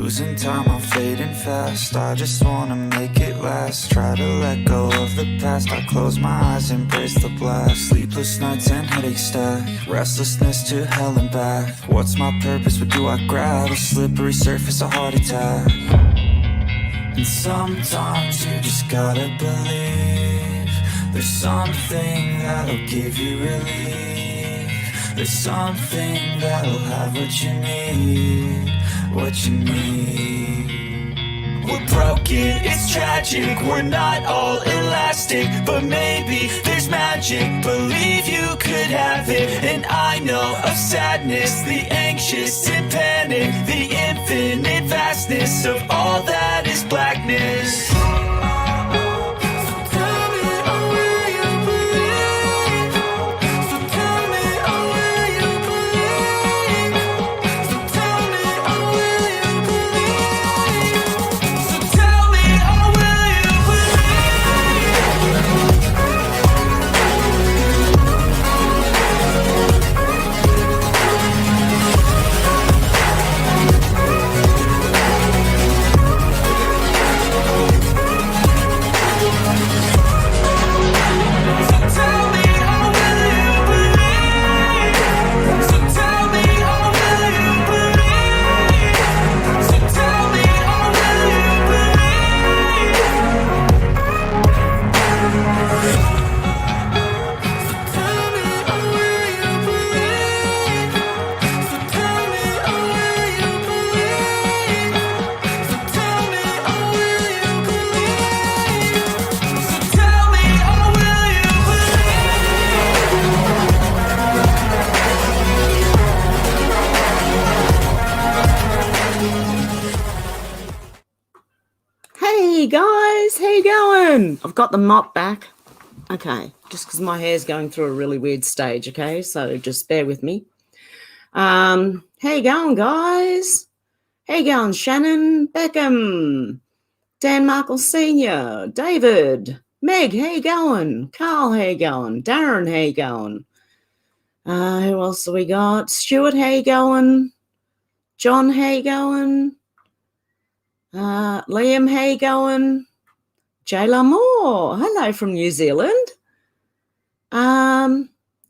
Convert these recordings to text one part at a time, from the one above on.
Losing time, I'm fading fast. I just wanna make it last. Try to let go of the past. I close my eyes, embrace the blast. Sleepless nights and headaches stack. Restlessness to hell and back. What's my purpose? What do I grab? A slippery surface, a heart attack. And sometimes you just gotta believe there's something that'll give you relief. There's something that'll have what you need. What you need. We're broken, it's tragic. We're not all elastic, but maybe there's magic. Believe you could have it. And I know of sadness, the anxious and panic, the infinite vastness of all that is blackness. Hey guys, how you going? I've got the mop back. Okay, just because my hair's going through a really weird stage, okay? So just bear with me. How you going, guys? How you going, Shannon, Beckham, Dan Markle Sr., David, Meg, how you going? Carl, how you going? Darren, how you going? Who else have we got? Stuart, how you going? John, how you going? Liam, how you going? Jayla Moore, hello from New Zealand.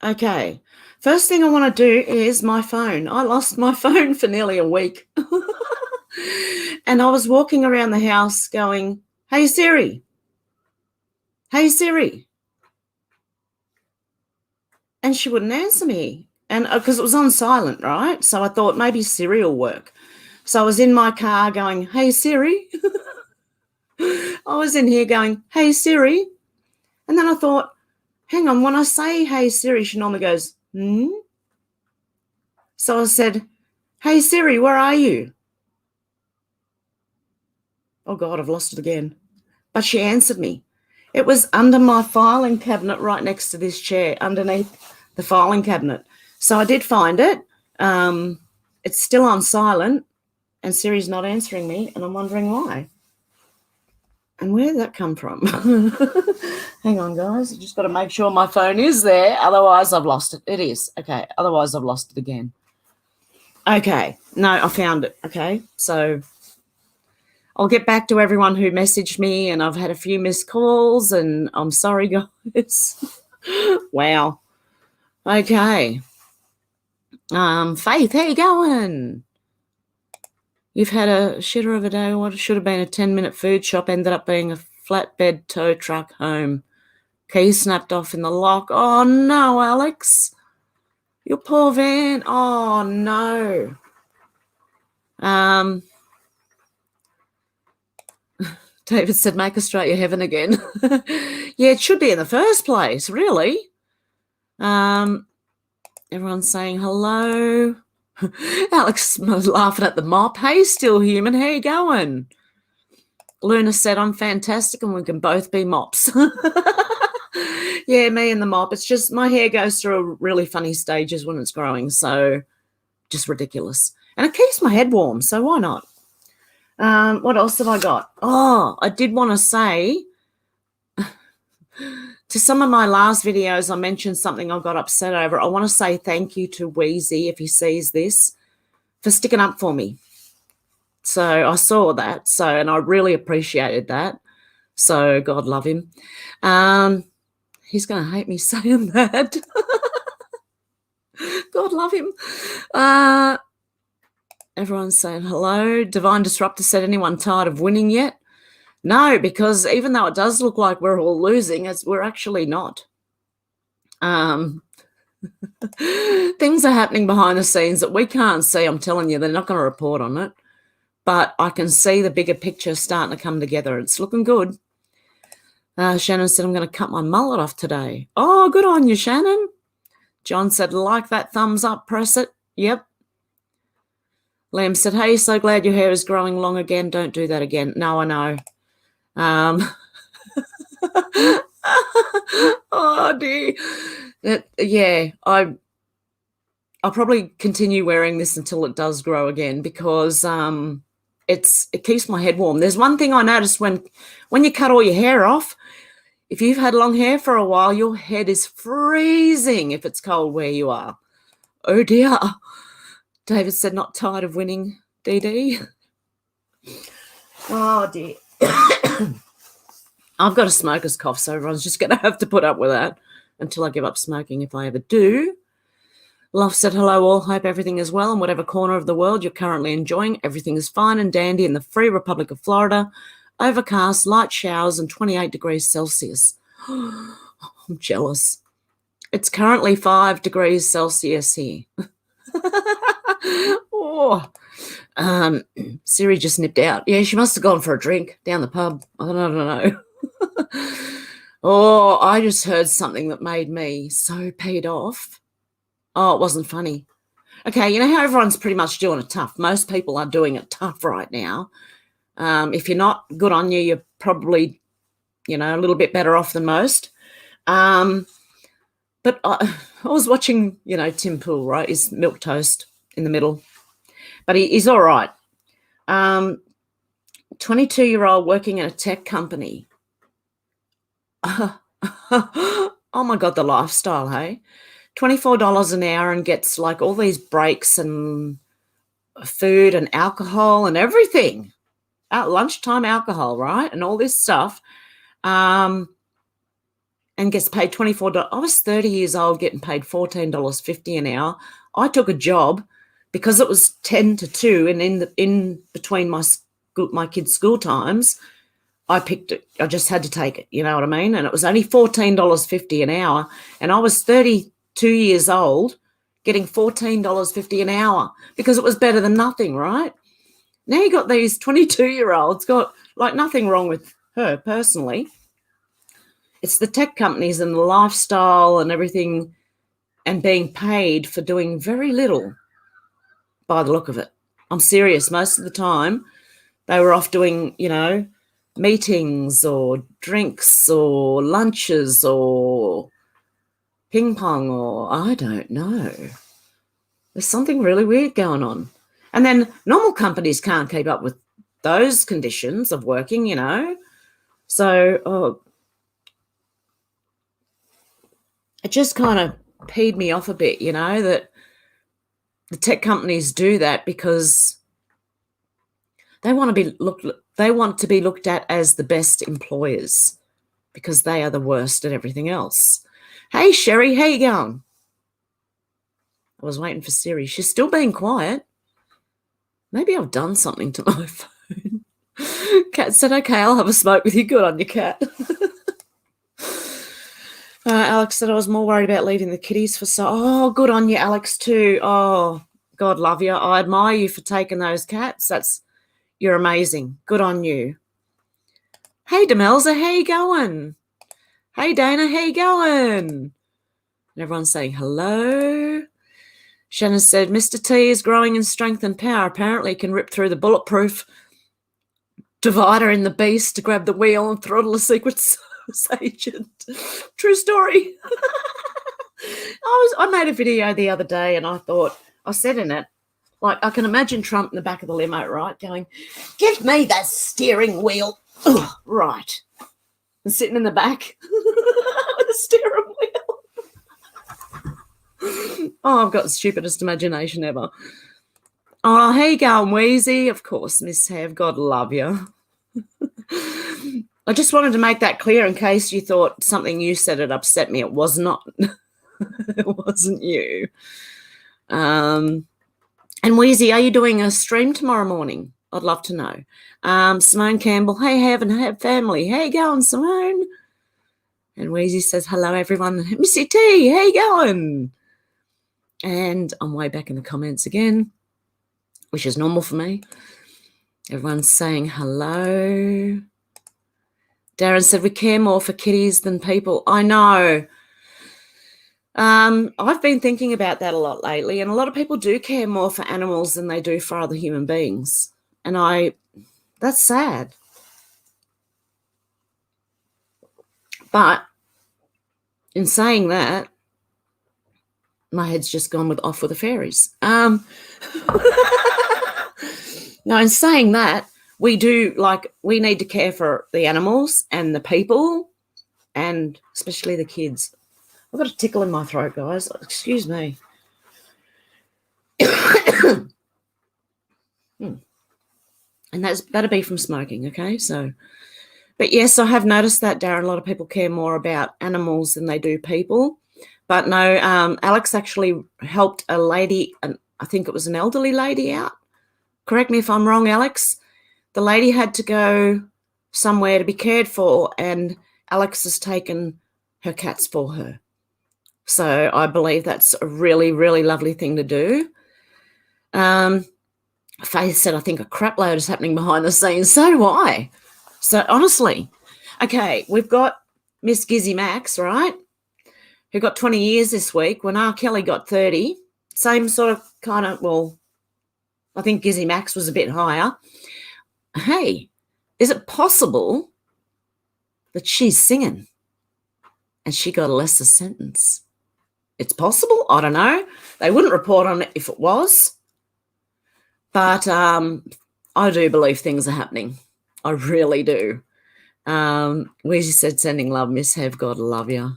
Okay, first thing I want to do is my phone. I lost my phone for nearly a week. And I was walking around the house going, hey Siri, hey Siri. And she wouldn't answer me. And because it was on silent, right? So I thought maybe Siri will work. So I was in my car going, hey, Siri. I was in here going, hey, Siri. And then I thought, hang on, when I say, hey, Siri, she normally goes, hmm? So I said, hey, Siri, where are you? Oh, God, I've lost it again. But she answered me. It was under my filing cabinet right next to this chair, underneath the filing cabinet. So I did find it. It's still on silent. And Siri's not answering me, and I'm wondering why. And where did that come from? Hang on, guys. I just got to make sure my phone is there. Otherwise, I've lost it. It is. Okay. Otherwise, I've lost it again. Okay. No, I found it. Okay. So I'll get back to everyone who messaged me, and I've had a few missed calls, and I'm sorry, guys. Wow. Okay. Faith, how you going? You've had a shitter of a day. What should have been a 10-minute food shop ended up being a flatbed tow truck home. Key snapped off in the lock. Oh, no, Alex. Your poor van. Oh, no. David said, make Australia heaven again. Yeah, it should be in the first place, really. Everyone's saying hello. Alex was laughing at the mop. Hey, still human. How you going? Luna said, I'm fantastic and we can both be mops. Yeah, me and the mop. It's just my hair goes through really funny stages when it's growing, so just ridiculous. And it keeps my head warm, so why not? What else have I got? Oh, I did want to say to some of my last videos, I mentioned something I got upset over. I want to say thank you to Wheezy, if he sees this, for sticking up for me. So I saw that. So, and I really appreciated that. So God love him. He's going to hate me saying that. God love him. Everyone's saying hello. Divine Disruptor said, anyone tired of winning yet? No, because even though it does look like we're all losing, we're actually not. Things are happening behind the scenes that we can't see. I'm telling you, they're not going to report on it. But I can see the bigger picture starting to come together. It's looking good. Shannon said, I'm going to cut my mullet off today. Oh, good on you, Shannon. John said, like that, thumbs up, press it. Yep. Liam said, hey, so glad your hair is growing long again. Don't do that again. No, I know. Oh, dear. Yeah, I'll probably continue wearing this until it does grow again because it keeps my head warm. There's one thing I noticed when you cut all your hair off, if you've had long hair for a while, your head is freezing if it's cold where you are. Oh, dear. David said, not tired of winning, DD. Oh, dear. I've got a smoker's cough, so everyone's just going to have to put up with that until I give up smoking if I ever do. Love said, hello all. Hope everything is well in whatever corner of the world you're currently enjoying. Everything is fine and dandy in the free Republic of Florida. Overcast, light showers, and 28 degrees Celsius. I'm jealous. It's currently 5 degrees Celsius here. Oh, Siri just nipped out. Yeah, she must have gone for a drink down the pub. I don't know. Oh, I just heard something that made me so peed off. Oh, it wasn't funny. Okay, you know how everyone's pretty much doing it tough. Most people are doing it tough right now. If you're not, good on you. You're probably, a little bit better off than most. But I was watching, Tim Pool, right? His milk toast in the middle. But he's all right. 22-year-old working in a tech company. Oh, my God, the lifestyle, hey? $24 an hour and gets like all these breaks and food and alcohol and everything. At lunchtime alcohol, right? And all this stuff. And gets paid $24. I was 30 years old getting paid $14.50 an hour. I took a job because it was 10 to 2 and in between my kids' school times, I picked it. I just had to take it, you know what I mean? And it was only $14.50 an hour. And I was 32 years old getting $14.50 an hour because it was better than nothing, right? Now you got these 22-year-olds, got like nothing wrong with her personally. It's the tech companies and the lifestyle and everything and being paid for doing very little by the look of it. I'm serious. Most of the time they were off doing, meetings or drinks or lunches or ping pong or I don't know. There's something really weird going on. And then normal companies can't keep up with those conditions of working, So it just kind of peed me off a bit, that the tech companies do that because they want to be looked at as the best employers because they are the worst at everything else. Hey, Sherry, how you going? I was waiting for Siri. She's still being quiet. Maybe I've done something to my phone. Cat said, okay, I'll have a smoke with you. Good on you, Cat. Alex said, I was more worried about leaving the kitties for Oh, good on you, Alex, too. Oh, God love you. I admire you for taking those cats. You're amazing. Good on you. Hey, Demelza, how you going? Hey, Dana, how you going? And everyone's saying hello. Shannon said, Mr. T is growing in strength and power. Apparently can rip through the bulletproof divider in the beast to grab the wheel and throttle a secret agent. True story. I made a video the other day and I said in it, like, I can imagine Trump in the back of the limo, right, going, give me that steering wheel. Ugh, right. And sitting in the back with a steering wheel. Oh, I've got the stupidest imagination ever. Oh, how you going, Wheezy? Of course, Miss Hev. God love you. I just wanted to make that clear in case you thought something you said had upset me. It was not. It wasn't you. And Wheezy, are you doing a stream tomorrow morning? I'd love to know. Simone Campbell, hey, Hev and Hev family. How you going, Simone? And Wheezy says, hello, everyone. Missy T, how you going? And I'm way back in the comments again, which is normal for me. Everyone's saying hello. Darren said, we care more for kitties than people. I know. I've been thinking about that a lot lately, and a lot of people do care more for animals than they do for other human beings. And that's sad. But in saying that, my head's just gone off with the fairies. No, in saying that, we need to care for the animals and the people, and especially the kids. I've got a tickle in my throat, guys. Excuse me. And that'll be from smoking, okay? So, but yes, I have noticed that, Darren, a lot of people care more about animals than they do people. But no, Alex actually helped a lady, and I think it was an elderly lady out. Correct me if I'm wrong, Alex. The lady had to go somewhere to be cared for, and Alex has taken her cats for her. So I believe that's a really, really lovely thing to do. Faith said, I think a crap load is happening behind the scenes. So do I. So honestly, okay, we've got Miss Gizzy Max, right, who got 20 years this week when R. Kelly got 30. Same sort of kind of, well, I think Gizzy Max was a bit higher. Hey, is it possible that she's singing and she got a lesser sentence? It's possible. I don't know. They wouldn't report on it if it was. But I do believe things are happening. I really do. Weezy said, sending love, Miss Hev. God love you.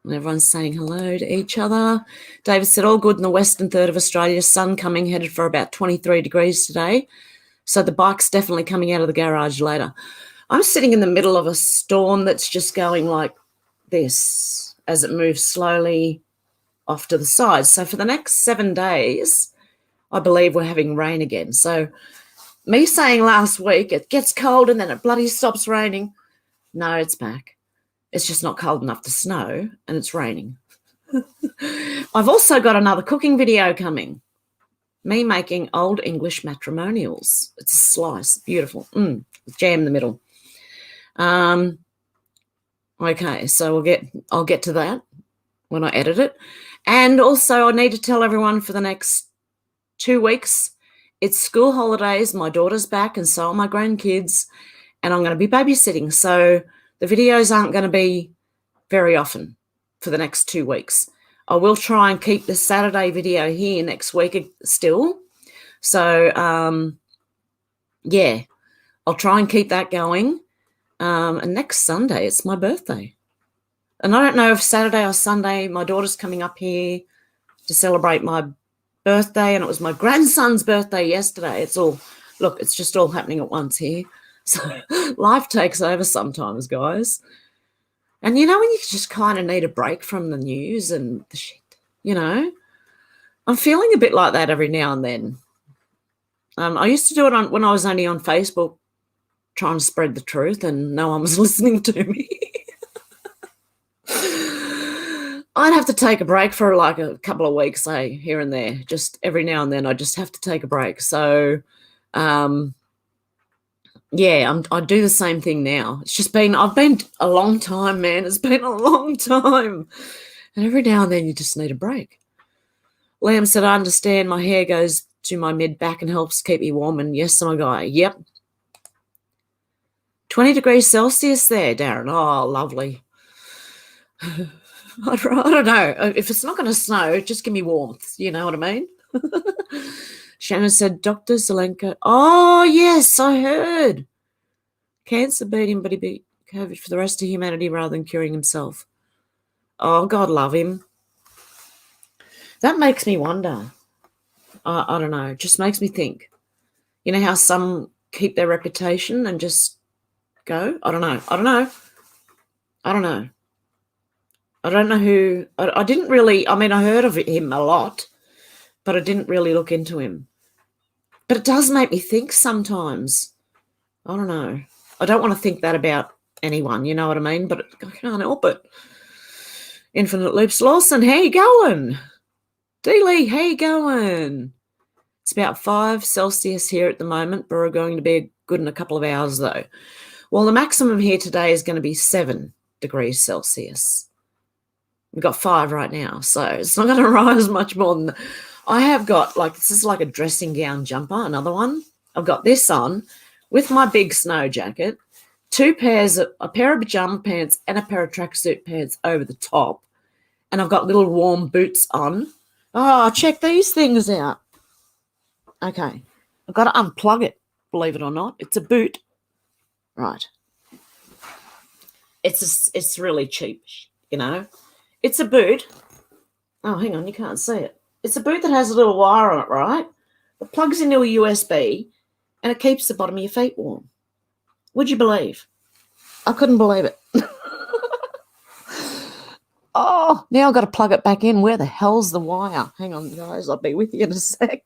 Everyone's saying hello to each other. David said, all good in the western third of Australia. Sun coming, headed for about 23 degrees today. So the bike's definitely coming out of the garage later. I'm sitting in the middle of a storm that's just going like this as it moves slowly off to the side. So for the next 7 days, I believe we're having rain again. So me saying last week it gets cold and then it bloody stops raining. No, it's back. It's just not cold enough to snow and it's raining. I've also got another cooking video coming. Me making old English matrimonials. It's a slice. Beautiful. With jam in the middle. Okay, so I'll get to that when I edit it. And also I need to tell everyone for the next 2 weeks, it's school holidays. My daughter's back and so are my grandkids, and I'm going to be babysitting. So the videos aren't going to be very often for the next 2 weeks. I will try and keep the Saturday video here next week still. So, yeah, I'll try and keep that going. And next Sunday, it's my birthday. And I don't know if Saturday or Sunday, my daughter's coming up here to celebrate my birthday, and it was my grandson's birthday yesterday. It's just all happening at once here. So life takes over sometimes, guys. And you know when you just kind of need a break from the news and the shit, I'm feeling a bit like that every now and then. I used to do it when I was only on Facebook trying to spread the truth and no one was listening to me. I'd have to take a break for like a couple of weeks, here and there. Just every now and then I just have to take a break. So, yeah, I do the same thing now. I've been a long time, man. It's been a long time. And every now and then you just need a break. Liam said, I understand my hair goes to my mid-back and helps keep me warm. And yes, my guy, yep. 20 degrees Celsius there, Darren. Oh, lovely. I don't know. If it's not going to snow, just give me warmth. You know what I mean? Shannon said, Dr. Zelenko. Oh, yes, I heard. Cancer beat him, but he beat COVID for the rest of humanity rather than curing himself. Oh, God love him. That makes me wonder. I don't know. It just makes me think. You know how some keep their reputation and just go? I don't know. I don't know who. I didn't really, I mean, I heard of him a lot, but I didn't really look into him. But it does make me think sometimes. I don't know. I don't want to think that about anyone, you know what I mean? But I can't help it. Infinite Loops Lawson, how you going? D-Lee, how you going? It's about 5 Celsius here at the moment, but we're going to be good in a couple of hours though. Well, the maximum here today is going to be 7 degrees Celsius. We've got 5 right now, so it's not going to rise much more than that. I have got, like, this is like a dressing gown jumper, another one. I've got this on with my big snow jacket, a pair of pajama pants and a pair of tracksuit pants over the top, and I've got little warm boots on. Oh, check these things out. Okay, I've got to unplug it, believe it or not. It's a boot. Right. It's really cheap, you know. It's a boot. Oh, hang on, you can't see it. It's a boot that has a little wire on it, right? It plugs into a USB and it keeps the bottom of your feet warm. Would you believe? I couldn't believe it. Oh, now I've got to plug it back in. Where the hell's the wire? Hang on, guys. I'll be with you in a sec.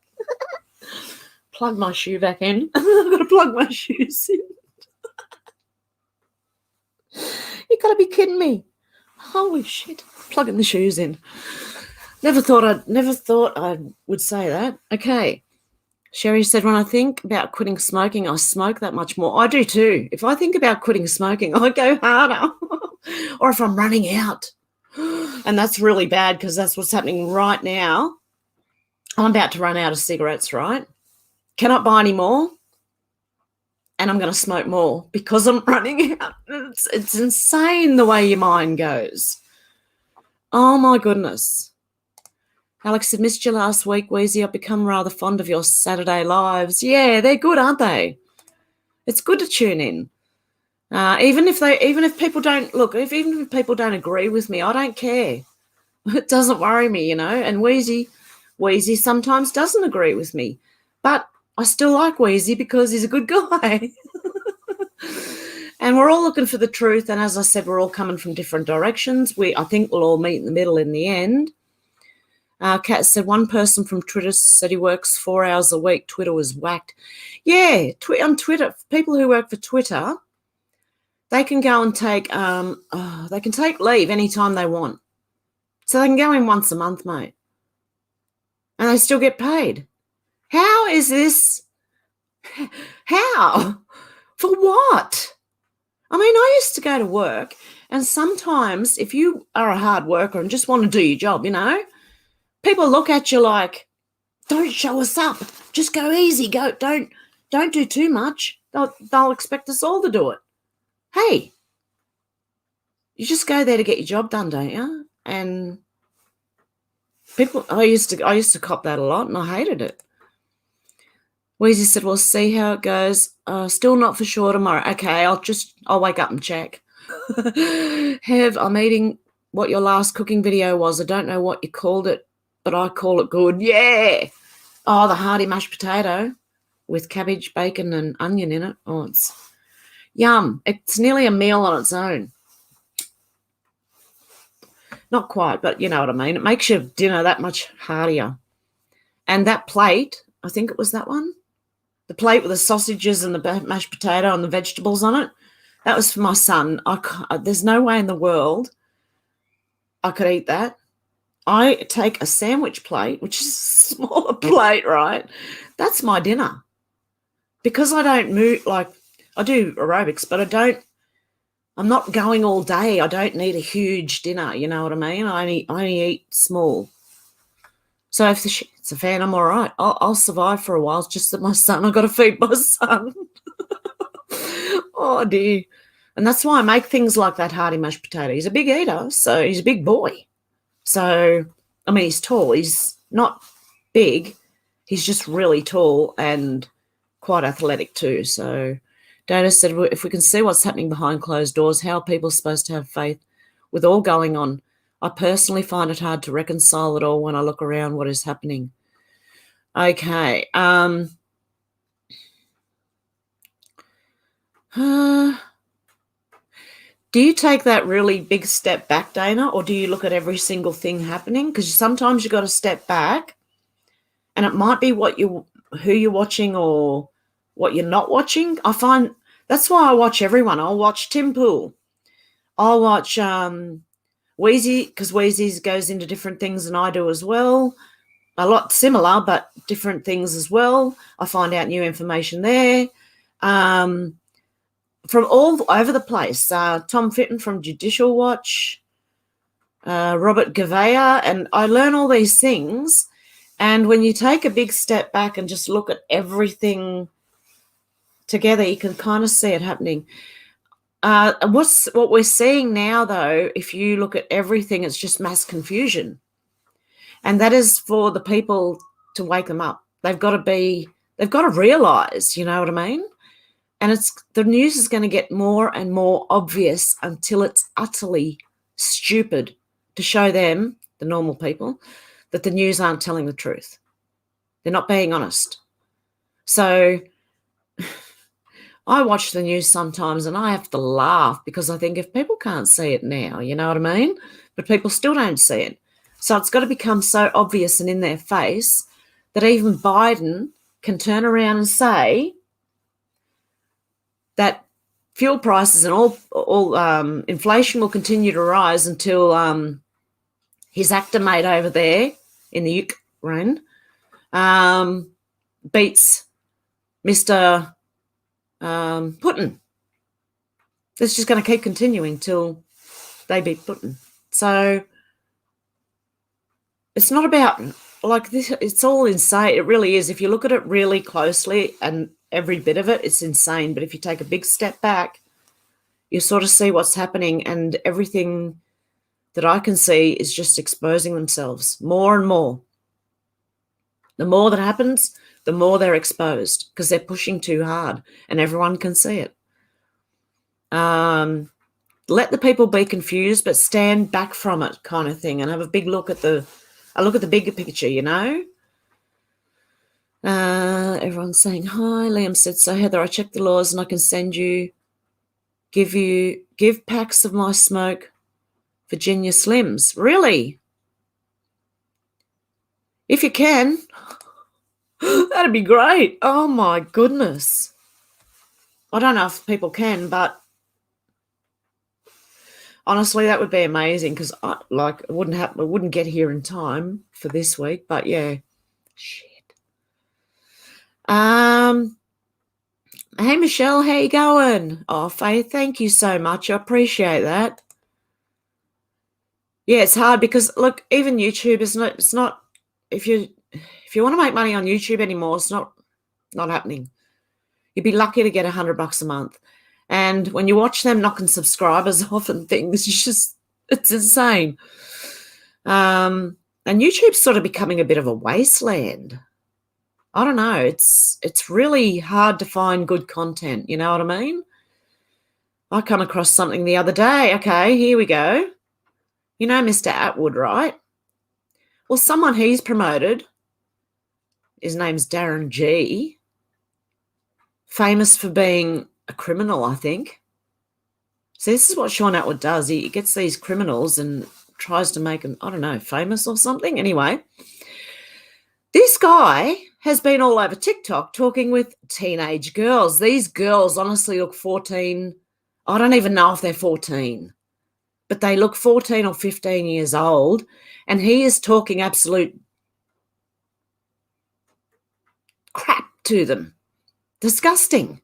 Plug my shoe back in. I've got to plug my shoes in. You got to be kidding me. Holy shit. Plugging the shoes in. Never thought I would say that. Okay. Sherry said, when I think about quitting smoking, I smoke that much more. I do too. If I think about quitting smoking, I go harder. Or if I'm running out. And that's really bad because that's what's happening right now. I'm about to run out of cigarettes, right? Cannot buy any more. And I'm going to smoke more because I'm running out. It's insane the way your mind goes. Oh, my goodness. Alex said, missed you last week, Wheezy. I've become rather fond of your Saturday lives. Yeah, they're good, aren't they? It's good to tune in. Even if people don't look, even if people don't agree with me, I don't care. It doesn't worry me, you know. And Wheezy sometimes doesn't agree with me, but I still like Wheezy because he's a good guy. And we're all looking for the truth. And as I said, we're all coming from different directions. I think we'll all meet in the middle in the end. Kat said, one person from Twitter said he works 4 hours a week. Twitter was whacked. Yeah, on Twitter, people who work for Twitter, they can go and take they can take leave anytime they want. So they can go in once a month, mate. And they still get paid. How is this? How? For what? I mean, I used to go to work, and sometimes if you are a hard worker and just want to do your job, you know, people look at you like, don't show us up. Just go easy. Don't do too much. They'll expect us all to do it. Hey, you just go there to get your job done, don't you? And people, I used to cop that a lot, and I hated it. Weezy said, we'll see how it goes. Still not for sure tomorrow. Okay, I'll wake up and check. Hev, I'm eating what your last cooking video was. I don't know what you called it, but I call it good. Yeah. Oh, the hearty mashed potato with cabbage, bacon, and onion in it. Oh, it's yum. It's nearly a meal on its own. Not quite, but you know what I mean. It makes your dinner that much heartier. And that plate, I think it was that one, the plate with the sausages and the mashed potato and the vegetables on it, that was for my son. There's no way in the world I could eat that. I take a sandwich plate, which is a smaller plate, right? That's my dinner. Because I don't move, like, I do aerobics, but I'm not going all day. I don't need a huge dinner, you know what I mean? I only eat small. So if the shit's a fan, I'm all right. I'll survive for a while. It's just that my son, I've got to feed my son. Oh, dear. And that's why I make things like that hearty mashed potato. He's a big eater, so he's a big boy. So, I mean, he's tall. He's not big. He's just really tall and quite athletic too. So Dana said, well, if we can see what's happening behind closed doors, how are people supposed to have faith with all going on? I personally find it hard to reconcile it all when I look around what is happening. Okay. Do you take that really big step back, Dana, or do you look at every single thing happening? Because sometimes you've got to step back, and it might be who you're watching or what you're not watching. I find that's why I watch everyone. I'll watch Tim Pool. I'll watch Wheezy, because Wheezy goes into different things than I do as well. A lot similar, but different things as well. I find out new information there. From all over the place. Tom Fitton from Judicial Watch, Robert Gavea, and I learn all these things. And when you take a big step back and just look at everything together, you can kind of see it happening. What we're seeing now, though, if you look at everything, it's just mass confusion. And that is for the people to wake them up. They've got to realise, you know what I mean? And the news is going to get more and more obvious until it's utterly stupid to show them, the normal people, that the news aren't telling the truth. They're not being honest. So I watch the news sometimes and I have to laugh because I think if people can't see it now, you know what I mean? But people still don't see it. So it's got to become so obvious and in their face that even Biden can turn around and say that fuel prices and all inflation will continue to rise until his actor mate over there in the Ukraine beats Mr. Putin. It's just going to keep continuing till they beat Putin. So it's not about like this. It's all insane. It really is. If you look at it really closely and every bit of it, it's insane. But if you take a big step back, you sort of see what's happening, and everything that I can see is just exposing themselves more and more. The more that happens, the more they're exposed because they're pushing too hard and everyone can see it. Let the people be confused, but stand back from it kind of thing and have a big look at the bigger picture, you know? Everyone's saying hi. Liam said, so Heather, I checked the laws and I can give packs of my smoke Virginia Slims. Really? If you can, that'd be great. Oh my goodness. I don't know if people can, but honestly, that would be amazing because it wouldn't happen. It wouldn't get here in time for this week, but yeah. Shit. Hey Michelle, how you going? Oh, Faith, thank you so much. I appreciate that. Yeah, it's hard because look, even YouTube it's not if you want to make money on YouTube anymore, it's not happening. You'd be lucky to get $100 a month. And when you watch them knocking subscribers off and things, it's insane. And YouTube's sort of becoming a bit of a wasteland. I don't know. It's really hard to find good content. You know what I mean? I come across something the other day. Okay, here we go. You know Mr. Atwood, right? Well, someone he's promoted, his name's Darren G, famous for being a criminal, I think. So this is what Sean Atwood does. He gets these criminals and tries to make them, I don't know, famous or something. Anyway, this guy has been all over TikTok talking with teenage girls. These girls honestly look 14. I don't even know if they're 14, but they look 14 or 15 years old, and he is talking absolute crap to them. Disgusting.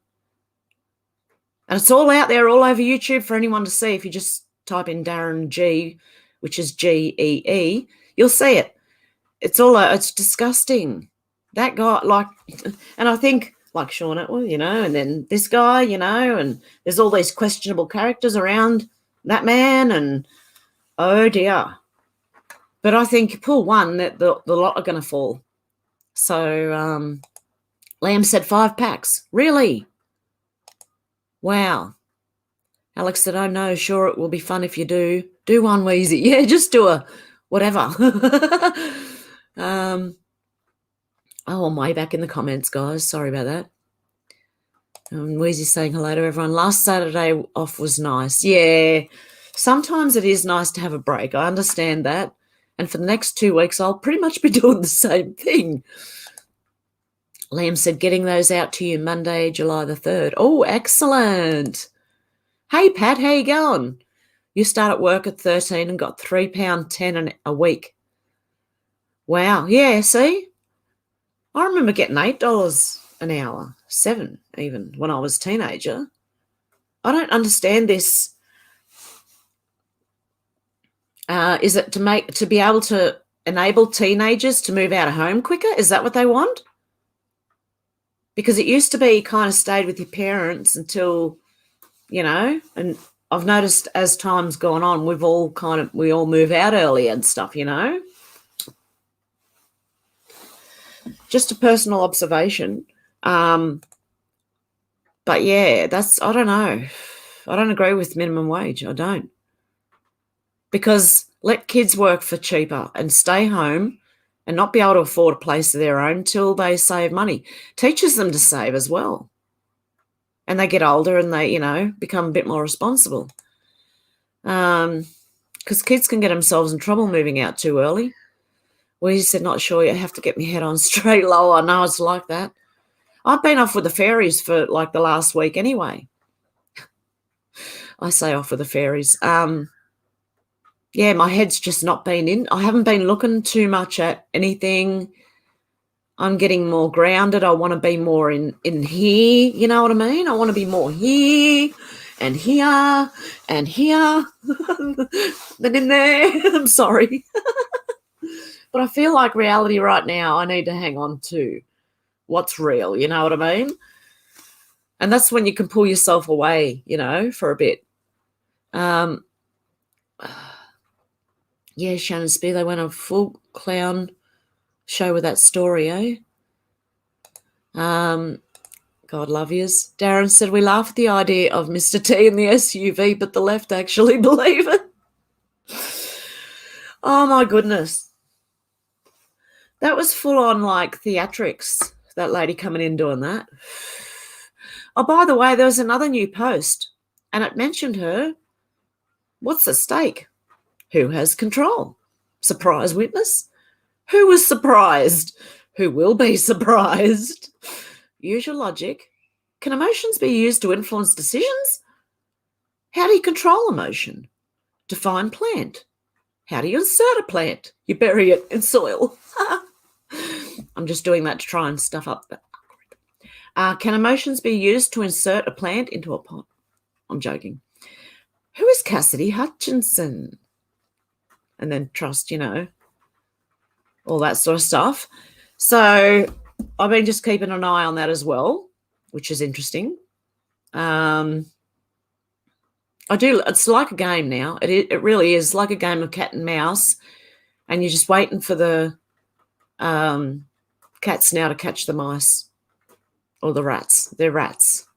And it's all out there all over YouTube for anyone to see. If you just type in Darren G, which is G-E-E, you'll see it. It's disgusting. That guy, and I think like Sean Atwood, you know, and then this guy, you know, and there's all these questionable characters around that man, and oh dear. But I think pull one, that the lot are going to fall. So Liam said 5 packs. Really? Wow. Alex said, oh, no, sure, it will be fun if you do. Do one, Wheezy. Yeah, just do a whatever. Oh, I'm way back in the comments, guys. Sorry about that. Wheezy's saying hello to everyone. Last Saturday off was nice. Yeah, sometimes it is nice to have a break. I understand that. And for the next 2 weeks, I'll pretty much be doing the same thing. Liam said, getting those out to you Monday, July the 3rd. Oh, excellent. Hey, Pat, how you going? You start at work at 13 and got £3.10 a week. Wow. Yeah, see? I remember getting $8 an hour, 7 even, when I was a teenager. I don't understand this. Is it to be able to enable teenagers to move out of home quicker? Is that what they want? Because it used to be kind of stayed with your parents until, and I've noticed as time's gone on, we all move out early and stuff, Just a personal observation. But yeah, I don't know. I don't agree with minimum wage. I don't. Because let kids work for cheaper and stay home and not be able to afford a place of their own till they save money. Teaches them to save as well. And they get older and they, become a bit more responsible. Because kids can get themselves in trouble moving out too early. We said, not sure, you have to get my head on straight low. I know it's like that. I've been off with the fairies for like the last week anyway. I say off with the fairies. Yeah, my head's just not been in. I haven't been looking too much at anything. I'm getting more grounded. I want to be more in here. You know what I mean? I want to be more here and here and here than in there. I'm sorry. But I feel like reality right now, I need to hang on to what's real. You know what I mean? And that's when you can pull yourself away, for a bit. Yeah, Shannon Spear, they went on a full clown show with that story, eh? God love yous. Darren said, we laugh at the idea of Mr. T in the SUV, but the left actually believe it. Oh, my goodness. That was full on like theatrics, that lady coming in doing that. Oh, by the way, there was another new post, and it mentioned her. What's at stake? Who has control? Surprise witness? Who was surprised? Who will be surprised? Use your logic. Can emotions be used to influence decisions? How do you control emotion? Define plant. How do you insert a plant? You bury it in soil. I'm just doing that to try and stuff up the algorithm. Can emotions be used to insert a plant into a pot? I'm joking. Who is Cassidy Hutchinson? And then trust, all that sort of stuff. So I've been just keeping an eye on that as well, which is interesting. I do. It's like a game now. It really is like a game of cat and mouse, and you're just waiting for the cats now to catch the mice or the rats. They're rats.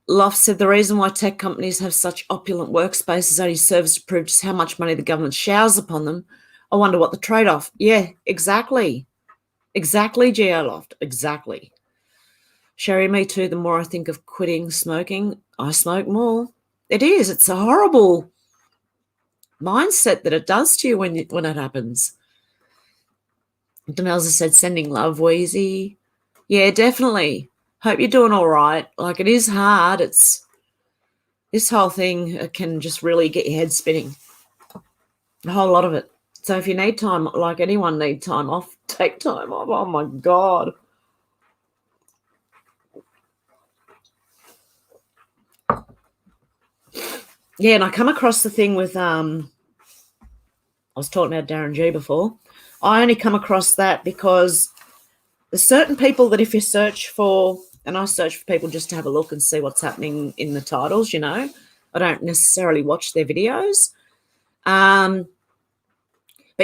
Loft said the reason why tech companies have such opulent workspaces only serves to prove just how much money the government showers upon them. I wonder what the trade-off. Yeah, exactly. Exactly, Geoloft. Exactly. Sherry, me too. The more I think of quitting smoking, I smoke more. It is. It's a horrible mindset that it does to you when it happens. Demelza said, sending love, Wheezy. Yeah, definitely. Hope you're doing all right. Like, it is hard. It's this whole thing can just really get your head spinning. A whole lot of it. So if you need time, like anyone need time off, take time off. Oh, my God. Yeah, and I come across the thing with I was talking about Darren G before. I only come across that because there's certain people that if you search for, and I search for people just to have a look and see what's happening in the titles, I don't necessarily watch their videos. But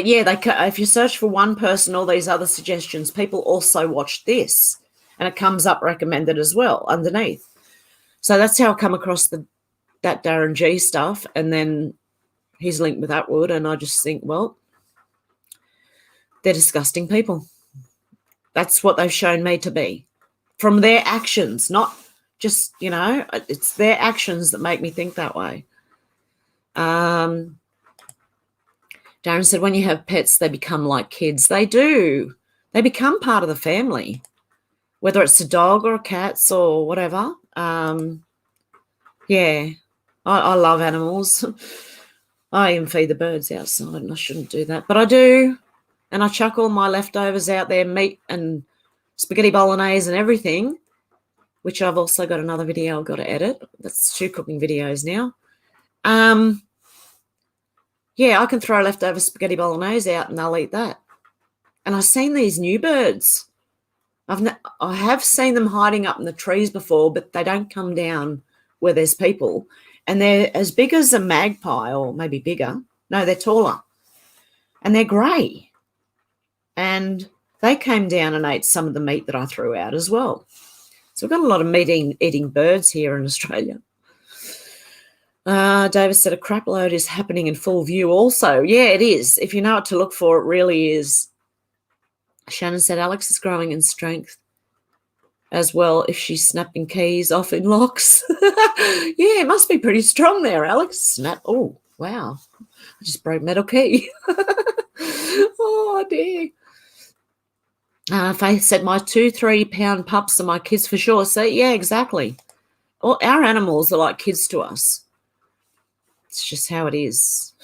yeah, if you search for one person, all these other suggestions, people also watch this, and it comes up recommended as well underneath. So that's how I come across that that Darren G stuff, and then he's linked with Atwood, and I just think, well, they're disgusting people. That's what they've shown me to be from their actions, not just, it's their actions that make me think that way. Darren said, when you have pets, they become like kids. They do. They become part of the family, whether it's a dog or a cat's or whatever. Yeah, I love animals. I even feed the birds outside, and I shouldn't do that, but I do. And I chuck all my leftovers out there, meat and spaghetti bolognese and everything, which I've also got another video I've got to edit. That's 2 cooking videos now. Yeah, I can throw leftover spaghetti bolognese out and they'll eat that. And I've seen these new birds. I have seen them hiding up in the trees before, but they don't come down where there's people. And they're as big as a magpie, or maybe bigger. No, they're taller. And they're grey. And they came down and ate some of the meat that I threw out as well. So we've got a lot of meat-eating birds here in Australia. David said a crap load is happening in full view also. Yeah, it is. If you know what to look for, it really is. Shannon said Alex is growing in strength as well if she's snapping keys off in locks. Yeah, it must be pretty strong there, Alex. Snap. Oh, wow. I just broke metal key. Oh, dear. Faith said my 2-3 pound pups are my kids for sure. So, yeah, exactly. Well, our animals are like kids to us. It's just how it is.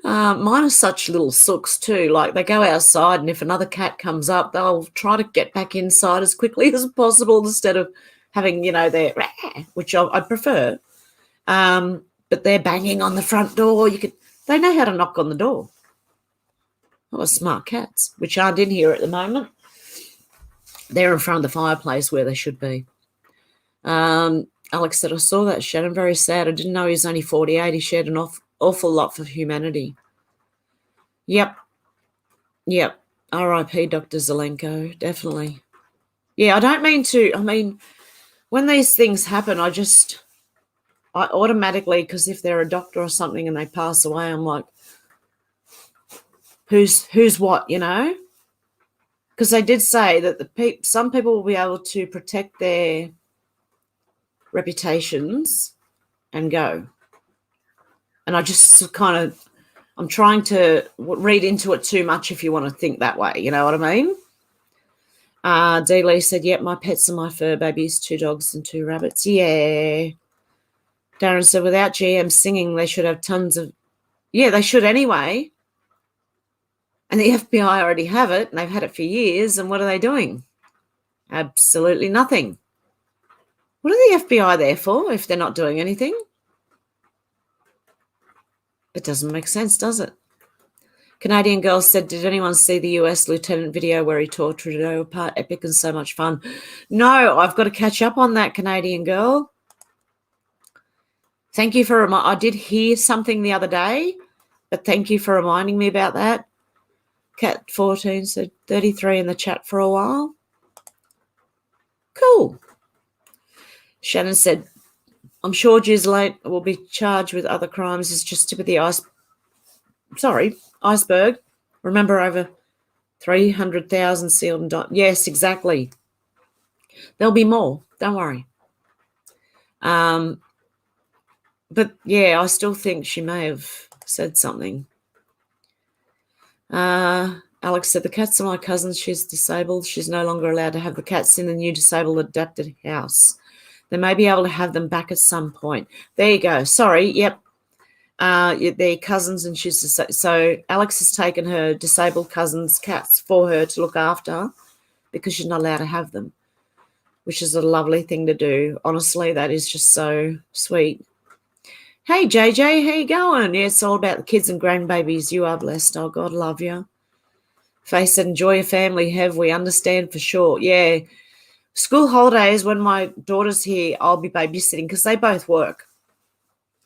Mine are such little sooks too. Like they go outside, and if another cat comes up, they'll try to get back inside as quickly as possible instead of having, their which I prefer. But they're banging on the front door. They know how to knock on the door. Oh, smart cats, which aren't in here at the moment. They're in front of the fireplace where they should be. Alex said, I saw that, Shannon. Very sad. I didn't know he was only 48. He shared an awful lot for humanity. Yep. R.I.P. Dr. Zelenko, definitely. Yeah, I don't mean to. I mean, when these things happen, I automatically, because if they're a doctor or something and they pass away, I'm like, who's what, Because they did say that some people will be able to protect their reputations and go. And I just kind of, I'm trying to read into it too much if you want to think that way. You know what I mean? D. Lee said, yep, my pets are my fur babies, 2 dogs and 2 rabbits. Yeah. Darren said, without GM singing, they should have tons of, yeah, they should anyway. And the FBI already have it, and they've had it for years, and what are they doing? Absolutely nothing. What are the FBI there for if they're not doing anything? It doesn't make sense, does it? Canadian girl said, did anyone see the US lieutenant video where he tore Trudeau apart? Epic and so much fun. No, I've got to catch up on that, Canadian girl. Thank you for I did hear something the other day, but thank you for reminding me about that. Cat 14 said 33 in the chat for a while. Cool. Shannon said, I'm sure Ghislaine will be charged with other crimes. It's just tip of the iceberg. Remember, over 300,000 sealed and died. Yes, exactly. There'll be more. Don't worry. But, yeah, I still think she may have said something. Alex said, the cats are my cousins. She's disabled. She's no longer allowed to have the cats in the new disabled adapted house. They may be able to have them back at some point. There you go. Sorry. Yep. They're cousins, and so Alex has taken her disabled cousins' cats for her to look after because she's not allowed to have them, which is a lovely thing to do. Honestly, that is just so sweet. Hey, JJ, how you going? Yeah, it's all about the kids and grandbabies. You are blessed. Oh, God love you. Faye said, enjoy your family, Hev. We understand for sure. Yeah. School holidays, when my daughter's here, I'll be babysitting because they both work.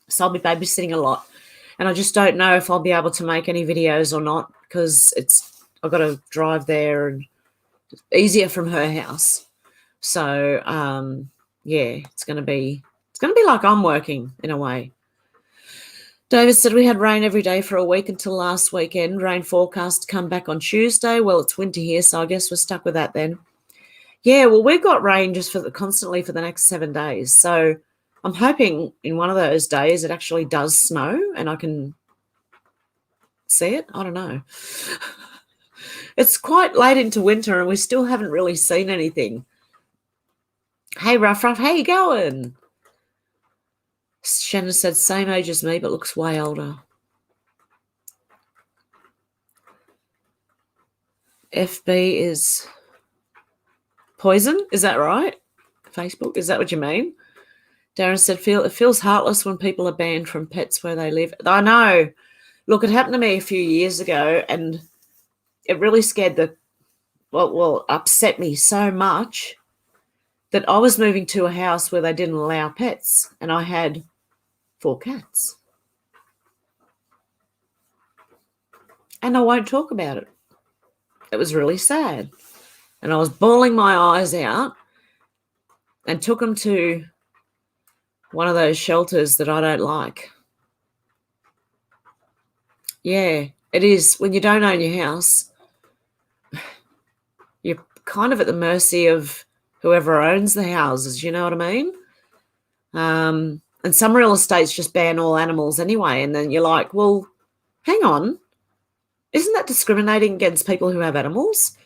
So I'll be babysitting a lot. And I just don't know if I'll be able to make any videos or not because I've got to drive there and it's easier from her house. So, yeah, it's going to be It's going to be like I'm working in a way. David said we had rain every day for a week until last weekend. Rain forecast to come back on Tuesday. Well, it's winter here, so I guess we're stuck with that then. Yeah, well, we've got rain just constantly for the next 7 days. So I'm hoping in one of those days it actually does snow and I can see it. I don't know. It's quite late into winter and we still haven't really seen anything. Hey, Ruff, how you going? Shannon said, same age as me, but looks way older. FB is poison, is that right? Facebook, is that what you mean? Darren said, it feels heartless when people are banned from pets where they live. I know. Look, it happened to me a few years ago and it really scared upset me so much that I was moving to a house where they didn't allow pets and I had 4 cats. And I won't talk about it. It was really sad. And I was bawling my eyes out and took them to one of those shelters that I don't like. Yeah, it is. When you don't own your house, you're kind of at the mercy of whoever owns the houses, you know what I mean? And some real estates just ban all animals anyway. And then you're like, well, hang on. Isn't that discriminating against people who have animals?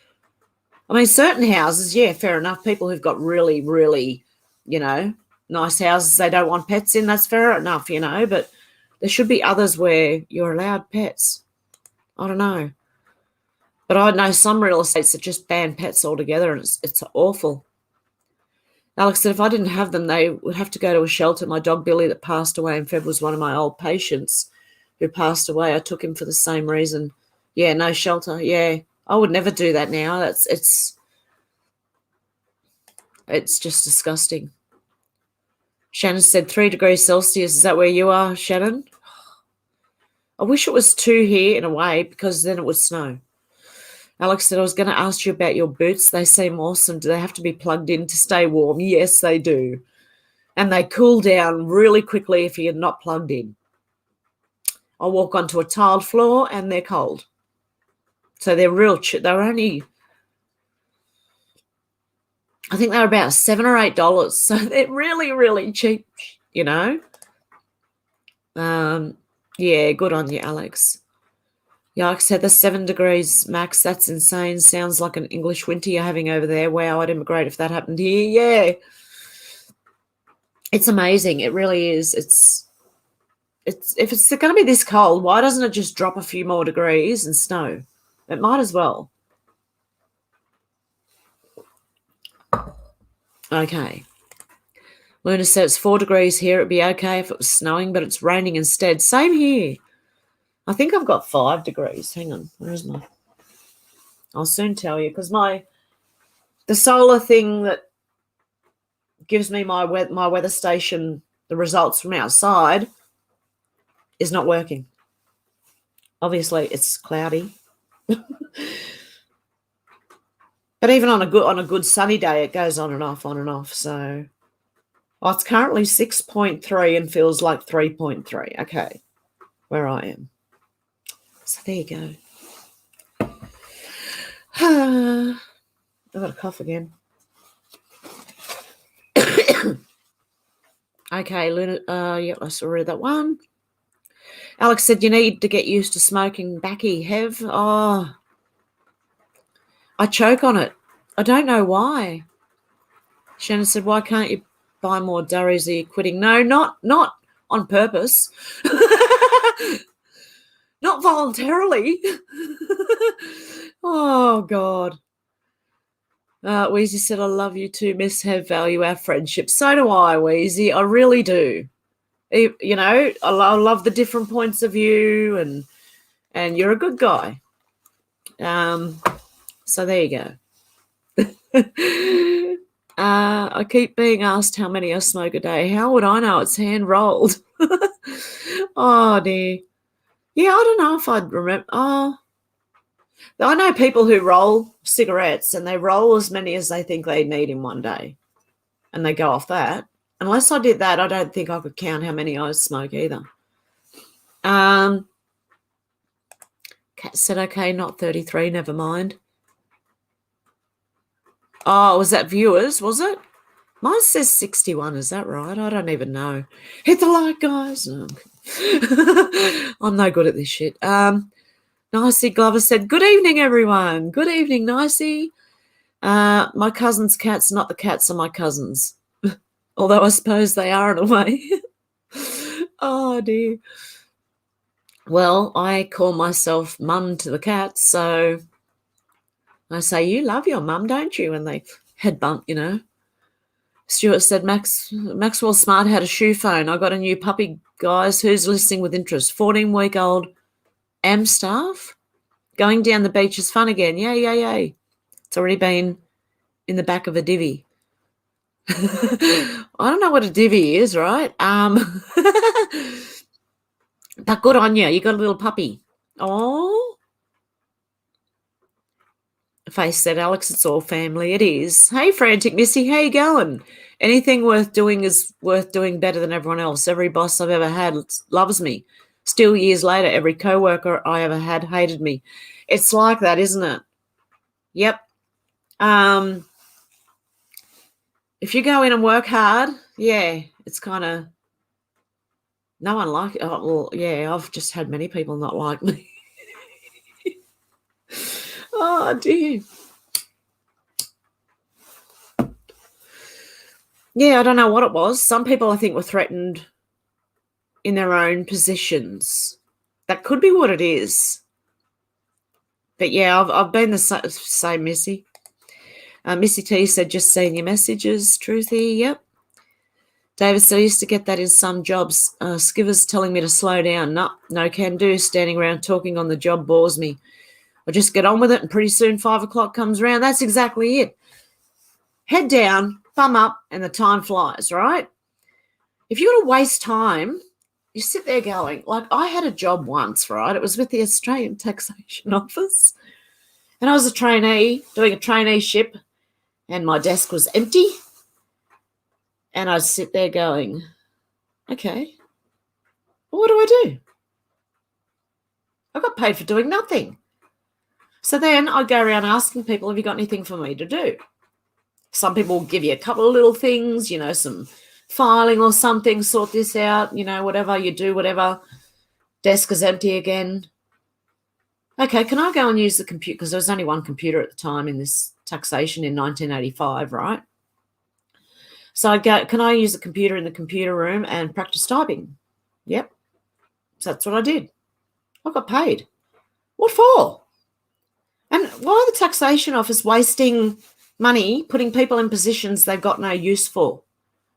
I mean, certain houses, yeah, fair enough. People who've got really, really, nice houses they don't want pets in, that's fair enough, but there should be others where you're allowed pets. I don't know. But I know some real estates that just ban pets altogether and it's awful. Alex said if I didn't have them, they would have to go to a shelter. My dog Billy that passed away in Feb was one of my old patients who passed away. I took him for the same reason. Yeah, no shelter. Yeah, I would never do that now. It's just disgusting. Shannon said 3 degrees Celsius. Is that where you are, Shannon? I wish it was 2 here in a way because then it would snow. Alex said, I was going to ask you about your boots. They seem awesome. Do they have to be plugged in to stay warm? Yes, they do. And they cool down really quickly if you're not plugged in. I walk onto a tiled floor and they're cold. So they're real cheap. They're only, I think they're about $7 or $8. So they're really, really cheap, Yeah, good on you, Alex. Yikes, said the 7 degrees max. That's insane. Sounds like an English winter you're having over there. Wow, I'd immigrate if that happened here. Yeah. It's amazing. It really is. It's if it's going to be this cold, why doesn't it just drop a few more degrees and snow? It might as well. Okay. Luna said it's 4 degrees here. It'd be okay if it was snowing, but it's raining instead. Same here. I think I've got 5 degrees. Hang on. Where's my... I'll soon tell you because the solar thing that gives me my weather station, the results from outside, is not working. Obviously, it's cloudy. But even on a good sunny day, it goes on and off. So it's currently 6.3 and feels like 3.3. Okay, where I am. So there you go. I've got a cough again. Okay, Luna. Yep, I saw that one. Alex said you need to get used to smoking backy, Hev. Oh, I choke on it. I don't know why. Shannon said, why can't you buy more durries? Are you quitting? No, not on purpose. Not voluntarily. Oh, God. Wheezy said, I love you too, Miss Hev. Value our friendship. So do I, Wheezy. I really do. I love the different points of view and you're a good guy. So there you go. I keep being asked how many I smoke a day. How would I know? It's hand rolled. Oh, dear. Yeah, I don't know if I'd remember. Oh, I know people who roll cigarettes and they roll as many as they think they need in one day and they go off that. Unless I did that, I don't think I could count how many I smoke either. Kat said, okay, not 33, never mind. Oh, was that viewers, was it? Mine says 61, is that right? I don't even know. Hit the like, guys. No. I'm no good at this shit. Nicey Glover said, good evening, everyone. Good evening, Nicey. My cousin's cats, not the cats of my cousins. Although I suppose they are in a way. Oh, dear. Well, I call myself mum to the cats, so I say, you love your mum, don't you? And they head bump, you know. Stuart said, Maxwell Smart had a shoe phone. I got a new puppy, guys. Who's listening with interest? 14-week-old Amstaff. Going down the beach is fun again. Yay, yay, yay. It's already been in the back of a divvy. I don't know what a divvy is, right? But good on you. You got a little puppy. Oh. Face said, Alex, it's all family. It is. Hey, Frantic Missy, how you going? Anything worth doing is worth doing better than everyone else. Every boss I've ever had loves me. Still, years later, every co-worker I ever had hated me. It's like that, isn't it? Yep. If you go in and work hard, yeah, it's kind of no one like it. Oh, well, yeah, I've just had many people not like me. Oh, dear. Yeah, I don't know what it was. Some people, I think, were threatened in their own positions. That could be what it is. But, yeah, I've been the same, Missy. Missy T said, just seeing your messages, Truthy, yep. David said, I used to get that in some jobs. Skivers telling me to slow down. No can do. Standing around talking on the job bores me. I just get on with it, and pretty soon 5 o'clock comes around. That's exactly it. Head down, thumb up, and the time flies, right? If you're going to waste time, you sit there going, like I had a job once, right? It was with the Australian Taxation Office. And I was a trainee doing a traineeship, and my desk was empty. And I'd sit there going, okay, well, what do I do? I got paid for doing nothing. So then I'd go around asking people, have you got anything for me to do? Some people will give you a couple of little things, you know, some filing or something, sort this out, you know, whatever you do, whatever. Desk is empty again. Okay, can I go and use the computer? Because there was only one computer at the time in this taxation in 1985, right? So I'd go, can I use the computer in the computer room and practice typing? Yep. So that's what I did. I got paid. What for? And why the taxation office wasting money putting people in positions they've got no use for?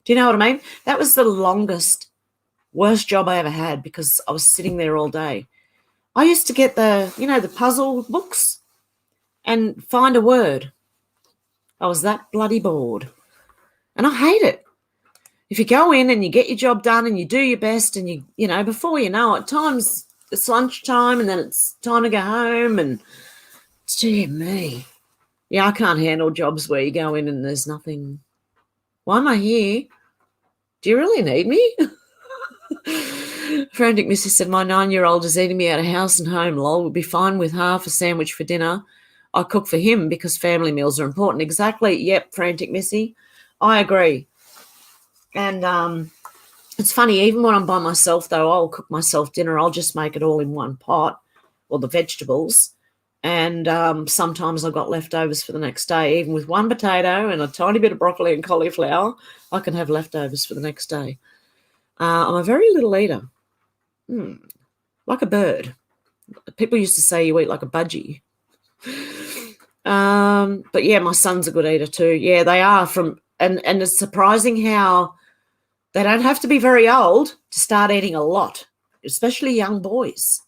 Do you know what I mean? That was the longest, worst job I ever had because I was sitting there all day. I used to get the puzzle books and find a word. I was that bloody bored. And I hate it. If you go in and you get your job done and you do your best and you know, before you know it, times it's lunchtime and then it's time to go home and dear me. Yeah, I can't handle jobs where you go in and there's nothing. Why am I here? Do you really need me? Frantic Missy said, my 9-year-old is eating me out of house and home, lol. Would be fine with half a sandwich for dinner. I cook for him because family meals are important. Exactly. Yep, Frantic Missy. I agree. And it's funny, even when I'm by myself, though, I'll cook myself dinner. I'll just make it all in one pot, or the vegetables. And sometimes I've got leftovers for the next day. Even with one potato and a tiny bit of broccoli and cauliflower, I can have leftovers for the next day. I'm a very little eater, like a bird. People used to say you eat like a budgie. But, yeah, my son's a good eater too. Yeah, they are and it's surprising how they don't have to be very old to start eating a lot, especially young boys.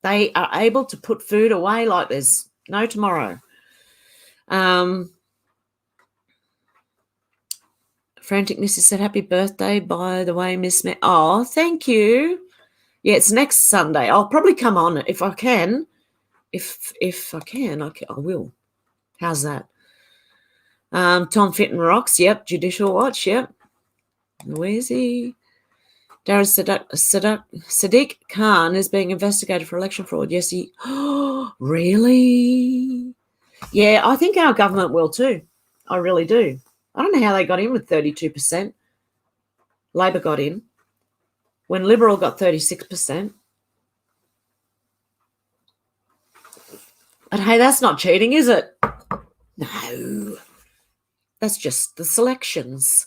They are able to put food away like there's no tomorrow. Frantic Missy said, happy birthday, by the way, Miss Oh, thank you. Yeah, it's next Sunday. I'll probably come on if I can. If I can, I will. How's that? Tom Fitton rocks. Yep. Judicial Watch. Yep. Where's he? Darren Sadiq Khan is being investigated for election fraud. Yes, he... Oh, really? Yeah, I think our government will too. I really do. I don't know how they got in with 32%. Labor got in. When Liberal got 36%. But hey, that's not cheating, is it? No. That's just the selections.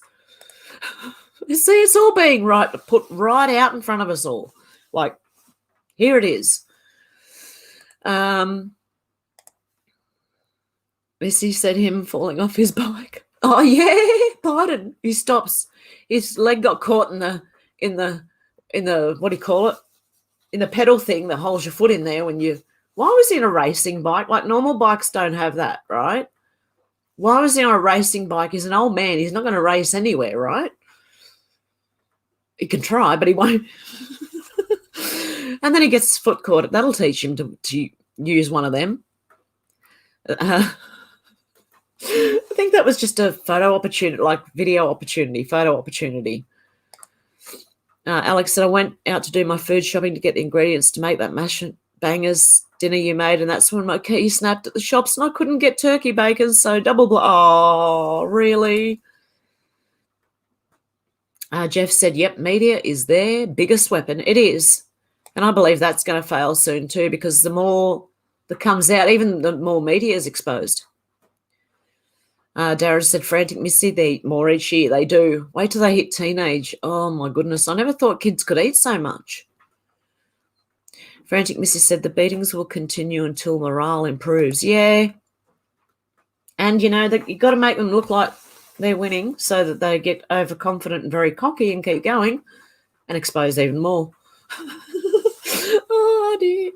You see, it's all being put right out in front of us all. Like, here it is. Missy said him falling off his bike. Oh yeah, Biden. He stops. His leg got caught in the what do you call it? In the pedal thing that holds your foot in there when you. Why was he in a racing bike? Like normal bikes don't have that, right? Why was he on a racing bike? He's an old man. He's not going to race anywhere, right? He can try, but he won't. And then he gets his foot caught. That'll teach him to use one of them. I think that was just a photo opportunity, like video opportunity, photo opportunity. Alex said, I went out to do my food shopping to get the ingredients to make that mash bangers dinner you made, and that's when my key snapped at the shops and I couldn't get turkey bacon, so oh, really? Jeff said, yep, media is their biggest weapon. It is. And I believe that's going to fail soon too, because the more that comes out, even the more media is exposed. Darren said, frantic Missy, they eat more each year. They do. Wait till they hit teenage. Oh, my goodness. I never thought kids could eat so much. Frantic Missy said the beatings will continue until morale improves. Yeah. And, you know, you've got to make them look like they're winning so that they get overconfident and very cocky and keep going and expose even more. Oh, dear.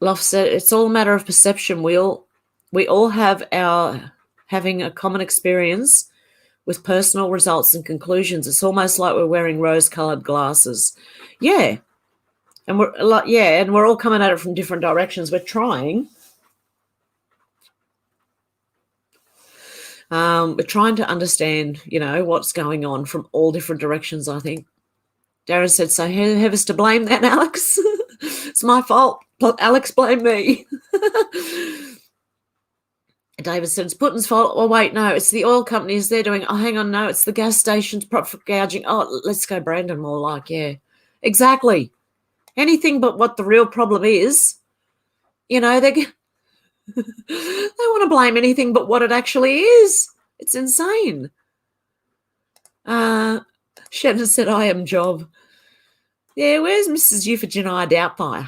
Loft said, it's all a matter of perception. We all have having a common experience with personal results and conclusions. It's almost like we're wearing rose-colored glasses. Yeah. And we're all coming at it from different directions. We're trying. We're trying to understand, you know, what's going on from all different directions, I think. Darren said, so Hev is to blame then, Alex? It's my fault. Alex, blame me. David said, it's Putin's fault. Oh, wait, no, it's the oil companies. They're doing, oh, hang on, no, it's the gas stations profit gouging. Oh, let's go Brandon more like, yeah. Exactly. Anything but what the real problem is, you know, they want to blame anything but what it actually is. It's insane. Shannon said, I am job. Yeah, where's Mrs. Euphigenia Doubtfire?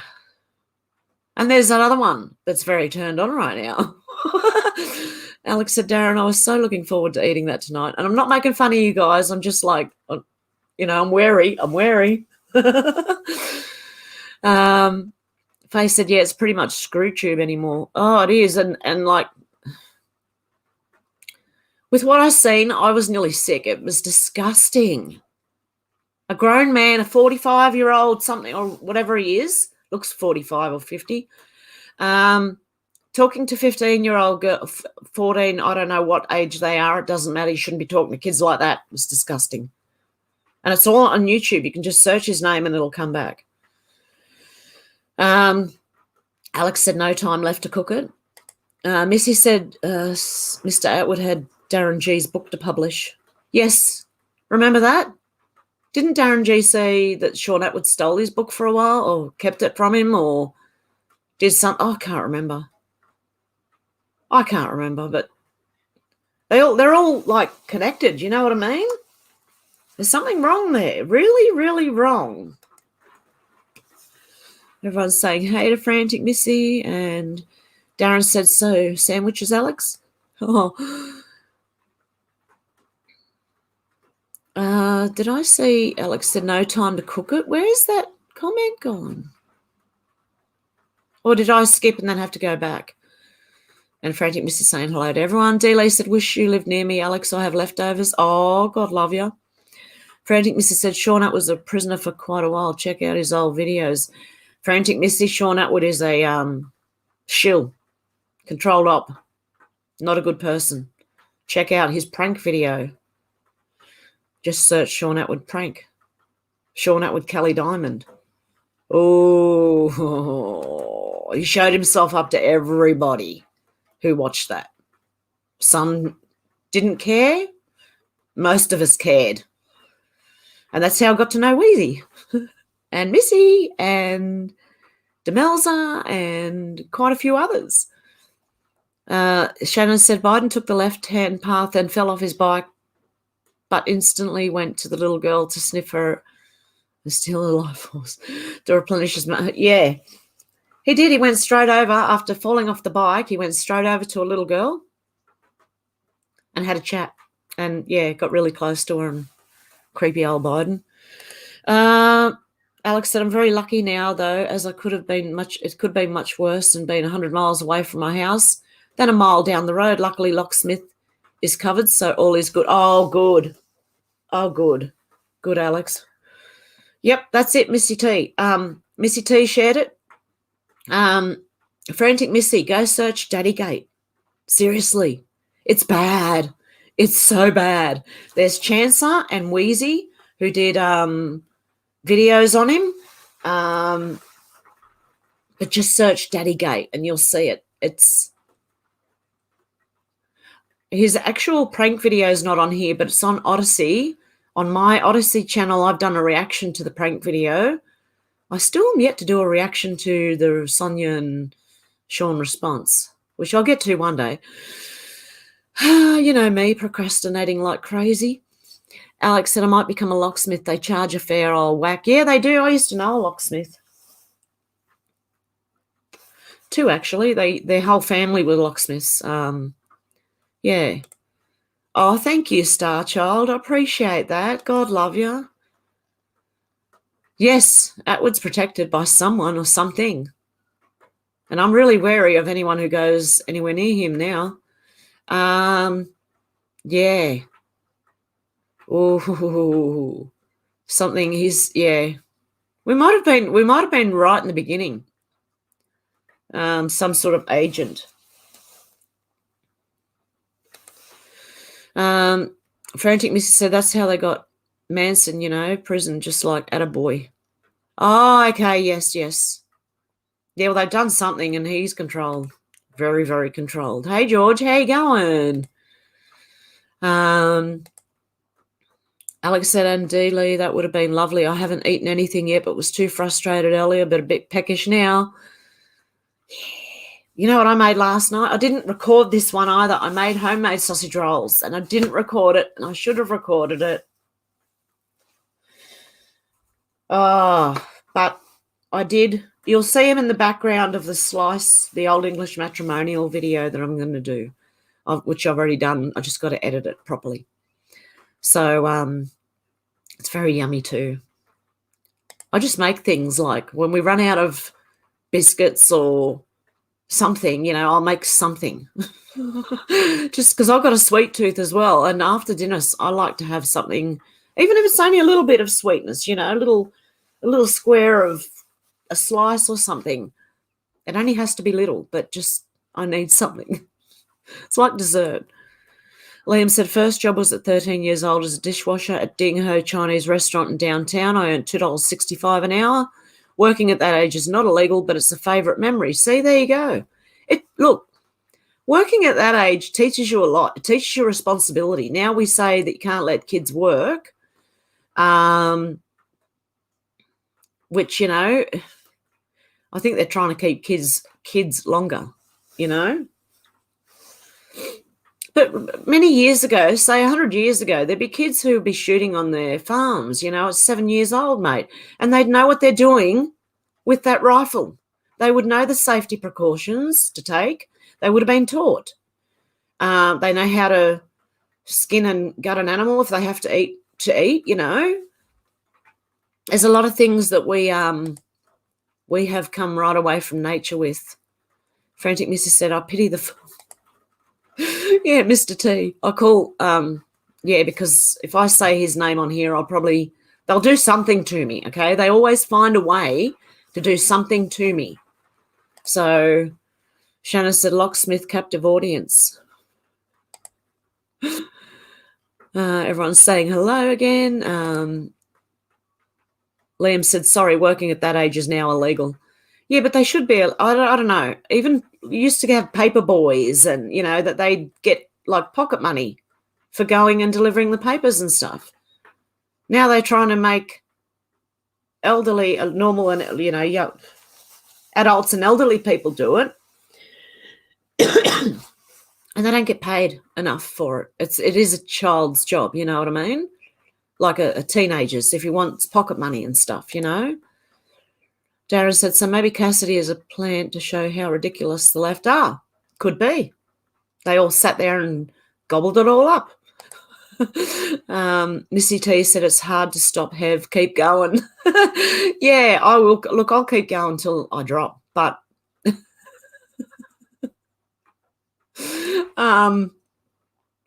And there's another one that's very turned on right now. Alex said, Darren, I was so looking forward to eating that tonight. And I'm not making fun of you guys. I'm just like, you know, I'm wary. Faye said, yeah, it's pretty much screw tube anymore. Oh, it is. And like, with what I've seen, I was nearly sick. It was disgusting. A grown man, a 45-year-old something or whatever he is, looks 45 or 50, talking to 15-year-old girl, 14, I don't know what age they are. It doesn't matter. You shouldn't be talking to kids like that. It was disgusting. And it's all on YouTube. You can just search his name and it'll come back. Alex said no time left to cook it. Missy said Mr. Atwood had Darren G's book to publish. Yes. Remember that? Didn't Darren G say that Sean Atwood stole his book for a while or kept it from him or did something? Oh, I can't remember. But they're all like connected. You know what I mean? There's something wrong there. Really, really wrong. Everyone's saying, hey to Frantic Missy. And Darren said, so sandwiches, Alex? Oh. Did I see Alex said no time to cook it? Where is that comment gone? Or did I skip and then have to go back? And Frantic Missy saying hello to everyone. D-Lee said, wish you lived near me, Alex. I have leftovers. Oh, God love you. Frantic Missy said, Sean Atwood was a prisoner for quite a while. Check out his old videos. Frantic Missy, Sean Atwood is a shill, controlled op, not a good person. check out his prank video. Just search Sean Atwood prank. Sean Atwood Kelly Diamond. Oh, he showed himself up to everybody who watched that. Some didn't care. Most of us cared. And that's how I got to know Wheezy and Missy and Demelza and quite a few others. Shannon said Biden took the left-hand path and fell off his bike, but instantly went to the little girl to sniff her and steal her life force to replenish his money. Yeah, he did. He went straight over after falling off the bike. He went straight over to a little girl and had a chat. And, yeah, got really close to her and creepy old Biden. Alex said, I'm very lucky now, though, as it could have been much worse and been 100 miles away from my house. Then a mile down the road, luckily Locksmith is covered, so all is good. Oh, good. Oh, good. Good, Alex. Yep, that's it, Missy T. Missy T shared it. Frantic Missy, go search Daddygate. Seriously, it's bad. It's so bad. There's Chancellor and Wheezy who did videos on him. But just search Daddygate and you'll see it. It's his actual prank video is not on here, but it's on Odysee. On my Odysee channel, I've done a reaction to the prank video. I still am yet to do a reaction to the Sonia and Sean response, which I'll get to one day. You know me, procrastinating like crazy. Alex said I might become a locksmith. They charge a fair old whack. Yeah, they do. I used to know a locksmith. Two, actually. Their whole family were locksmiths. Yeah. Oh, thank you, Star Child. I appreciate that. God love you. Yes, Atwood's protected by someone or something. And I'm really wary of anyone who goes anywhere near him now. Yeah. Oh, something yeah. We might have been right in the beginning. Some sort of agent. Frantic Missy said that's how they got Manson, prison, just like Attaboy. Oh, okay, yes. Yeah, well, they've done something and he's controlled. Very, very controlled. Hey, George, how you going? Alex said, and Lee, that would have been lovely. I haven't eaten anything yet, but was too frustrated earlier, but a bit peckish now. Yeah. You know what I made last night? I didn't record this one either. I made homemade sausage rolls, and I didn't record it, and I should have recorded it. Oh, but I did. You'll see them in the background of the Slice, the Old English Matrimonial video that I'm going to do, which I've already done. I just got to edit it properly. So it's very yummy too. I just make things like when we run out of biscuits or something, I'll make something. Just because I've got a sweet tooth as well. And after dinner, I like to have something, even if it's only a little bit of sweetness, a little square of a slice or something. It only has to be little, but just I need something. It's like dessert. Liam said, first job was at 13 years old as a dishwasher at Ding Ho Chinese restaurant in downtown. I earned $2.65 an hour. Working at that age is not illegal, but it's a favourite memory. See, there you go. Look, working at that age teaches you a lot. It teaches you responsibility. Now we say that you can't let kids work, which, I think they're trying to keep kids longer, But many years ago, say 100 years ago, there'd be kids who would be shooting on their farms, at 7 years old, mate, and they'd know what they're doing with that rifle. They would know the safety precautions to take. They would have been taught. They know how to skin and gut an animal if they have to eat. There's a lot of things that we have come right away from nature with. Frantic Mrs. said, I pity the... Yeah, Mr. T. I call, because if I say his name on here, they'll do something to me, okay? They always find a way to do something to me. So Shannon said, locksmith, captive audience. Everyone's saying hello again. Liam said, sorry, working at that age is now illegal. Yeah, but they should be. I don't know. Even used to have paper boys and, that they'd get like pocket money for going and delivering the papers and stuff. Now they're trying to make elderly, normal and, adults and elderly people do it. And they don't get paid enough for it. It is a child's job, you know what I mean? Like a teenager's, if he wants pocket money and stuff, Darren said, so maybe Cassidy is a plant to show how ridiculous the left are. Could be. They all sat there and gobbled it all up. Missy T said it's hard to stop Hev. Keep going. Yeah, I will. Look, I'll keep going until I drop. But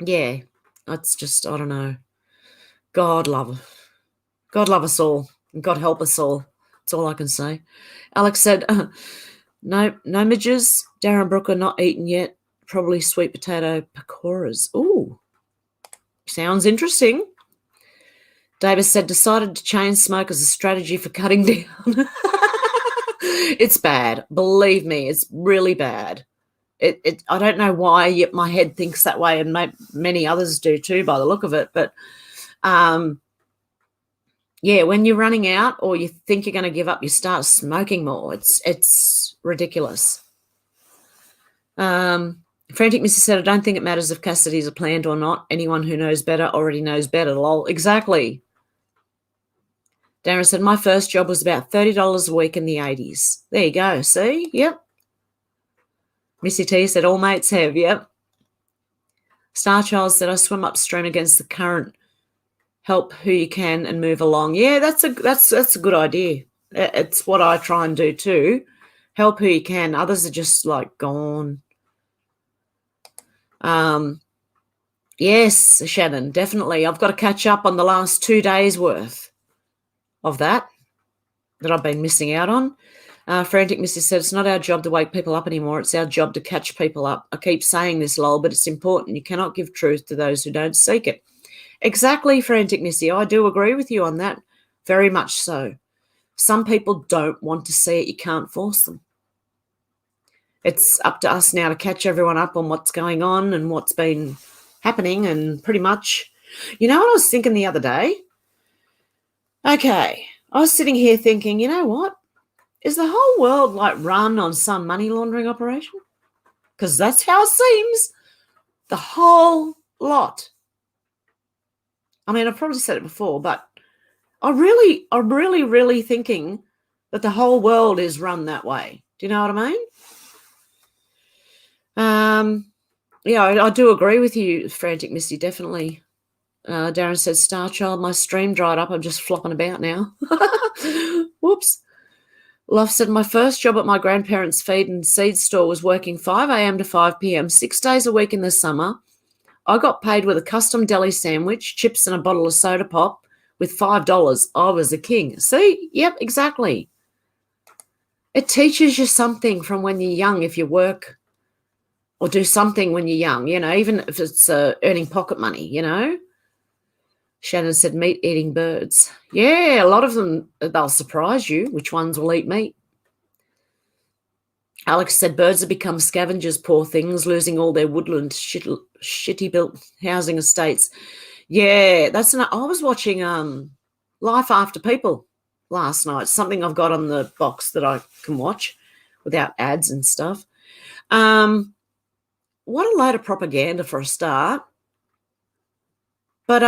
yeah, it's just, I don't know. God love us all, and God help us all. That's all I can say. Alex said, no midges. Darren Brooker not eaten yet. Probably sweet potato pakoras. Ooh, sounds interesting. Davis said, decided to chain smoke as a strategy for cutting down. It's bad. Believe me, it's really bad. I don't know why my head thinks that way, and many others do too by the look of it. But yeah, when you're running out or you think you're going to give up, you start smoking more. It's ridiculous. Frantic Missy said, I don't think it matters if Cassidy's a plant or not. Anyone who knows better already knows better. Lol. Exactly. Darren said, my first job was about $30 a week in the 80s. There you go. See? Yep. Missy T said, all mates have. Yep. Starchild said, I swim upstream against the current. Help who you can and move along. Yeah, that's a good idea. It's what I try and do too. Help who you can. Others are just like gone. Yes, Shannon, definitely. I've got to catch up on the last 2 days worth of that I've been missing out on. Frantic Missy said, it's not our job to wake people up anymore. It's our job to catch people up. I keep saying this, lol, but it's important. You cannot give truth to those who don't seek it. Exactly, Frantic Missy. I do agree with you on that. Very much so. Some people don't want to see it. You can't force them. It's up to us now to catch everyone up on what's going on and what's been happening, and pretty much, you know what I was thinking the other day? Okay, I was sitting here thinking, you know what? Is the whole world like run on some money laundering operation? Because that's how it seems. The whole lot. I mean, I've probably said it before, but I'm really thinking that the whole world is run that way. Do you know what I mean? Yeah, I do agree with you, Frantic Misty, definitely. Darren says, Starchild, my stream dried up. I'm just flopping about now. Whoops. Love said, my first job at my grandparents' feed and seed store was working 5 a.m. to 5 p.m., 6 days a week in the summer. I got paid with a custom deli sandwich, chips, and a bottle of soda pop with $5. I was a king. See? Yep, exactly. It teaches you something from when you're young if you work or do something when you're young, even if it's earning pocket money, Shannon said, meat-eating birds. Yeah, a lot of them, they'll surprise you which ones will eat meat. Alex said, birds have become scavengers, poor things, losing all their woodland, shitty-built housing estates. Yeah, I was watching Life After People last night, something I've got on the box that I can watch without ads and stuff. What a load of propaganda for a start. But,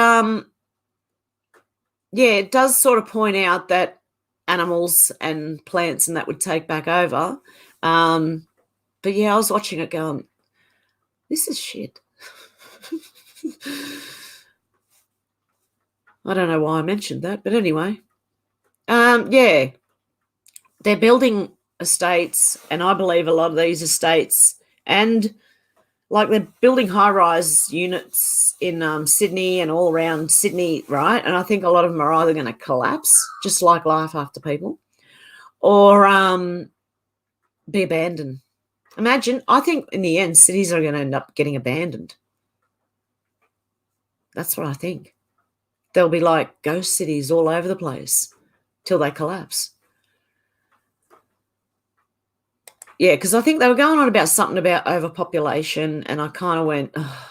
yeah, it does sort of point out that animals and plants and that would take back over. But, yeah, I was watching it going, this is shit. I don't know why I mentioned that, but anyway. Yeah, they're building estates, and I believe a lot of these estates, and like they're building high-rise units in Sydney and all around Sydney, right? And I think a lot of them are either going to collapse, just like Life After People, or be abandoned. Imagine, I think in the end, cities are going to end up getting abandoned. That's what I think. There'll be like ghost cities all over the place till they collapse. Yeah, because I think they were going on about something about overpopulation, and I kind of went, oh,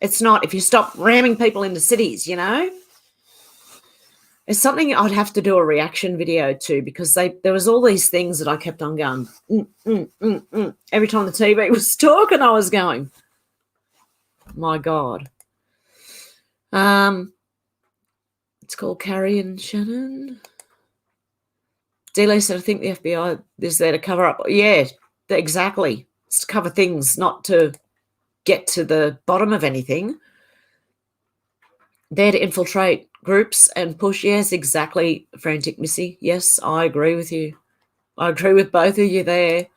it's not if you stop ramming people into cities, you know? It's something I'd have to do a reaction video to, because there was all these things that I kept on going, Every time the TV was talking, I was going, my God. It's called Carrie and Shannon. Delay said, I think the FBI is there to cover up. Yeah, exactly. It's to cover things, not to get to the bottom of anything. There to infiltrate groups and push. Yes, exactly, Frantic Missy. Yes, I agree with you. I agree with both of you there.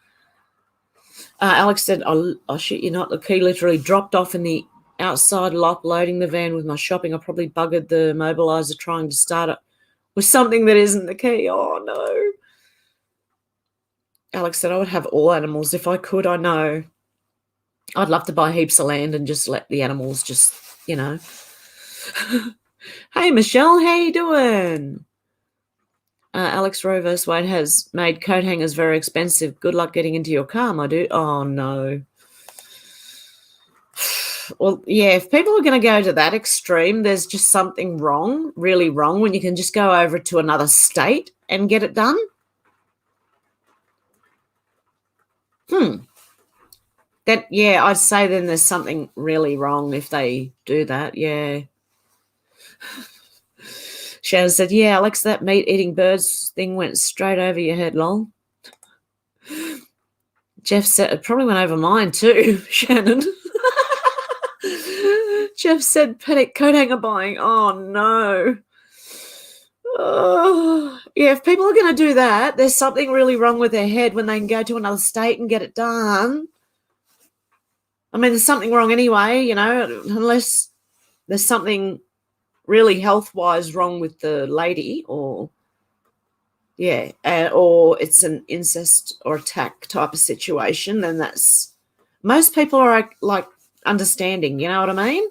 Alex said, I'll shit you not. The key literally dropped off in the outside lock, loading the van with my shopping. I probably buggered the mobiliser trying to start it with something that isn't the key. Oh, no. Alex said, I would have all animals if I could. I know. I'd love to buy heaps of land and just let the animals just, you know. Hey, Michelle, how you doing? Alex Rovers Wade has made coat hangers very expensive. Good luck getting into your car, my dude. Oh, no. Well, yeah, if people are going to go to that extreme, there's just something wrong, really wrong, when you can just go over to another state and get it done. That, yeah, I'd say then there's something really wrong if they do that, yeah. Shannon said, yeah, Alex, that meat-eating birds thing went straight over your head, lol. Jeff said, it probably went over mine too, Shannon. Jeff said, panic coat hanger buying. Oh, no. Oh, yeah, if people are going to do that, there's something really wrong with their head when they can go to another state and get it done. I mean, there's something wrong anyway, you know, unless there's something really health-wise wrong with the lady, or, yeah, or it's an incest or attack type of situation, then that's, most people are like understanding, you know what I mean?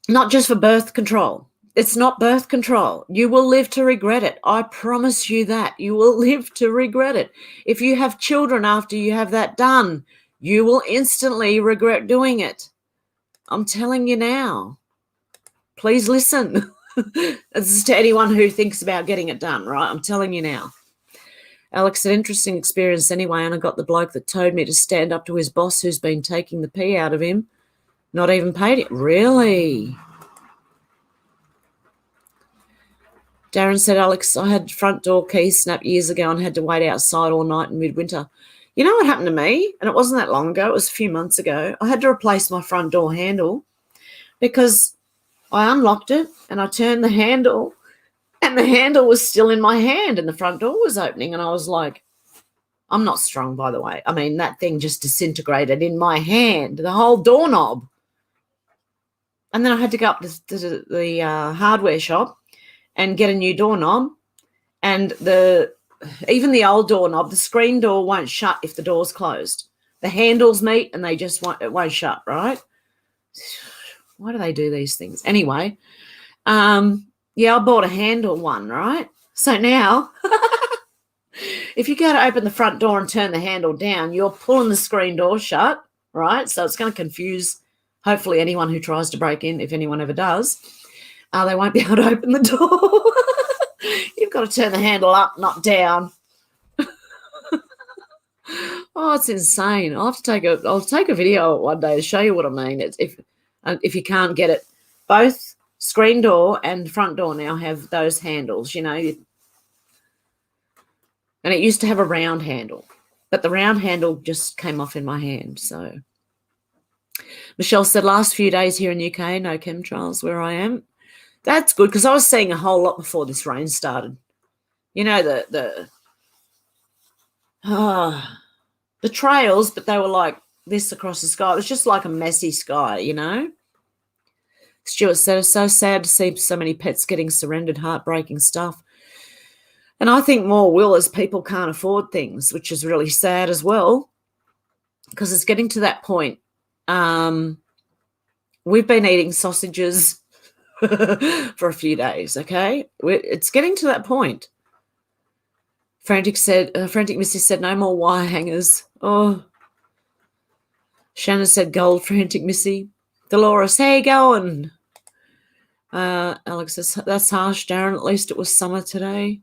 Not just for birth control. It's not birth control. You will live to regret it. I promise you that. You will live to regret it. If you have children after you have that done, you will instantly regret doing it. I'm telling you now. Please listen. This is to anyone who thinks about getting it done, right? I'm telling you now. Alex, an interesting experience anyway, and I got the bloke that told me to stand up to his boss who's been taking the pee out of him. Not even paid it. Really? Darren said, Alex, I had front door keys snapped years ago and had to wait outside all night in midwinter. You know what happened to me? And it wasn't that long ago. It was a few months ago. I had to replace my front door handle because I unlocked it and I turned the handle and the handle was still in my hand and the front door was opening. And I was like, I'm not strong, by the way. I mean, that thing just disintegrated in my hand, the whole doorknob. And then I had to go up to the hardware shop and get a new doorknob. And even the old doorknob, the screen door won't shut if the door's closed. The handles meet and it won't shut, right? Why do they do these things? Anyway, yeah, I bought a handle one, right? So now, if you go to open the front door and turn the handle down, you're pulling the screen door shut, right? So it's going to confuse, hopefully, anyone who tries to break in, if anyone ever does. They won't be able to open the door. You've got to turn the handle up, not down. Oh, it's insane. I'll take a video one day to show you what I mean. If you can't get it, both screen door and front door now have those handles, you know. And it used to have a round handle, but the round handle just came off in my hand. So Michelle said, last few days here in UK, no chemtrails where I am. That's good, because I was seeing a whole lot before this rain started. You know, the trails, but they were like this across the sky. It was just like a messy sky, you know. Stuart said, it's so sad to see so many pets getting surrendered, heartbreaking stuff. And I think more will, as people can't afford things, which is really sad as well, because it's getting to that point. we've been eating sausages for a few days, okay? It's getting to that point. Frantic Missy said, no more wire hangers. Oh. Shannon said, gold, Frantic Missy. Dolores, how you going? Alex says, that's harsh, Darren. At least it was summer today.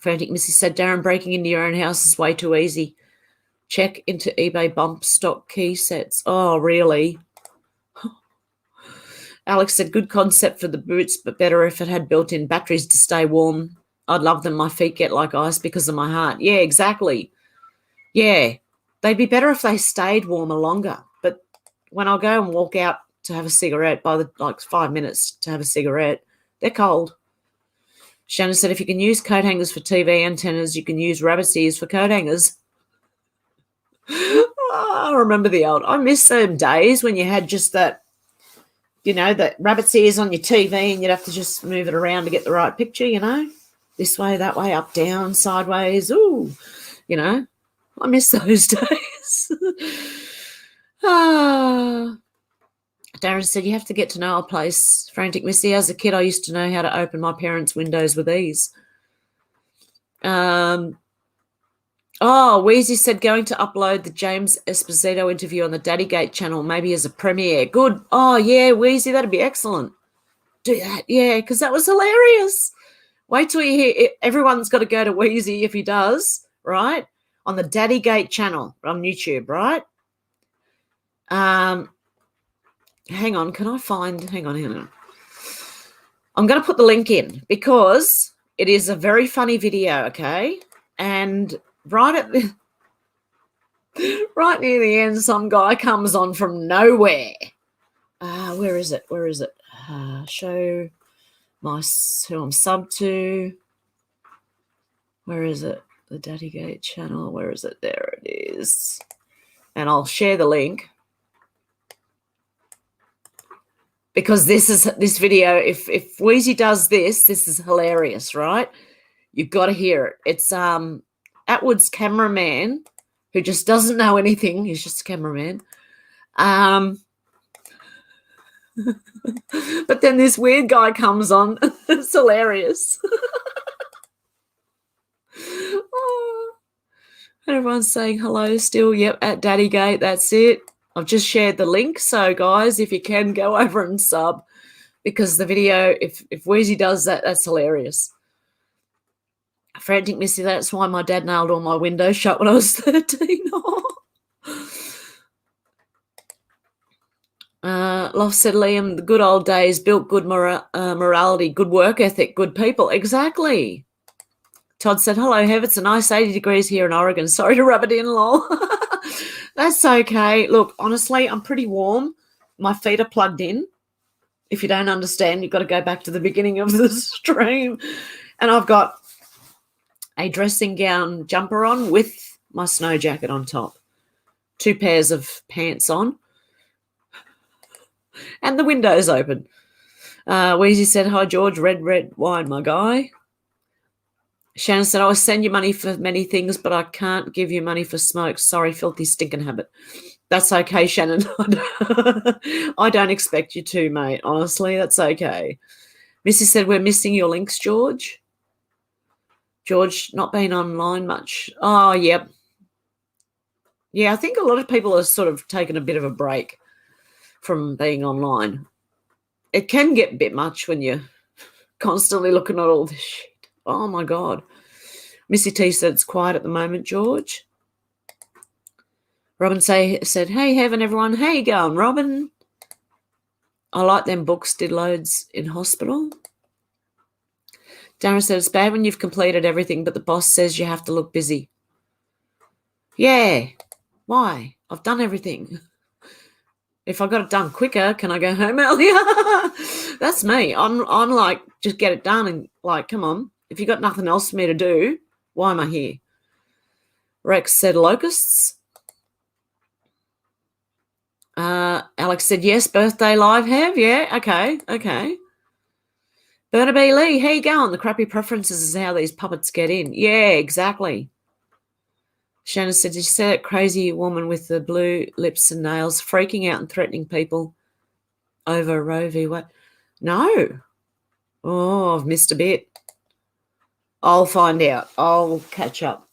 Frantic Missy said, Darren, breaking into your own house is way too easy. Check into eBay bump stock key sets. Oh, really? Alex said, good concept for the boots, but better if it had built-in batteries to stay warm. I'd love them. My feet get like ice because of my heart. Yeah, exactly. Yeah, they'd be better if they stayed warmer longer. But when I go and walk out to have a cigarette, by the 5 minutes to have a cigarette, they're cold. Shannon said, if you can use coat hangers for TV antennas, you can use rabbit's ears for coat hangers. I remember I miss them days when you had just that, that rabbit's ears on your TV and you'd have to just move it around to get the right picture, this way, that way, up, down, sideways. Ooh, I miss those days. Darren said, you have to get to know a place. Frantic Missy, as a kid, I used to know how to open my parents' windows with ease. Wheezy said, going to upload the James Esposito interview on the Daddygate channel, maybe as a premiere. Good. Oh, yeah, Wheezy, that'd be excellent. Do that, yeah, because that was hilarious. Wait till you hear it. Everyone's got to go to Wheezy if he does, right? On the Daddygate channel on YouTube, right? Hang on, hang on. I'm going to put the link in because it is a very funny video, okay? And right near the end, some guy comes on from nowhere. Where is it? Show who I'm sub to. Where is it? The Daddygate channel. Where is it? There it is. And I'll share the link. Because this video, if Wheezy does this is hilarious, right? You've got to hear it. It's Atwood's cameraman who just doesn't know anything. He's just a cameraman. But then this weird guy comes on. It's hilarious. And everyone's saying hello still. Yep, at Daddygate. That's it. I've just shared the link. So, guys, if you can, go over and sub because the video, if Wheezy does that, that's hilarious. Frantic Missy, that's why my dad nailed all my windows shut when I was 13. Love said, Liam, the good old days built good morality, good work ethic, good people. Exactly. Todd said, hello, Hev. It's a nice 80 degrees here in Oregon. Sorry to rub it in, lol. That's okay. Look, honestly, I'm pretty warm. My feet are plugged in. If you don't understand, you've got to go back to the beginning of the stream. And I've got a dressing gown jumper on with my snow jacket on top. 2 pairs of pants on. And the window's open. Wheezy said, hi, George. Red wine, my guy. Shannon said, I will send you money for many things, but I can't give you money for smoke. Sorry, filthy stinking habit. That's okay, Shannon. I don't expect you to, mate. Honestly, that's okay. Missy said, we're missing your links, George. George, not been online much. Oh, yep. Yeah, I think a lot of people are sort of taking a bit of a break from being online. It can get a bit much when you're constantly looking at all this shit. Oh, my God. Missy T said it's quiet at the moment, George. Robin said, hey, Heaven, everyone. How you going, Robin? I like them books, did loads in hospital. Darren said, it's bad when you've completed everything, but the boss says you have to look busy. Yeah. Why? I've done everything. If I got it done quicker, can I go home earlier? That's me. I'm like, just get it done and like, come on. If you got nothing else for me to do, why am I here? Rex said locusts. Alex said, yes, birthday live, Hev. Yeah, okay. Burnaby Lee, how you going? The crappy preferences is how these puppets get in. Yeah, exactly. Shannon said, did you see that crazy woman with the blue lips and nails freaking out and threatening people? over Roe v. Wade? No. Oh, I've missed a bit. I'll find out. I'll catch up.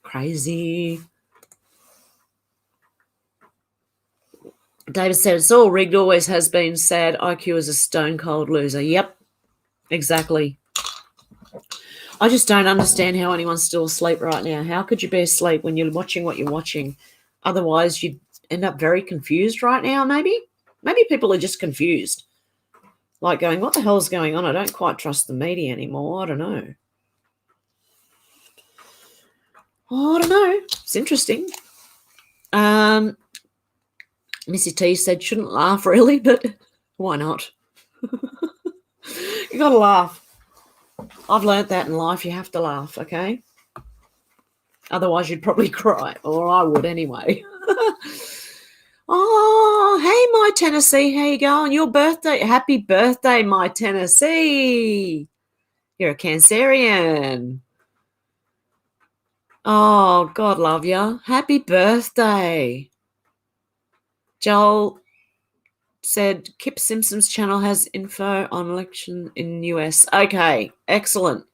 Crazy. David said, it's all rigged, always has been. Sad. IQ is a stone cold loser. Yep, exactly. I just don't understand how anyone's still asleep right now. How could you be asleep when you're watching what you're watching? Otherwise, you'd end up very confused right now, maybe. Maybe people are just confused. Like going, what the hell's going on? I don't quite trust the media anymore. I don't know. Oh, I don't know. It's interesting. Missy T said, shouldn't laugh really, but why not? You got to laugh. I've learnt that in life. You have to laugh, okay? Otherwise, you'd probably cry, or I would anyway. Oh, hey, my Tennessee. How you going? Your birthday. Happy birthday, my Tennessee. You're a Cancerian. Oh, God love you. Happy birthday. Joel said Kip Simpson's channel has info on election in US. Okay, excellent.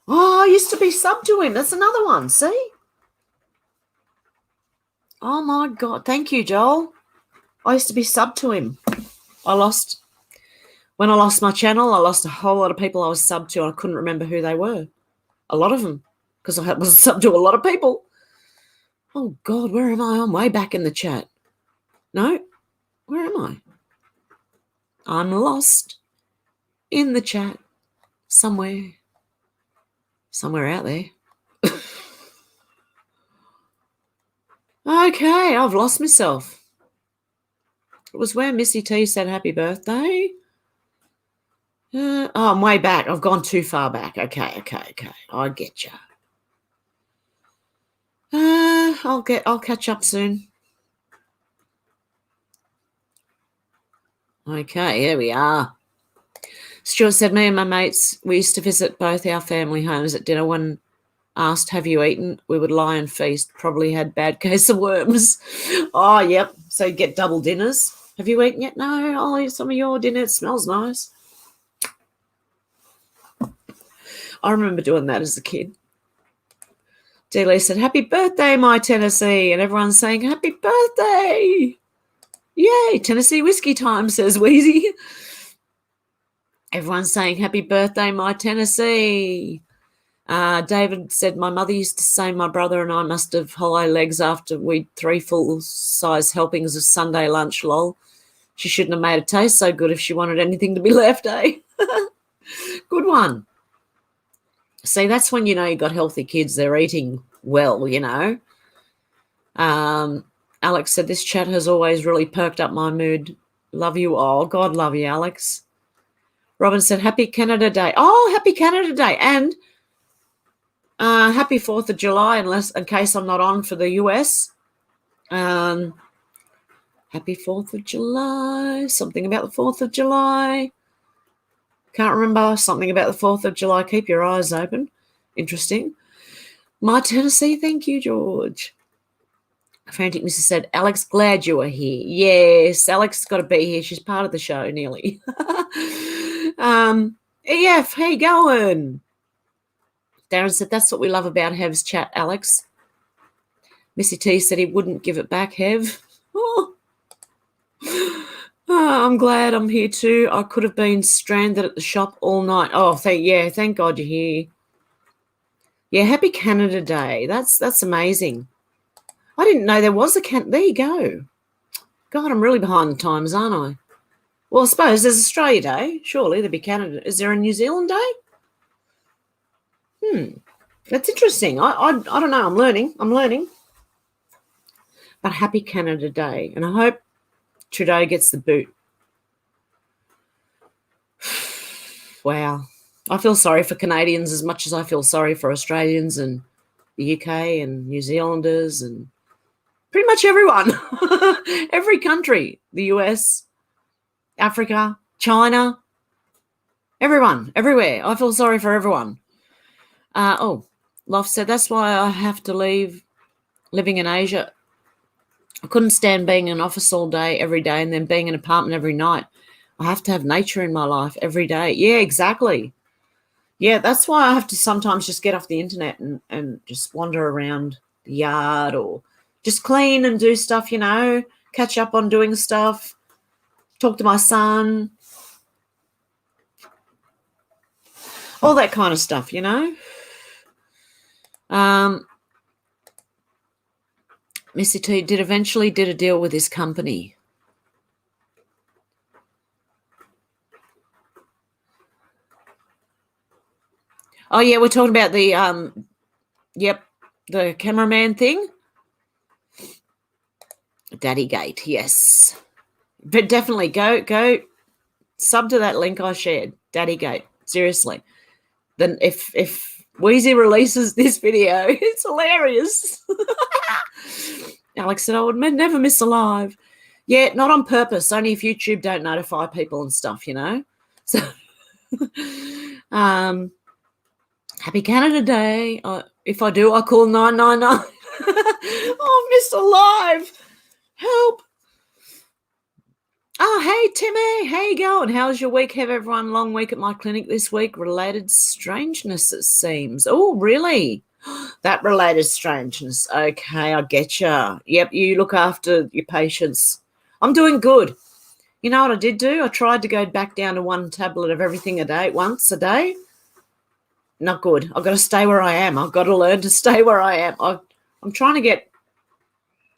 Oh, I used to be sub to him. That's another one. See? Oh, my God. Thank you, Joel. I used to be sub to him. When I lost my channel, I lost a whole lot of people I was sub to, and I couldn't remember who they were. A lot of them, because I was sub to a lot of people. Oh, God, where am I? I'm way back in the chat. No, where am I? I'm lost in the chat somewhere out there. Okay, I've lost myself. It was where Missy T said happy birthday. Oh, I'm way back. I've gone too far back. Okay. I get you. I'll catch up soon. Okay, here we are. Stuart said, me and my mates, we used to visit both our family homes at dinner. When asked, have you eaten? We would lie and feast. Probably had bad case of worms. Oh, yep. So you get double dinners. Have you eaten yet? No, I'll eat some of your dinner. It smells nice. I remember doing that as a kid. D-Lee said, happy birthday, my Tennessee. And everyone's saying, happy birthday. Yay, Tennessee whiskey time, says Wheezy. Everyone's saying, happy birthday, my Tennessee. David said, my mother used to say my brother and I must have hollow legs after we'd 3 full-size helpings of Sunday lunch, lol. She shouldn't have made it taste so good if she wanted anything to be left, eh? Good one. See, that's when you know you've got healthy kids. They're eating well, you know. Alex said, this chat has always really perked up my mood. Love you all. God love you, Alex. Robin said, happy Canada Day. Oh, happy Canada Day. And happy 4th of July, in case I'm not on for the US. Happy 4th of July. Something about the 4th of July. Can't remember. Something about the 4th of July. Keep your eyes open. Interesting. My Tennessee, thank you, George. Frantic Mrs. said, Alex, glad you are here. Yes, Alex has got to be here. She's part of the show nearly. EF, how you going? Darren said, that's what we love about Hev's chat, Alex. Missy T said he wouldn't give it back, Hev. Oh. I'm glad I'm here too. I could have been stranded at the shop all night. Oh, thank God you're here. Yeah, happy Canada Day. That's amazing. I didn't know there was a there you go. God, I'm really behind the times, aren't I? Well, I suppose there's Australia Day. Surely there'd be Canada. Is there a New Zealand Day? That's interesting. I don't know. I'm learning. But happy Canada Day. And I hope Trudeau gets the boot. Wow. I feel sorry for Canadians as much as I feel sorry for Australians and the UK and New Zealanders and pretty much everyone. Every country. The US, Africa, China, everyone, everywhere. I feel sorry for everyone. Loft said, that's why I have to leave living in Asia. I couldn't stand being in an office all day, every day, and then being in an apartment every night. I have to have nature in my life every day. Yeah, exactly. Yeah, that's why I have to sometimes just get off the internet and just wander around the yard or just clean and do stuff, catch up on doing stuff, talk to my son, all that kind of stuff, Missy T eventually did a deal with his company. Oh, yeah, we're talking about the, the cameraman thing. Daddygate, yes. But definitely go sub to that link I shared, Daddygate, seriously. Then if Wheezy releases this video, it's hilarious. Alex said, I would never miss a live. Yeah, not on purpose, only if YouTube don't notify people and stuff, So, happy Canada Day. If I do, I call 999. Oh, I've missed a live. Help. Oh, hey, Timmy. How you going? How's your week? Have everyone long week at my clinic this week? Related strangeness, it seems. Oh, really? That related strangeness. Okay, I get you. Yep, you look after your patients. I'm doing good. You know what I did do? I tried to go back down to one tablet of everything once a day. Not good. I've got to stay where I am. I've got to learn to stay where I am. I'm trying to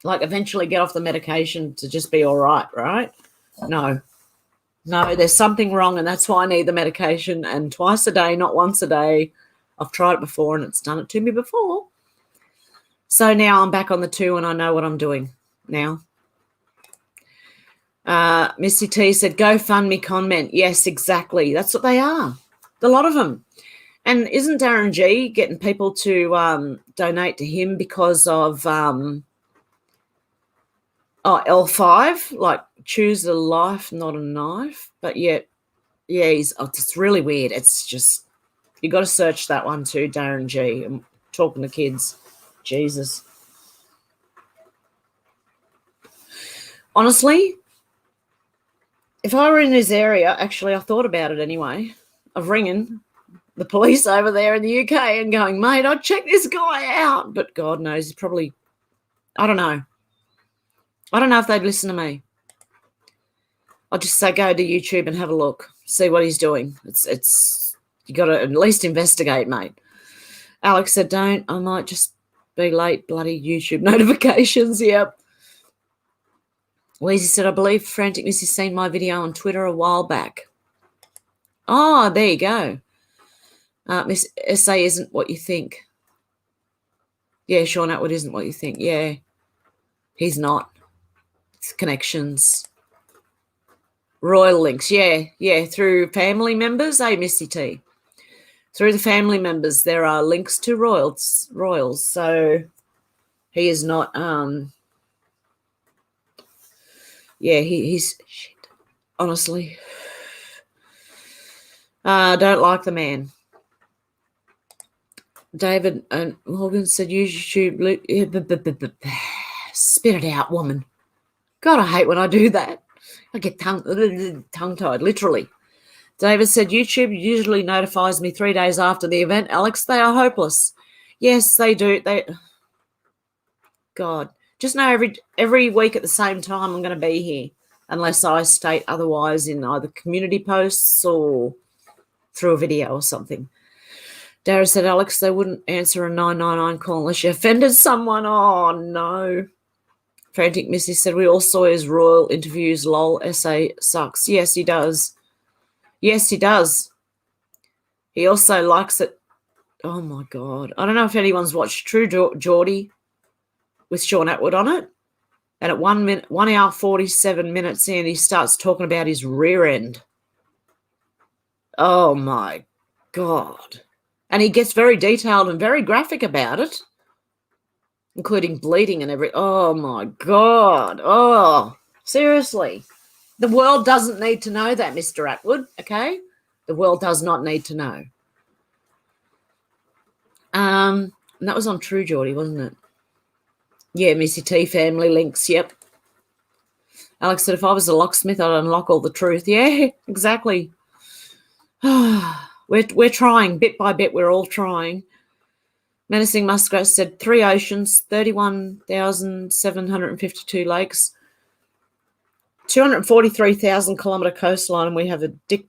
eventually get off the medication to just be all right? No, there's something wrong, and that's why I need the medication, and twice a day, not once a day. I've tried it before, and it's done it to me before. So now I'm back on the 2, and I know what I'm doing now. Missy T said, GoFundMe comment. Yes, exactly. That's what they are. A lot of them. And isn't Darren G getting people to donate to him because of L5, like choose a life, not a knife? But yet, yeah, it's really weird. It's just, you got to search that one too, Darren G. I'm talking to kids. Jesus. Honestly, if I were in this area, actually, I thought about it anyway, of ringing the police over there in the UK and going, mate, I'd check this guy out. But God knows, he's probably, I don't know. I don't know if they'd listen to me. I'll just say go to YouTube and have a look, see what he's doing. It's you got to at least investigate, mate. Alex said, don't. I might just be late, bloody YouTube notifications. Yep. Weezy said, I believe Frantic Miss has seen my video on Twitter a while back. Oh, there you go. Miss SA isn't what you think. Yeah, Sean Atwood isn't what you think. Yeah, he's not. It's connections. Royal links. Yeah, through family members. Hey, Missy T. Through the family members, there are links to royals. So he is not. Yeah, he's shit. Honestly, don't like the man. David and Morgan said, YouTube. Spit it out, woman. God, I hate when I do that. I get tongue-tied, literally. David said, YouTube usually notifies me 3 days after the event. Alex, they are hopeless. Yes, they do. God, just know every week at the same time I'm going to be here unless I state otherwise in either community posts or through a video or something. Dara said, Alex, they wouldn't answer a 999 call unless you offended someone. Oh, no. Frantic Missy said, we all saw his royal interviews. Lol, SA sucks. Yes, he does. Yes, he does. He also likes it. Oh, my God. I don't know if anyone's watched True Geordie with Sean Atwood on it. And at 1 hour, 47 minutes in, he starts talking about his rear end. Oh, my God. And he gets very detailed and very graphic about it, including bleeding and everything. Oh, my God. Oh, seriously. The world doesn't need to know that, Mr. Atwood, okay? The world does not need to know. And that was on True Geordie, wasn't it? Yeah, Missy T family links, yep. Alex said, if I was a locksmith, I'd unlock all the truth. Yeah, exactly. We're trying, bit by bit, we're all trying. Menacing Muskrat said, 3 oceans, 31,752 lakes, 243,000 kilometre coastline, and we have a dictator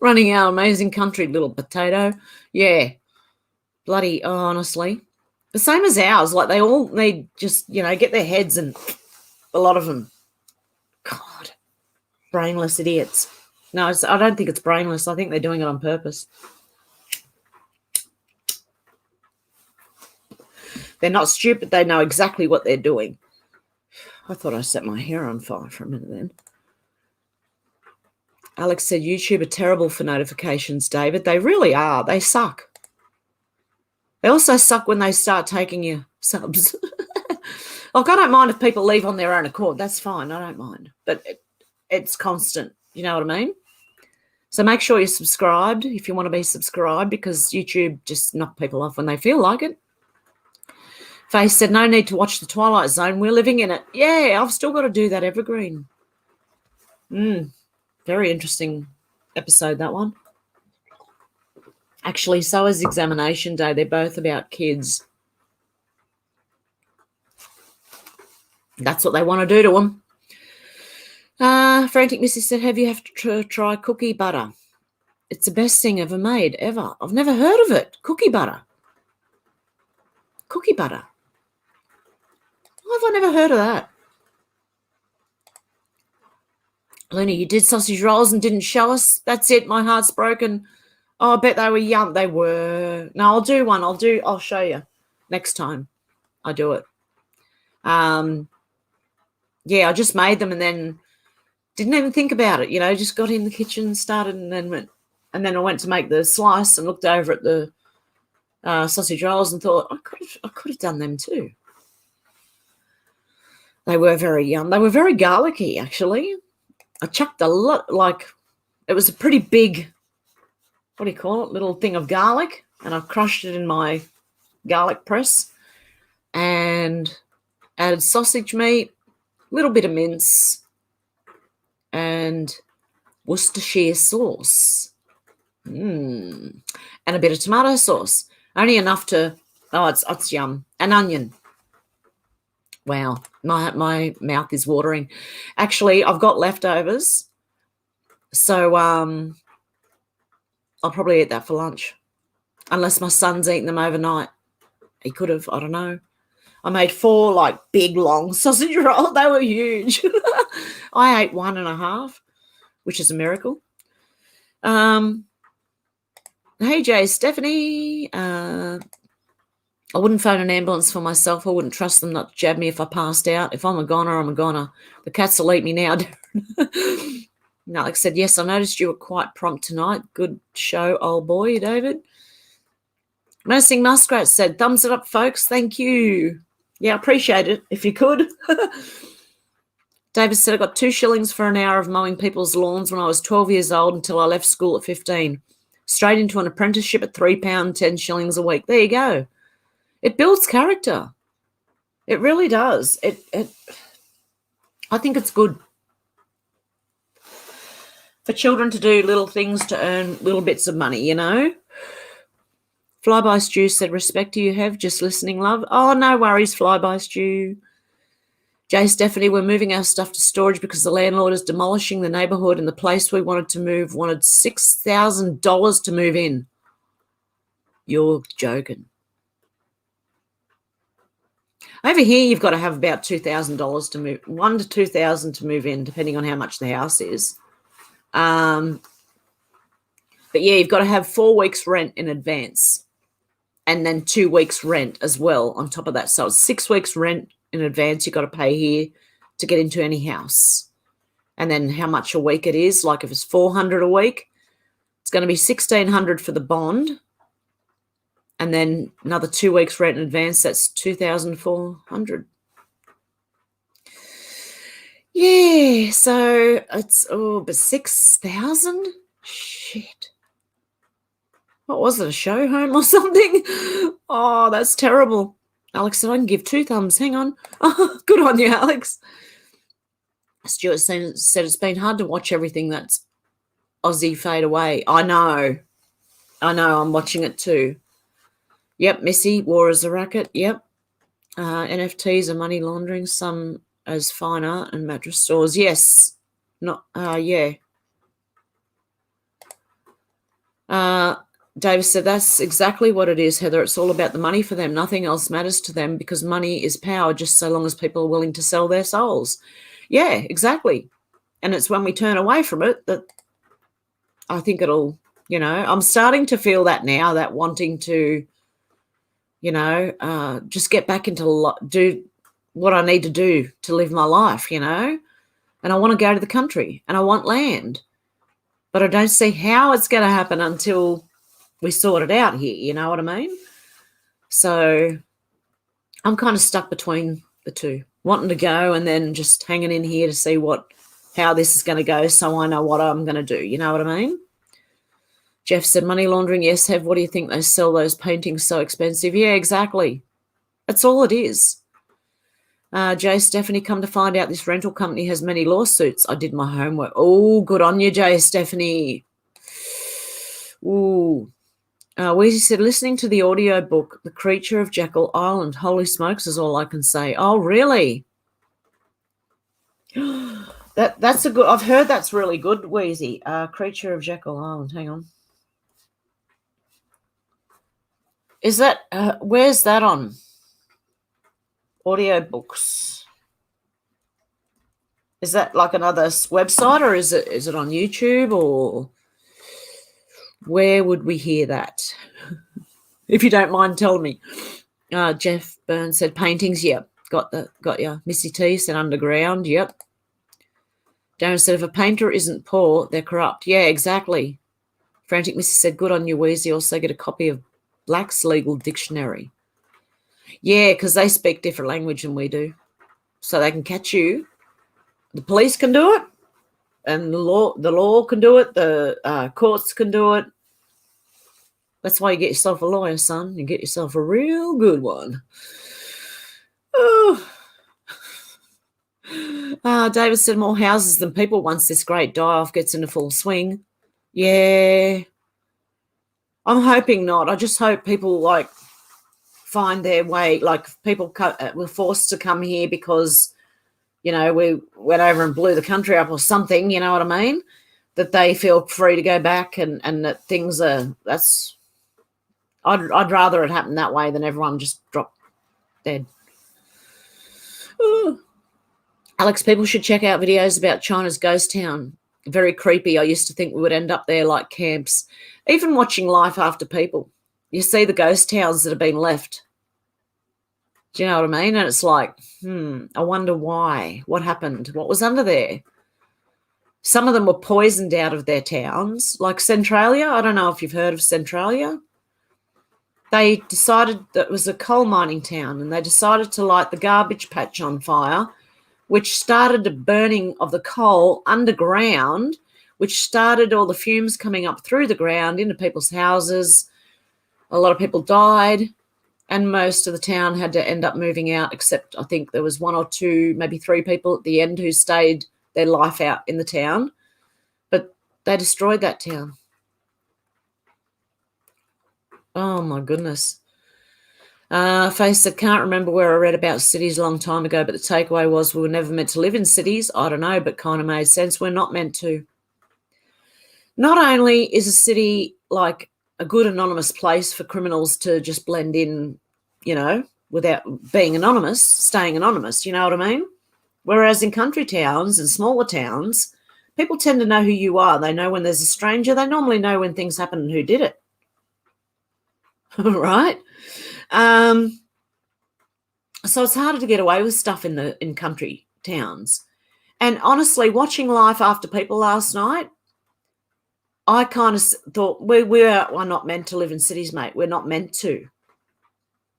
running our amazing country, little potato. Yeah, bloody, honestly. The same as ours. Like, they all need just, get their heads, and a lot of them. God, brainless idiots. No, I don't think it's brainless. I think they're doing it on purpose. They're not stupid. They know exactly what they're doing. I thought I set my hair on fire for a minute then. Alex said, YouTube are terrible for notifications, David. They really are. They suck. They also suck when they start taking your subs. Like, I don't mind if people leave on their own accord. That's fine. I don't mind. But it's constant. You know what I mean? So make sure you're subscribed if you want to be subscribed, because YouTube just knock people off when they feel like it. Faye said, no need to watch The Twilight Zone. We're living in it. Yeah, I've still got to do that evergreen. Very interesting episode, that one. Actually, so is Examination Day. They're both about kids. That's what they want to do to them. Frantic Missy said, have you have to try cookie butter? It's the best thing ever made, ever. I've never heard of it. Cookie butter. Cookie butter. Why have I never heard of that? Luna, you did sausage rolls and didn't show us. That's it. My heart's broken. Oh, I bet they were yum. They were. No, I'll do one. I'll show you next time I do it. Yeah, I just made them and then didn't even think about it. Just got in the kitchen, started, and then went. And then I went to make the slice and looked over at the sausage rolls and thought, I could have done them too. They were very yum. They were very garlicky, actually. I chucked a lot, it was a pretty big, what do you call it, little thing of garlic, and I crushed it in my garlic press and added sausage meat, a little bit of mince, and Worcestershire sauce. And a bit of tomato sauce. Only enough to, it's yum. An onion. Wow, my mouth is watering. Actually, I've got leftovers, so I'll probably eat that for lunch, unless my son's eaten them overnight. He could have, I don't know. I made 4 big long sausage rolls. They were huge. I ate 1.5, which is a miracle. Hey Jay, Stephanie. I wouldn't phone an ambulance for myself. I wouldn't trust them not to jab me if I passed out. If I'm a goner, I'm a goner. The cats will eat me now. Alex said, yes, I noticed you were quite prompt tonight. Good show, old boy, David. Nursing Muskrat said, thumbs it up, folks. Thank you. Yeah, I appreciate it, if you could. David said, I got 2 shillings for an hour of mowing people's lawns when I was 12 years old until I left school at 15. Straight into an apprenticeship at £3, 10 shillings a week. There you go. It builds character. It really does. I think it's good for children to do little things to earn little bits of money, Flyby Stew said, respect to you, Hev. Just listening, love. Oh, no worries, Flyby Stew. Jay, Stephanie, we're moving our stuff to storage because the landlord is demolishing the neighbourhood, and the place we wanted to move wanted $6,000 to move in. You're joking. Over here, you've got to have about $2,000 to move, $1,000 to $2,000 to move in, depending on how much the house is. But yeah, you've got to have 4 weeks rent in advance, and then 2 weeks rent as well on top of that. So it's 6 weeks rent in advance you've got to pay here to get into any house. And then how much a week it is, like if it's $400 a week, it's going to be $1,600 for the bond. And then another 2 weeks rent in advance, that's $2,400. Yeah, so it's but 6,000? Shit. What was it, a show home or something? Oh, that's terrible. Alex said, I can give 2 thumbs. Hang on. Oh, good on you, Alex. Stuart said it's been hard to watch everything that's Aussie fade away. I know. I'm watching it too. Yep, Missy, war is a racket. Yep. NFTs are money laundering, some as fine art and mattress stores. Yes. Not, yeah. Davis said, that's exactly what it is, Heather. It's all about the money for them. Nothing else matters to them because money is power just so long as people are willing to sell their souls. Yeah, exactly. And it's when we turn away from it that I think it'll, I'm starting to feel that now, that wanting to, just get back into do what I need to do to live my life, and I want to go to the country and I want land, but I don't see how it's going to happen until we sort it out here, you know what I mean? So I'm kind of stuck between the two, wanting to go and then just hanging in here to see how this is going to go so I know what I'm going to do, you know what I mean? Jeff said, money laundering, yes, Hev, what do you think they sell those paintings so expensive? Yeah, exactly. That's all it is. Jay Stephanie, come to find out this rental company has many lawsuits. I did my homework. Oh, good on you, Jay Stephanie. Ooh. Weezy said, listening to the audio book, The Creature of Jekyll Island. Holy smokes is all I can say. Oh, really? That's a good, I've heard that's really good, Weezy. Creature of Jekyll Island. Hang on. Is that, where's that on? Audio books. Is that like another website or is it on YouTube or where would we hear that? If you don't mind, tell me. Jeff Burns said paintings. Yep. Got you. Missy T said underground. Yep. Darren said if a painter isn't poor, they're corrupt. Yeah, exactly. Frantic Missy said good on you, Weezy. Also get a copy of Black's Legal Dictionary. Yeah, because they speak different language than we do. So they can catch you. The police can do it. And the law can do it. The courts can do it. That's why you get yourself a lawyer, son. You get yourself a real good one. Oh. David said more houses than people once this great die-off gets into full swing. Yeah. I'm hoping not. I just hope people, find their way. Like, people were forced to come here because, we went over and blew the country up or something, you know what I mean? That they feel free to go back and that things are, I'd rather it happen that way than everyone just drop dead. Ooh. Alex, people should check out videos about China's ghost town. Very creepy. I used to think we would end up there like camps. Even watching Life After People, you see the ghost towns that have been left. Do you know what I mean? And it's like, I wonder why. What happened? What was under there? Some of them were poisoned out of their towns, like Centralia. I don't know if you've heard of Centralia. They decided that it was a coal mining town and they decided to light the garbage patch on fire, which started the burning of the coal underground, which started all the fumes coming up through the ground into people's houses. A lot of people died and most of the town had to end up moving out, except I think there was 1 or 2, maybe 3 people at the end who stayed their life out in the town. But they destroyed that town. Oh, my goodness. Face said, can't remember where I read about cities a long time ago, but the takeaway was we were never meant to live in cities. I don't know, but kind of made sense. We're not meant to. Not only is a city like a good anonymous place for criminals to just blend in, without being anonymous, staying anonymous, you know what I mean? Whereas in country towns and smaller towns, people tend to know who you are. They know when there's a stranger. They normally know when things happen and who did it. Right? So it's harder to get away with stuff in country towns. And honestly, watching Life After People last night, I kind of thought we're not meant to live in cities, mate. We're not meant to.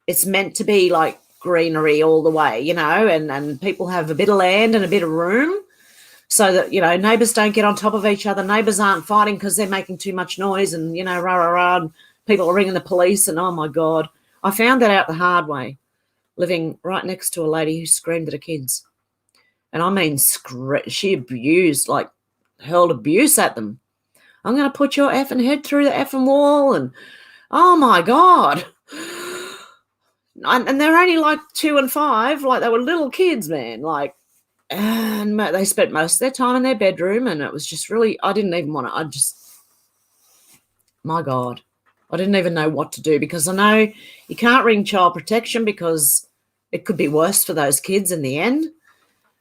It's meant to be like greenery all the way, and people have a bit of land and a bit of room so that, neighbours don't get on top of each other. Neighbours aren't fighting because they're making too much noise and, rah, rah, rah. people are ringing the police, and oh my God, I found that out the hard way, living right next to a lady who screamed at her kids. And I mean, she abused, like hurled abuse at them. I'm going to put your effing head through the effing wall. And oh my God. And they're only like 2 and 5, like they were little kids, man. Like, and they spent most of their time in their bedroom, and it was just really, I didn't even want to, my God, I didn't even know what to do, because I know you can't ring child protection because it could be worse for those kids in the end.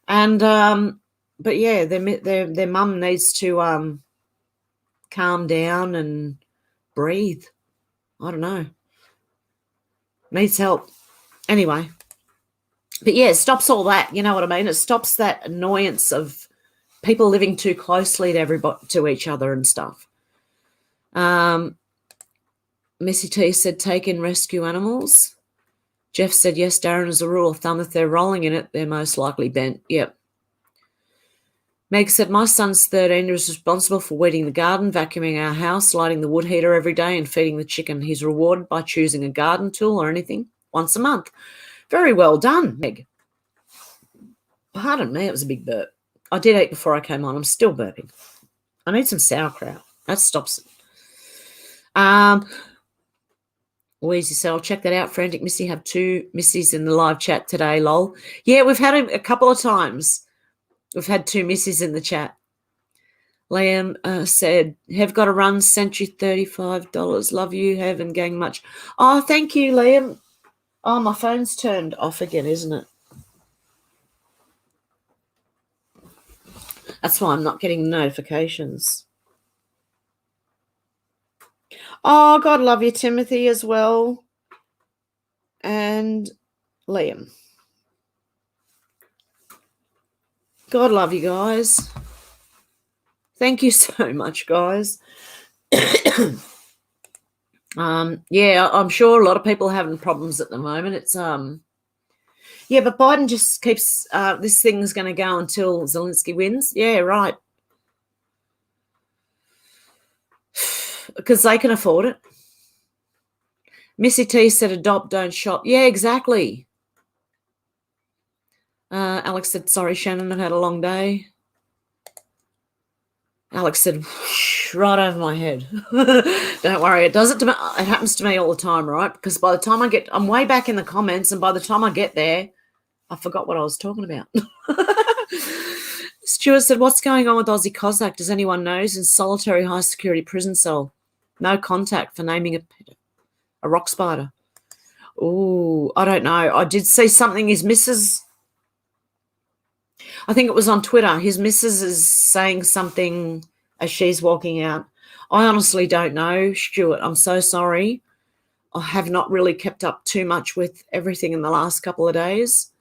And, but yeah, their mum needs to calm down and breathe. I don't know. Needs help. Anyway. But yeah, it stops all that. You know what I mean? It stops that annoyance of people living too closely to each other and stuff. Missy T said, take in rescue animals. Jeff said, yes, Darren, as a rule of thumb, if they're rolling in it, they're most likely bent. Yep. Meg said, my son's 13, is responsible for weeding the garden, vacuuming our house, lighting the wood heater every day, and feeding the chicken. He's rewarded by choosing a garden tool or anything once a month. Very well done, Meg. Pardon me, it was a big burp. I did eat before I came on. I'm still burping. I need some sauerkraut. That stops it. Wheezy said, I'll check that out. Frantic Missy, have 2 Missies in the live chat today, lol. Yeah, we've had a couple of times. We've had 2 Missies in the chat. Liam said, Hev got a run, sent you $35. Love you, Hev, and gang much. Oh, thank you, Liam. Oh, my phone's turned off again, isn't it? That's why I'm not getting notifications. Oh, God love you, Timothy, as well. And Liam. God love you guys. Thank you so much, guys. Yeah, I'm sure a lot of people are having problems at the moment. It's yeah, but Biden just keeps this thing's going to go until Zelensky wins. Yeah, right. Because they can afford it. Missy T said, adopt, don't shop. Yeah, exactly. Alex said, sorry, Shannon, I've had a long day. Alex said, right over my head. Don't worry, it does it to me. It happens to me all the time, right? Because by the time I'm way back in the comments, and by the time I get there, I forgot what I was talking about. Stuart said, what's going on with Aussie Cossack? Does anyone know? He's in solitary high security prison cell. No contact for naming a rock spider. Oh, I don't know. I did see something. His missus, I think it was on Twitter, his missus is saying something as she's walking out. I honestly don't know, Stuart. I'm so sorry. I have not really kept up too much with everything in the last couple of days.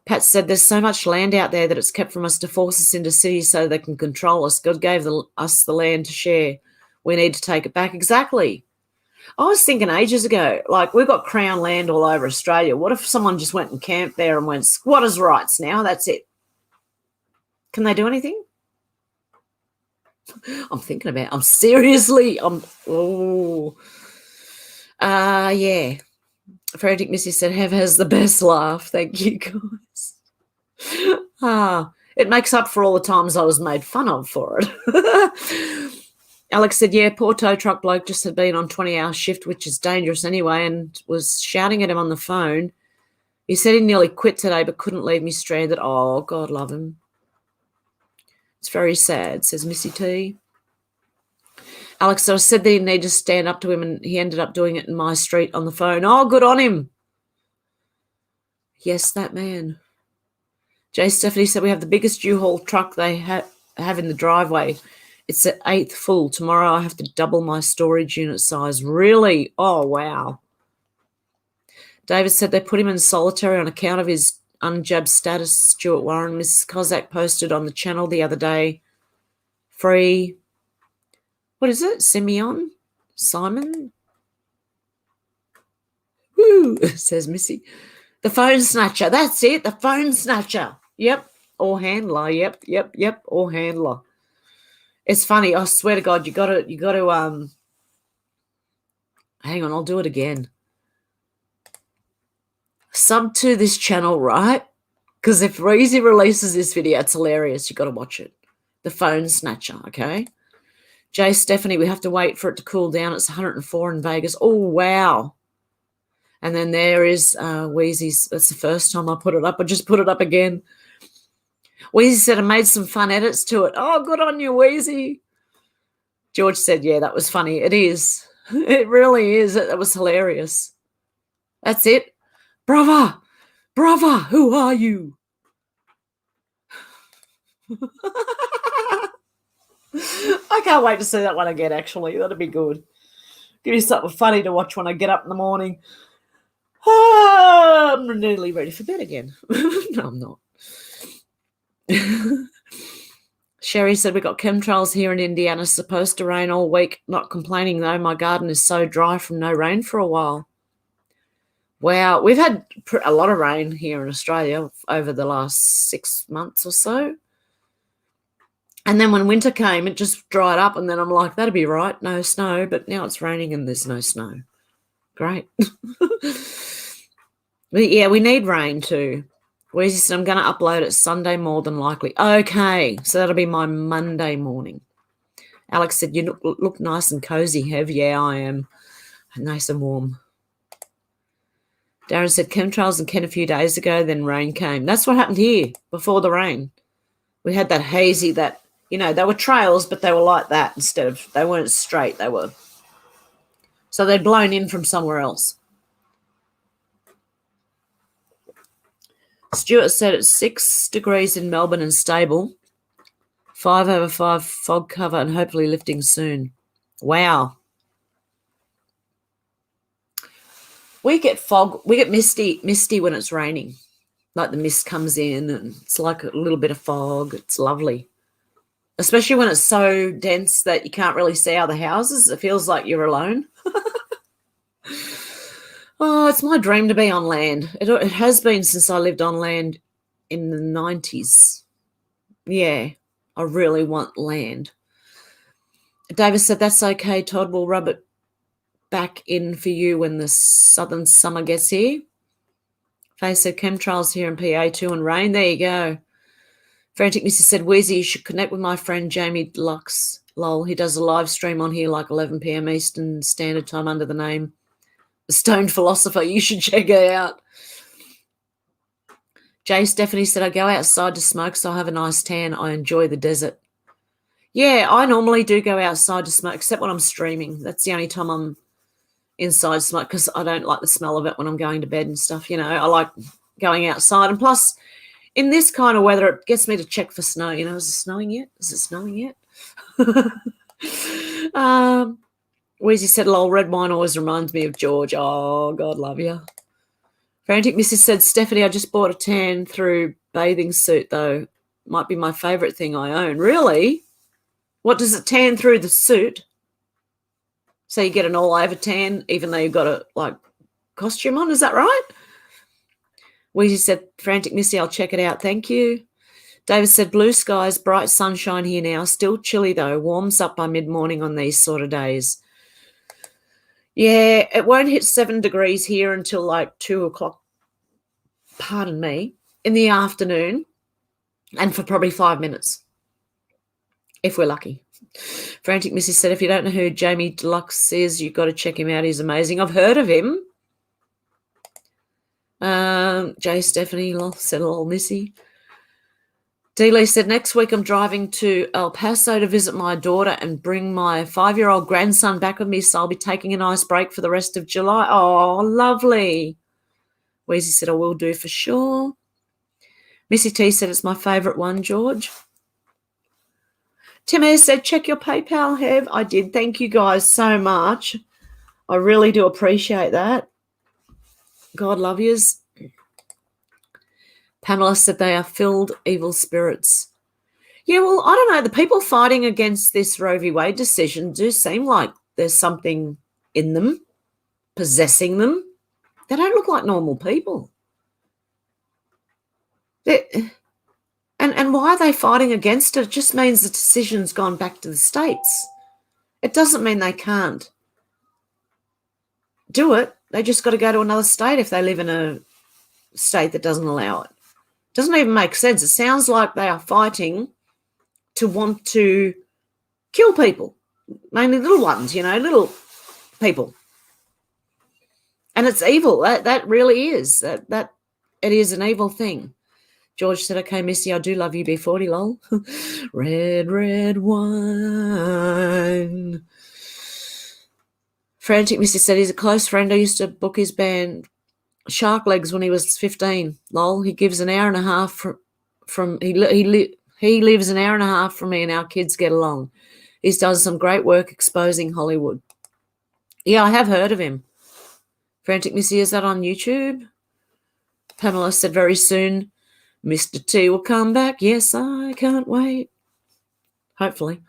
Pat said there's so much land out there that it's kept from us to force us into cities so they can control us. God gave us the land to share. We need to take it back. Exactly. I was thinking ages ago, like, we've got Crown land all over Australia. What if someone just went and camped there and went, squatters' rights now? That's it. Can they do anything? I'm thinking about it. Yeah. Frantic Missy said, Hev has the best laugh. Thank you, guys. It makes up for all the times I was made fun of for it. Alex said, yeah, poor tow truck bloke just had been on 20-hour shift, which is dangerous anyway, and was shouting at him on the phone. He said he nearly quit today but couldn't leave me stranded. Oh, God love him. It's very sad, says Missy T. Alex, so I said that he needed to stand up to him, and he ended up doing it in my street on the phone. Oh, good on him. Yes, that man. Jay Stephanie said we have the biggest U-Haul truck they have in the driveway. It's at 8th full. Tomorrow I have to double my storage unit size. Really? Oh, wow. David said they put him in solitary on account of his unjabbed status. Stuart Warren, Mrs. Kozak posted on the channel the other day. Free, what is it? Simon? Woo, says Missy. The phone snatcher. That's it. The phone snatcher. Yep. Or handler. Yep. Or handler. It's funny. I swear to God, you got to Hang on, I'll do it again. Sub to this channel, right? Because if Reezy releases this video, it's hilarious. You've got to watch it. The phone snatcher, okay? Jay Stephanie, we have to wait for it to cool down. It's 104 in Vegas. Oh, wow. And then there is Wheezy's. That's the first time I put it up. I just put it up again. Wheezy said I made some fun edits to it. Oh, good on you, Wheezy. George said, yeah, that was funny. It is. It really is. That was hilarious. That's it. Brava. Brava. Who are you? I can't wait to see that one again, actually. That'd be good. Give me something funny to watch when I get up in the morning. I'm nearly ready for bed again. No, I'm not. Sherry said we got chemtrails here in Indiana. Supposed to rain all week. Not complaining, though. My garden is so dry from no rain for a while. Wow. We've had a lot of rain here in Australia over the last 6 months or so. And then when winter came, it just dried up. And then I'm like, that'd be right. No snow. But now it's raining and there's no snow. Great. But yeah, we need rain too. Weezy said, I'm going to upload it Sunday more than likely. Okay, so that'll be my Monday morning. Alex said, you look nice and cozy, Hev. Yeah, I am. Nice and warm. Darren said, chemtrails and Ken a few days ago, then rain came. That's what happened here before the rain. We had that hazy, that, you know, they were trails, but they were like that instead of, they weren't straight. They were, so they'd blown in from somewhere else. Stuart said it's 6 degrees in Melbourne and stable, 5 over 5 fog cover and hopefully lifting soon. Wow. We get fog, we get misty when it's raining. Like the mist comes in and it's like a little bit of fog. It's lovely. Especially when it's so dense that you can't really see other houses. It feels like you're alone. Oh, it's my dream to be on land. It has been since I lived on land in the 90s. Yeah, I really want land. David said, that's okay, Todd. We'll rub it back in for you when the southern summer gets here. Faye said, chemtrails here in PA too and rain. There you go. Frantic Missy said, Wheezy, you should connect with my friend Jamie Deluxe. Lol, he does a live stream on here like 11 p.m. Eastern Standard Time under the name Stoned Philosopher. You should check her out. Jay Stephanie said, I go outside to smoke, so I have a nice tan. I enjoy the desert. Yeah, I normally do go outside to smoke, except when I'm streaming. That's the only time I'm inside smoke because I don't like the smell of it when I'm going to bed and stuff. You know, I like going outside. And plus, in this kind of weather, it gets me to check for snow. You know, is it snowing yet? Is it snowing yet? Wheezy said, lol, red wine always reminds me of George. Oh, God love you. Frantic Mrs. said, Stephanie, I just bought a tan through bathing suit, though. Might be my favourite thing I own. Really? What does it tan through the suit? So you get an all-over tan, even though you've got a, like, costume on. Is that right? Wheezy said, Frantic Missy, I'll check it out. Thank you. David said, blue skies, bright sunshine here now. Still chilly, though. Warms up by mid-morning on these sort of days. Yeah, it won't hit 7 degrees here until like 2 o'clock, pardon me, in the afternoon, and for probably 5 minutes, if we're lucky. Frantic Missy said, if you don't know who Jamie Deluxe is, you've got to check him out. He's amazing. I've heard of him. Jay Stephanie said, lol, Missy. D-Lee said, next week I'm driving to El Paso to visit my daughter and bring my 5-year-old grandson back with me, so I'll be taking a nice break for the rest of July. Oh, lovely. Weezy said, I will do for sure. Missy T said, it's my favourite one, George. Tim Ayres said, check your PayPal, Hev. I did. Thank you guys so much. I really do appreciate that. God love yous. Pamela said they are filled evil spirits. Yeah, well, I don't know. The people fighting against this Roe v. Wade decision do seem like there's something in them, possessing them. They don't look like normal people. And why are they fighting against it? It just means the decision's gone back to the states. It doesn't mean they can't. do it. They just got to go to another state if they live in a state that doesn't allow it. Doesn't even make sense. It sounds like they are fighting to want to kill people, mainly little ones, little people. And it's evil. That really is. That it is an evil thing. George said, okay, Missy, I do love you, B40, lol. Red, red wine. Frantic Missy said, he's a close friend. I used to book his band Shark Legs when he was 15, lol. He gives an hour and a half he lives an hour and a half from me and our kids get along. He's done some great work exposing Hollywood. Yeah, I have heard of him. Frantic Missy, is that on YouTube? Pamela said, very soon Mr. T will come back. Yes, I can't wait. Hopefully.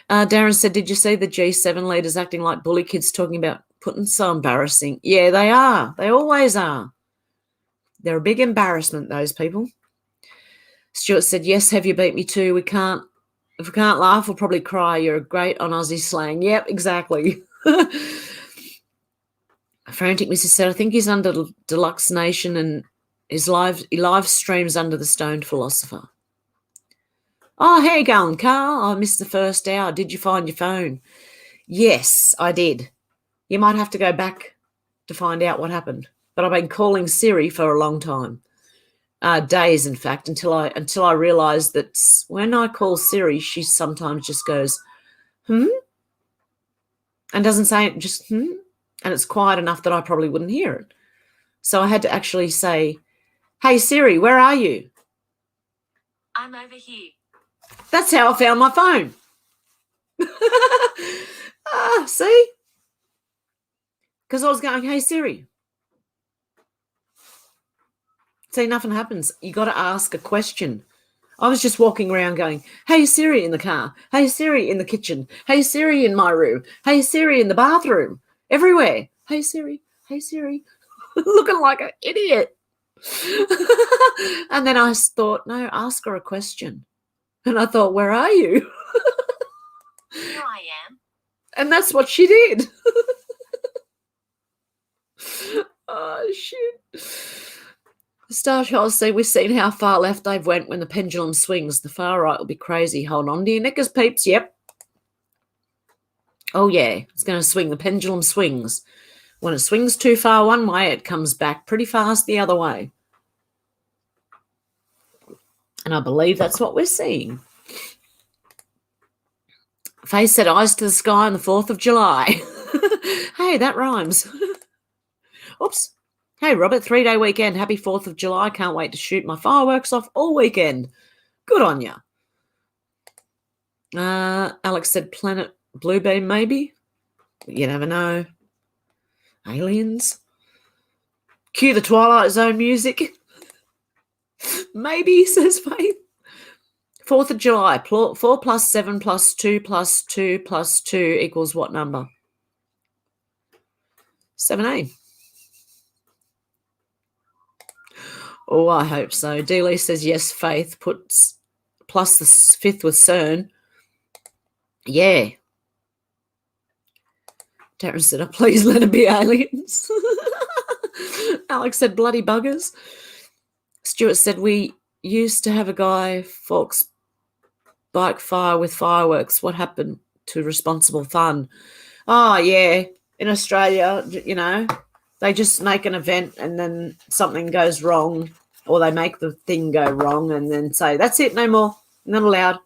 Darren said, did you see the G7 leaders acting like bully kids talking about Putin? So embarrassing. Yeah, they are. They always are. They're a big embarrassment, those people. Stuart said, yes, have you beat me too? If we can't laugh, we'll probably cry. You're great on Aussie slang. Yep, exactly. Frantic Mrs. said, I think he's under Deluxe Nation and he live streams under the Stoned Philosopher. Oh, how you going, Carl? I missed the first hour. Did you find your phone? Yes, I did. You might have to go back to find out what happened. But I've been calling Siri for a long time. Days, in fact, until I realised that when I call Siri, she sometimes just goes, and doesn't say it, just and it's quiet enough that I probably wouldn't hear it. So I had to actually say, hey, Siri, where are you? I'm over here. That's how I found my phone. See? Because I was going, hey, Siri. See, nothing happens. You got to ask a question. I was just walking around going, hey, Siri in the car. Hey, Siri in the kitchen. Hey, Siri in my room. Hey, Siri in the bathroom. Everywhere. Hey, Siri. Hey, Siri. Looking like an idiot. And then I thought, no, ask her a question. And I thought, where are you? Here I am. And that's what she did. Oh, shit. Star Child say, we've seen how far left they've went when the pendulum swings. The far right will be crazy. Hold on to your knickers, peeps. Yep. Oh, yeah. It's going to swing. The pendulum swings. When it swings too far one way, it comes back pretty fast the other way. And I believe that's what we're seeing. Faye said, eyes to the sky on the 4th of July. Hey, that rhymes. Oops. Hey, Robert, 3-day weekend. Happy 4th of July. Can't wait to shoot my fireworks off all weekend. Good on ya. Alex said planet Bluebeam, maybe. You never know. Aliens. Cue the Twilight Zone music. Maybe, says Faith. 4th of July. 4 plus 7 plus 2 plus 2 plus 2 equals what number? 7A. Oh, I hope so. Dealey says, yes, Faith puts plus the 5th with CERN. Yeah. Darren said, oh, please let it be aliens. Alex said, bloody buggers. Stuart said, we used to have a guy Forks bike fire with fireworks. What happened to responsible fun? Oh, yeah. In Australia, you know, they just make an event and then something goes wrong, or they make the thing go wrong and then say, that's it, no more, not allowed.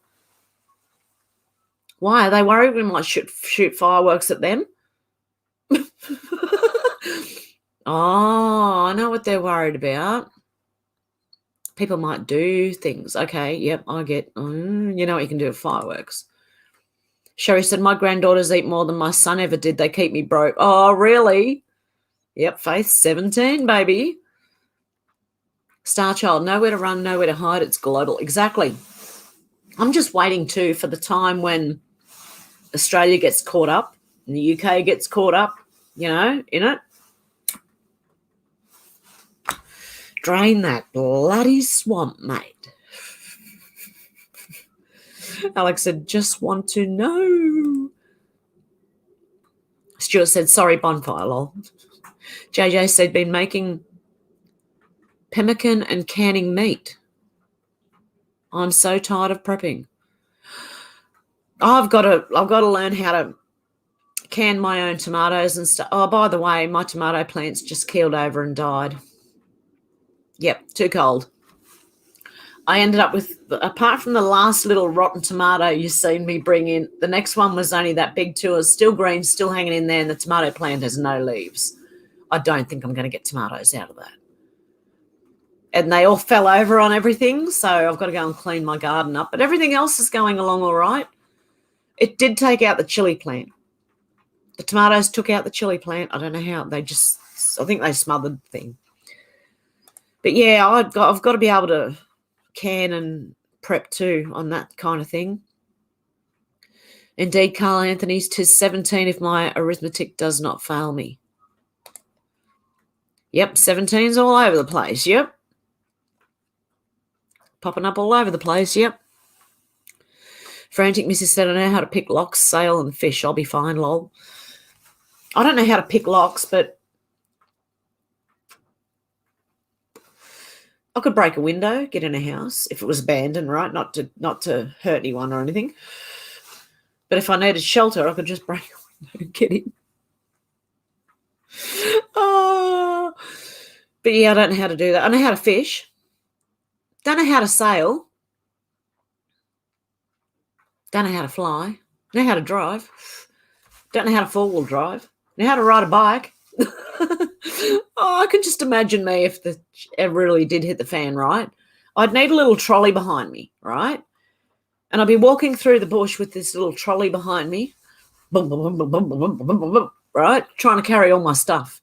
Why? Are they worried we might shoot fireworks at them? Oh, I know what they're worried about. People might do things. Okay, yep, I get, you know what you can do with fireworks. Sherry said, my granddaughters eat more than my son ever did. They keep me broke. Oh, really? Yep, Faith, 17, baby. Starchild, nowhere to run, nowhere to hide. It's global. Exactly. I'm just waiting, too, for the time when Australia gets caught up and the UK gets caught up, you know, in it. Drain that bloody swamp, mate. Alex said, just want to know. Stuart said, sorry, bonfire, lol. JJ said, been making pemmican and canning meat. I'm so tired of prepping. I've got to learn how to can my own tomatoes and stuff. Oh, by the way, my tomato plants just keeled over and died. Yep, too cold. I ended up with, apart from the last little rotten tomato you seen me bring in, the next one was only that big too. It's still green, still hanging in there, and the tomato plant has no leaves. I don't think I'm going to get tomatoes out of that. And they all fell over on everything, so I've got to go and clean my garden up. But everything else is going along all right. It did take out the chili plant. The tomatoes took out the chili plant. I don't know how. I think they smothered the thing. But, yeah, I've got to be able to can and prep too on that kind of thing. Indeed, Carl Anthony's, 'tis 17 if my arithmetic does not fail me. Yep, 17's all over the place. Yep. Popping up all over the place. Yep. Frantic Mrs. said, I know how to pick locks, sail, and fish. I'll be fine, lol. I don't know how to pick locks, but I could break a window, get in a house if it was abandoned, right? Not to hurt anyone or anything. But if I needed shelter, I could just break a window and get in. Oh. But yeah, I don't know how to do that. I know how to fish. Don't know how to sail. Don't know how to fly. Know how to drive. Don't know how to four-wheel drive. Know how to ride a bike. Oh, I can just imagine me if the ever really did hit the fan, right? I'd need a little trolley behind me, right? And I'd be walking through the bush with this little trolley behind me, right? Trying to carry all my stuff.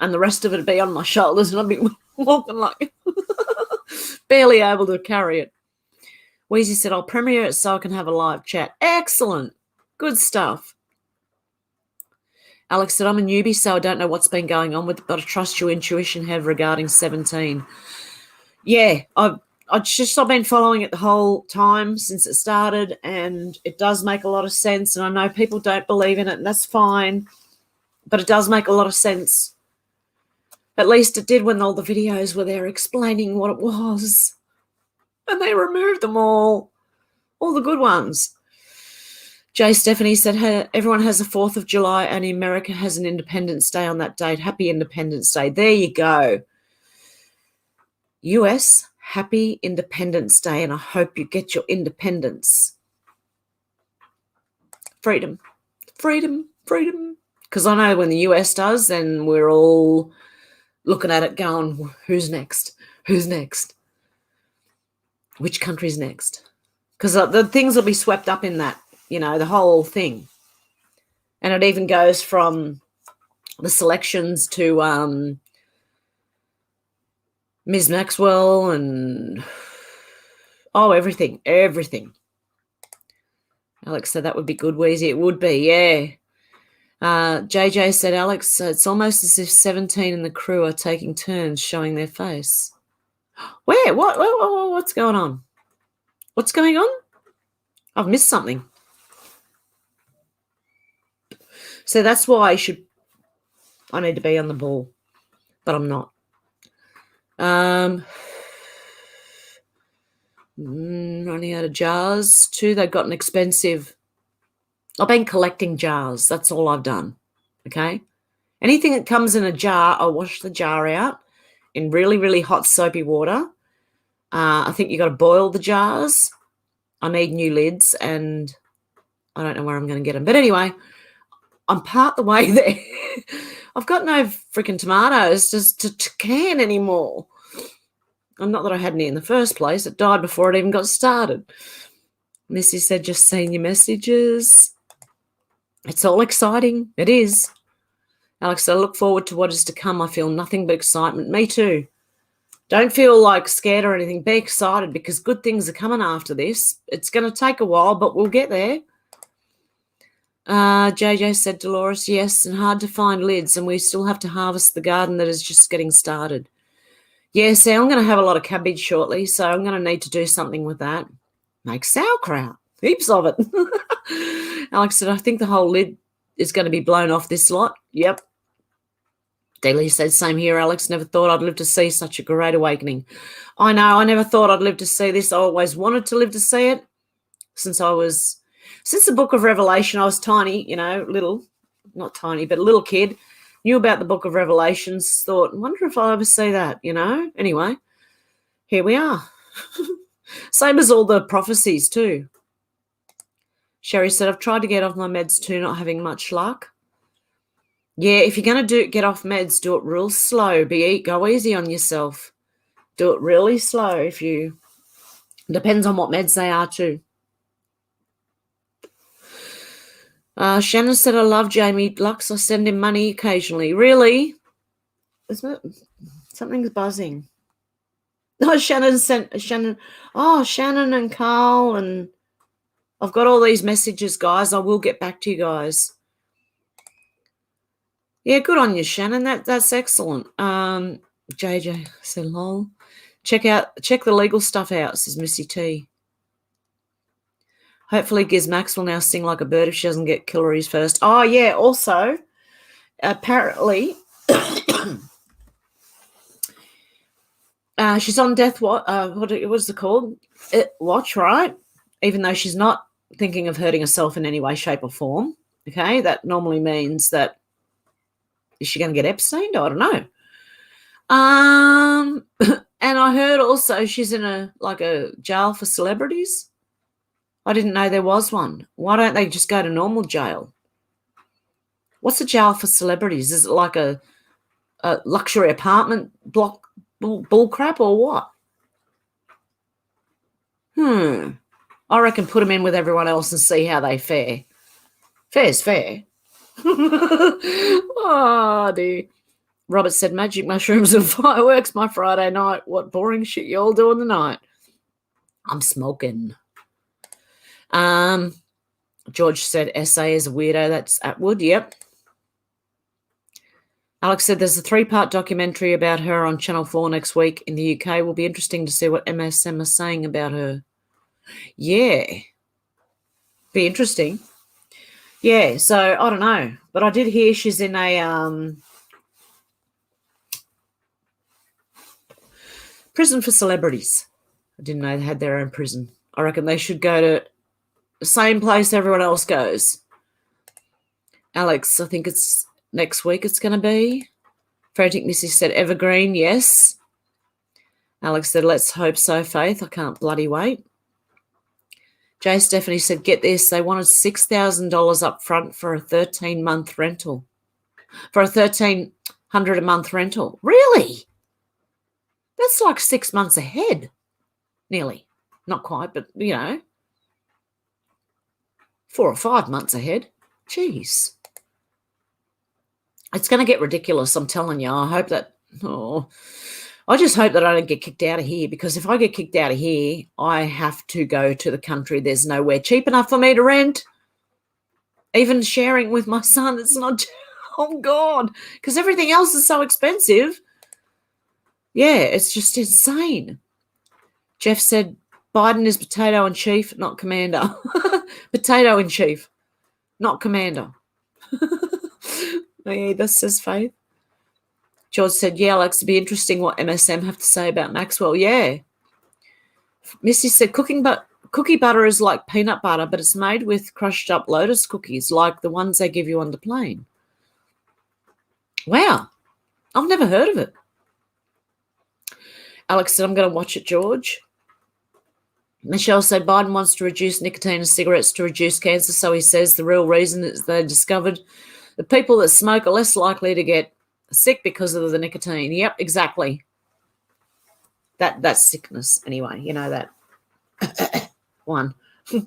And the rest of it would be on my shoulders, and I'd be walking like barely able to carry it. Wheezy said, I'll premiere it so I can have a live chat. Excellent. Good stuff. Alex said, I'm a newbie, so I don't know what's been going on with it, but I trust your intuition, Hev, regarding 17. Yeah, I've been following it the whole time since it started, and it does make a lot of sense, and I know people don't believe in it, and that's fine, but it does make a lot of sense. At least it did when all the videos were there explaining what it was, and they removed them all the good ones. Jay Stephanie said, everyone has the 4th of July and America has an Independence Day on that date. Happy Independence Day. There you go. US, happy Independence Day, and I hope you get your independence. Freedom, freedom, freedom. Because I know when the US does, then we're all looking at it going, who's next? Who's next? Which country's next? Because the things will be swept up in that. You know, the whole thing. And it even goes from the selections to Ms. Maxwell and, everything. Alex said that would be good, Wheezy. It would be, yeah. JJ said, Alex, it's almost as if 17 and the crew are taking turns showing their face. Where? What's going on? What's going on? I've missed something. So that's why I need to be on the ball, but I'm not. Running out of jars too. They've gotten expensive. I've been collecting jars. That's all I've done. Okay. Anything that comes in a jar, I'll wash the jar out in really, really hot soapy water. I think you got to boil the jars. I need new lids, and I don't know where I'm going to get them. But anyway, I'm part the way there. I've got no freaking tomatoes just to can anymore. And not that I had any in the first place. It died before it even got started. Missy said, just seeing your messages. It's all exciting. It is. Alex, I look forward to what is to come. I feel nothing but excitement. Me too. Don't feel like scared or anything. Be excited because good things are coming after this. It's going to take a while, but we'll get there. JJ said, Dolores, yes, and hard to find lids, and we still have to harvest the garden that is just getting started. Yeah, see, I'm going to have a lot of cabbage shortly, so I'm going to need to do something with that. Make sauerkraut. Heaps of it. Alex said, I think the whole lid is going to be blown off this lot. Yep. Daly said, same here, Alex. Never thought I'd live to see such a great awakening. I know, I never thought I'd live to see this. I always wanted to live to see it since the book of Revelation. I was tiny, little, not tiny, but a little kid. Knew about the book of Revelations, thought, wonder if I'll ever see that, Anyway, here we are. Same as all the prophecies too. Sherry said, I've tried to get off my meds too, not having much luck. Yeah, if you're going to get off meds, do it real slow. Go easy on yourself. Do it really slow depends on what meds they are too. Shannon said, I love Jamie Lux. I send him money occasionally. Really? Something's buzzing. No, Shannon and Carl, and I've got all these messages, guys. I will get back to you guys. Yeah, good on you, Shannon. That's excellent. JJ said, lol. Check the legal stuff out, says Missy T. Hopefully Giz Max will now sing like a bird if she doesn't get Killary's first. Oh, yeah, also, apparently, she's on death watch. What's it called? Watch, right? Even though she's not thinking of hurting herself in any way, shape, or form. Okay, that normally means that is she going to get Epstein? I don't know. And I heard also she's in a jail for celebrities. I didn't know there was one. Why don't they just go to normal jail? What's a jail for celebrities? Is it like a luxury apartment block bull crap or what? I reckon put them in with everyone else and see how they fare. Fair's fair. Oh, dear. Robert said, magic mushrooms and fireworks my Friday night. What boring shit you all do in the night. I'm smoking. George said, SA is a weirdo. That's Atwood. Yep. Alex said, there's a 3-part documentary about her on Channel 4 next week in the UK. Will be interesting to see what MSM are saying about her. Yeah. Be interesting. Yeah, so I don't know. But I did hear she's in a prison for celebrities. I didn't know they had their own prison. I reckon they should go to the same place everyone else goes. Alex, I think it's next week it's going to be. Frantic Missy said evergreen, yes. Alex said, let's hope so, Faith. I can't bloody wait. Jay Stephanie said, get this, they wanted $6,000 up front for a 13-month rental. For a $1,300 a month rental. Really? That's like 6 months ahead. Nearly. Not quite, but, 4 or 5 months ahead. Jeez. It's going to get ridiculous, I'm telling you. I just hope that I don't get kicked out of here, because if I get kicked out of here, I have to go to the country. There's nowhere cheap enough for me to rent. Even sharing with my son, it's not, oh God, because everything else is so expensive. Yeah, it's just insane. Jeff said, Biden is potato in chief, not commander. Potato in chief, not commander. Yeah, this says Faith. George said, yeah, Alex, it'd be interesting what MSM have to say about Maxwell. Yeah. Missy said, cookie butter is like peanut butter, but it's made with crushed up lotus cookies, like the ones they give you on the plane. Wow. I've never heard of it. Alex said, I'm going to watch it, George. Michelle said, Biden wants to reduce nicotine in cigarettes to reduce cancer, so he says the real reason is they discovered the people that smoke are less likely to get sick because of the nicotine. Yep, exactly. That's sickness anyway. You know that one. The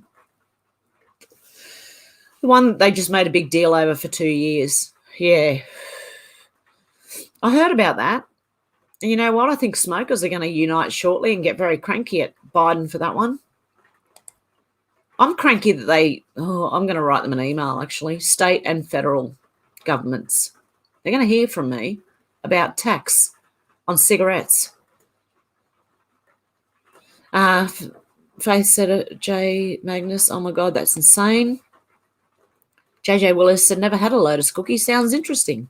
one they just made a big deal over for 2 years. Yeah. I heard about that. And you know what? I think smokers are going to unite shortly and get very cranky at Biden for that one. I'm cranky that I'm going to write them an email, actually. State and federal governments. They're going to hear from me about tax on cigarettes. Faith said it, Jay Magnus, oh my God, that's insane. JJ Willis said, never had a Lotus cookie. Sounds interesting.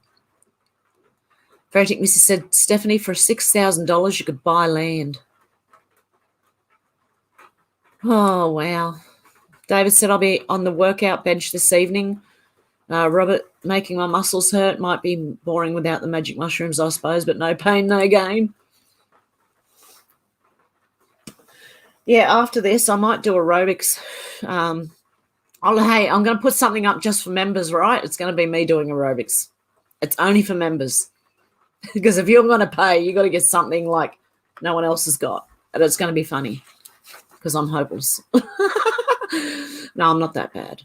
Frantic Missy said, Stephanie, for $6,000 you could buy land. Oh, wow. David said, I'll be on the workout bench this evening. Robert, making my muscles hurt. Might be boring without the magic mushrooms, I suppose, but no pain, no gain. Yeah, after this, I might do aerobics. Hey, I'm going to put something up just for members, right? It's going to be me doing aerobics. It's only for members. Because if you're going to pay, you got to get something like no one else has got. And it's going to be funny because I'm hopeless. No, I'm not that bad.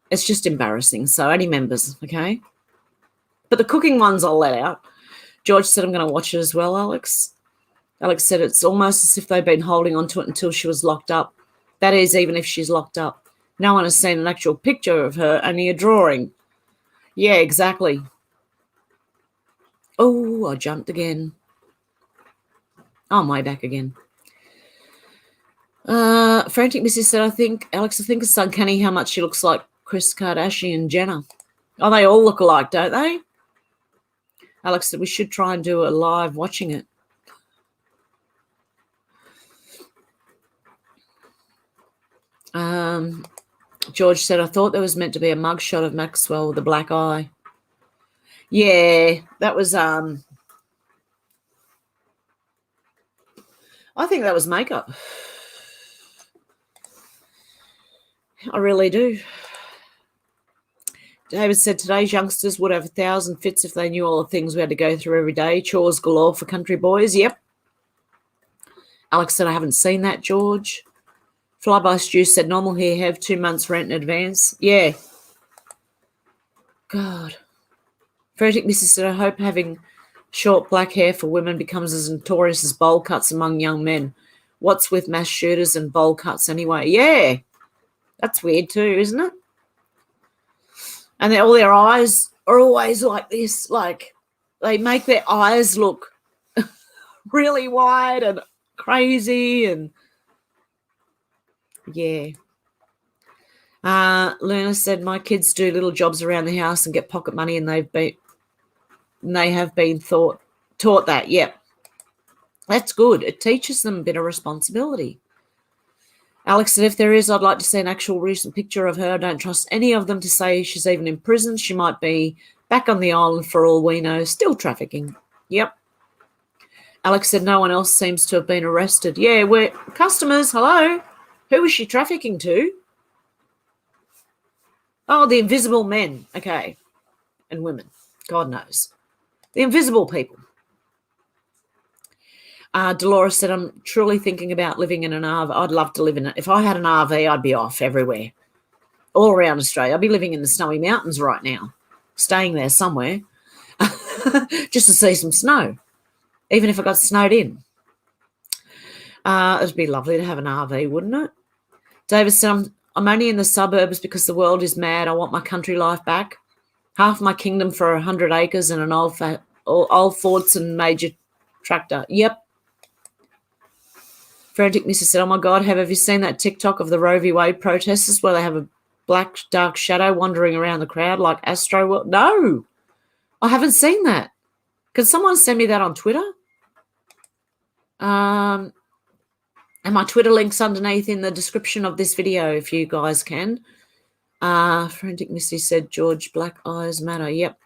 It's just embarrassing. So only members, okay? But the cooking ones I'll let out. George said I'm going to watch it as well, Alex. Alex said it's almost as if they've been holding on to it until she was locked up. That is, even if she's locked up. No one has seen an actual picture of her, only a drawing. Yeah, exactly. Oh, I jumped again. Oh, I'm way back again. Frantic Missy said, I think it's uncanny how much she looks like Kris Kardashian and Jenner. Oh, they all look alike, don't they? Alex said we should try and do a live watching it. George said, I thought there was meant to be a mugshot of Maxwell with a black eye. Yeah, that was I think that was makeup. I really do. David said today's youngsters would have 1,000 fits if they knew all the things we had to go through every day. Chores galore for country boys. Yep. Alex said, I haven't seen that, George. Flyby Stew said, normal here, have 2 months rent in advance. Yeah. God. Frantic Missy said, I hope having short black hair for women becomes as notorious as bowl cuts among young men. What's with mass shooters and bowl cuts anyway? Yeah. That's weird too, isn't it? And all their eyes are always like this. Like they make their eyes look really wide and crazy and yeah. Luna said, my kids do little jobs around the house and get pocket money and they have been taught that. Yep. That's good. It teaches them a bit of responsibility. Alex said, if there is, I'd like to see an actual recent picture of her. I don't trust any of them to say she's even in prison. She might be back on the island for all we know, still trafficking. Yep. Alex said, no one else seems to have been arrested. Yeah, we're customers. Hello. Who was she trafficking to? Oh, the invisible men. Okay. And women. God knows. The invisible people. Dolores said, I'm truly thinking about living in an RV. I'd love to live in it. If I had an RV, I'd be off everywhere. All around Australia. I'd be living in the snowy mountains right now. Staying there somewhere. Just to see some snow. Even if I got snowed in. It'd be lovely to have an RV, wouldn't it? David said, I'm only in the suburbs because the world is mad. I want my country life back. Half my kingdom for 100 acres and an old Fordson major tractor. Yep. Frantic Missy said, oh, my God, have you seen that TikTok of the Roe v. Wade protesters where they have a black, dark shadow wandering around the crowd like Astro World? No, I haven't seen that. Can someone send me that on Twitter? And my Twitter link's underneath in the description of this video if you guys can. Frantic Missy said, George, black eyes matter. Yep.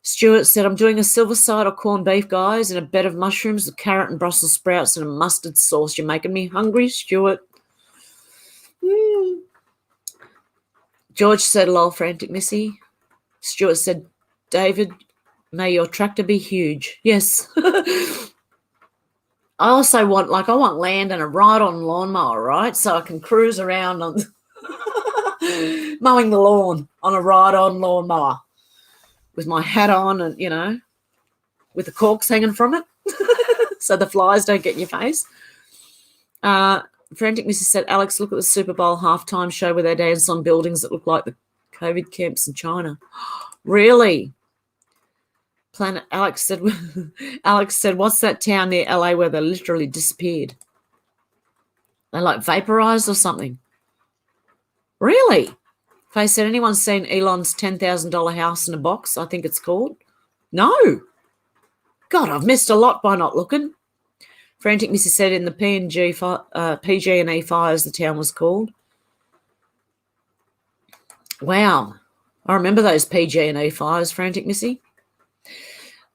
Stuart said, I'm doing a silver side or corned beef, guys, and a bed of mushrooms, a carrot and Brussels sprouts and a mustard sauce. You're making me hungry, Stuart. George said, lol, Frantic Missy. Stuart said, David, may your tractor be huge. Yes. I also want land and a ride-on lawnmower, right? So I can cruise around on mowing the lawn on a ride-on lawnmower with my hat on and, with the corks hanging from it so the flies don't get in your face. Frantic Missy said, Alex, look at the Super Bowl halftime show where they dance on buildings that look like the COVID camps in China. Really? Alex said, what's that town near LA where they literally disappeared? They vaporized or something. Really? Faye said, anyone seen Elon's $10,000 house in a box, I think it's called? No. God, I've missed a lot by not looking. Frantic Missy said in the PG&E fires, the town was called. Wow. I remember those PG&E fires, Frantic Missy.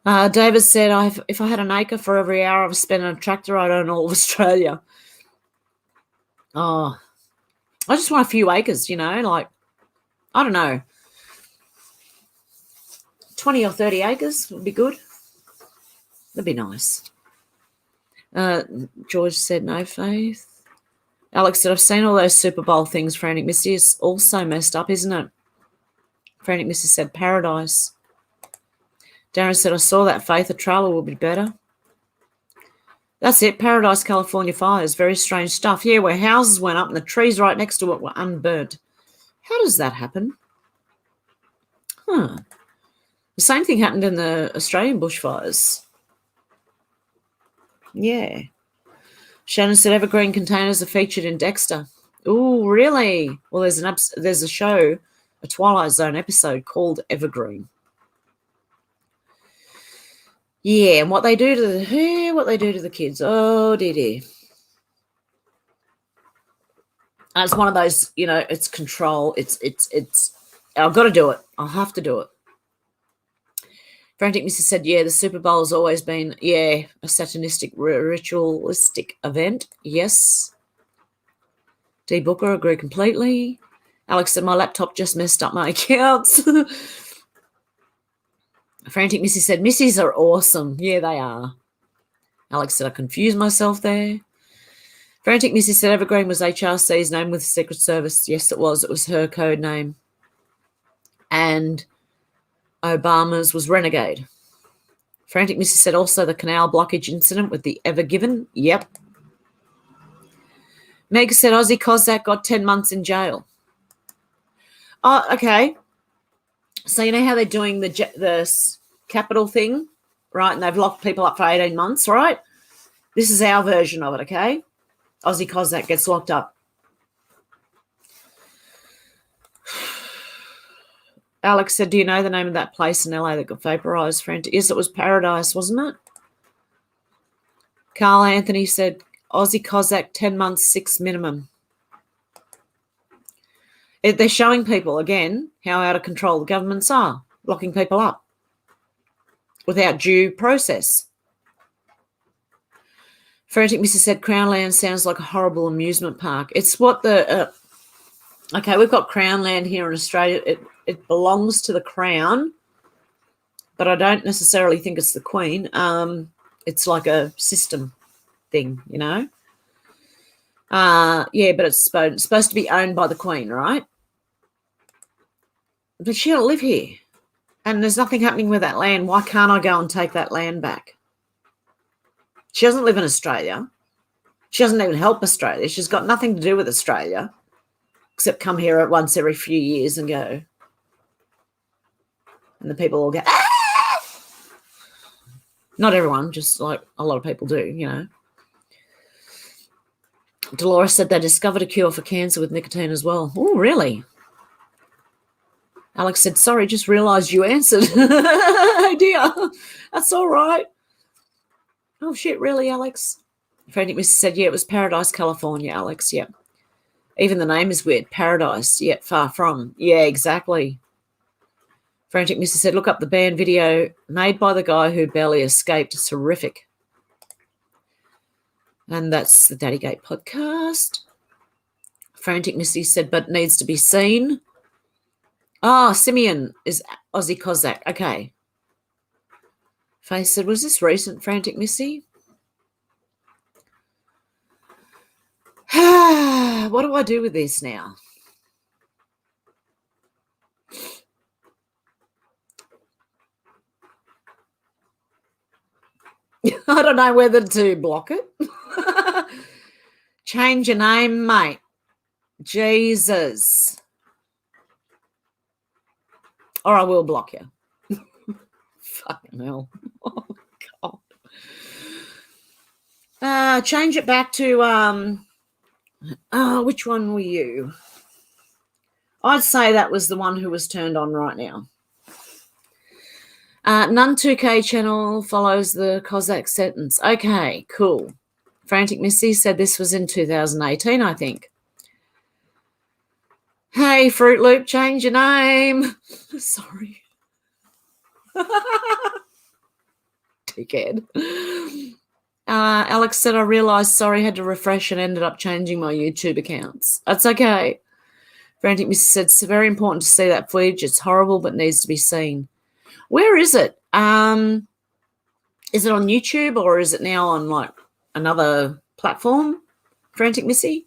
David said, if I had an acre for every hour I've spent on a tractor, I'd own all of Australia. Oh, I just want a few acres, like, I don't know, 20 or 30 acres would be good. That'd be nice. George said, no, Faith. Alex said, I've seen all those Super Bowl things, Frantic Missy. It's all so messed up, isn't it? Frantic Missy said, paradise. Darren said, I saw that, Faith. A trailer will be better. That's it. Paradise, California fires. Very strange stuff. Yeah, where houses went up and the trees right next to it were unburnt. How does that happen? The same thing happened in the Australian bushfires. Yeah. Shannon said evergreen containers are featured in Dexter. Oh, really? Well, there's a show, a Twilight Zone episode called Evergreen. Yeah, and what they do to the kids. Oh, dear. And it's one of those, it's control. It's I've got to do it. I'll have to do it. Frantic Missy said, yeah, the Super Bowl has always been, a satanistic, ritualistic event. Yes. D. Booker, agree completely. Alex said, my laptop just messed up my accounts. Frantic Missy said, Missies are awesome. Yeah, they are. Alex said, I confused myself there. Frantic Missy said, Evergreen was HRC's name with the Secret Service. Yes, it was. It was her code name. And Obama's was Renegade. Frantic Missy said also the canal blockage incident with the Ever Given. Yep. Meg said Aussie Cossack got 10 months in jail. Oh, okay. So you know how they're doing the capital thing, right? And they've locked people up for 18 months, right? This is our version of it, okay? Aussie Cossack gets locked up. Alex said, do you know the name of that place in LA that got vaporised? Yes, it was Paradise, wasn't it? Carl Anthony said, Aussie Cossack, 10 months, 6 minimum. They're showing people, again, how out of control the governments are, locking people up without due process. Frantic Missy said, Crownland sounds like a horrible amusement park. It's what okay, we've got Crownland here in Australia. It belongs to the Crown, but I don't necessarily think it's the Queen. It's like a system thing, Yeah, but it's supposed to be owned by the Queen, right? But she don't live here. And there's nothing happening with that land. Why can't I go and take that land back? She doesn't live in Australia. She doesn't even help Australia. She's got nothing to do with Australia except come here once every few years and go. And the people all go, ah! Not everyone, just like a lot of people do, Dolores said they discovered a cure for cancer with nicotine as well. Oh, really? Alex said, sorry, just realised you answered. Oh, dear. That's all right. Oh, shit, really, Alex? Frantic Missy said, yeah, it was Paradise, California, Alex, yeah. Even the name is weird. Paradise, yet far from. Yeah, exactly. Frantic Missy said, look up the band video made by the guy who barely escaped. It's horrific. And that's the Daddygate podcast. Frantic Missy said, but needs to be seen. Ah, Simeon is Aussie Cossack. Okay. Faye said, was this recent, Frantic Missy? What do I do with this now? I don't know whether to block it. Change your name, mate. Jesus. Or I will block you. Fucking hell. Oh, God. Change it back to, which one were you? I'd say that was the one who was turned on right now. None 2K channel follows the Cossack sentence. Okay, cool. Frantic Missy said this was in 2018, I think. Hey, Fruit Loop, change your name. Sorry. Dickhead. Alex said, I realised, sorry, had to refresh and ended up changing my YouTube accounts. That's okay. Frantic Missy said, it's very important to see that footage. It's horrible but needs to be seen. Where is it? Is it on YouTube or is it now on like another platform? Frantic Missy?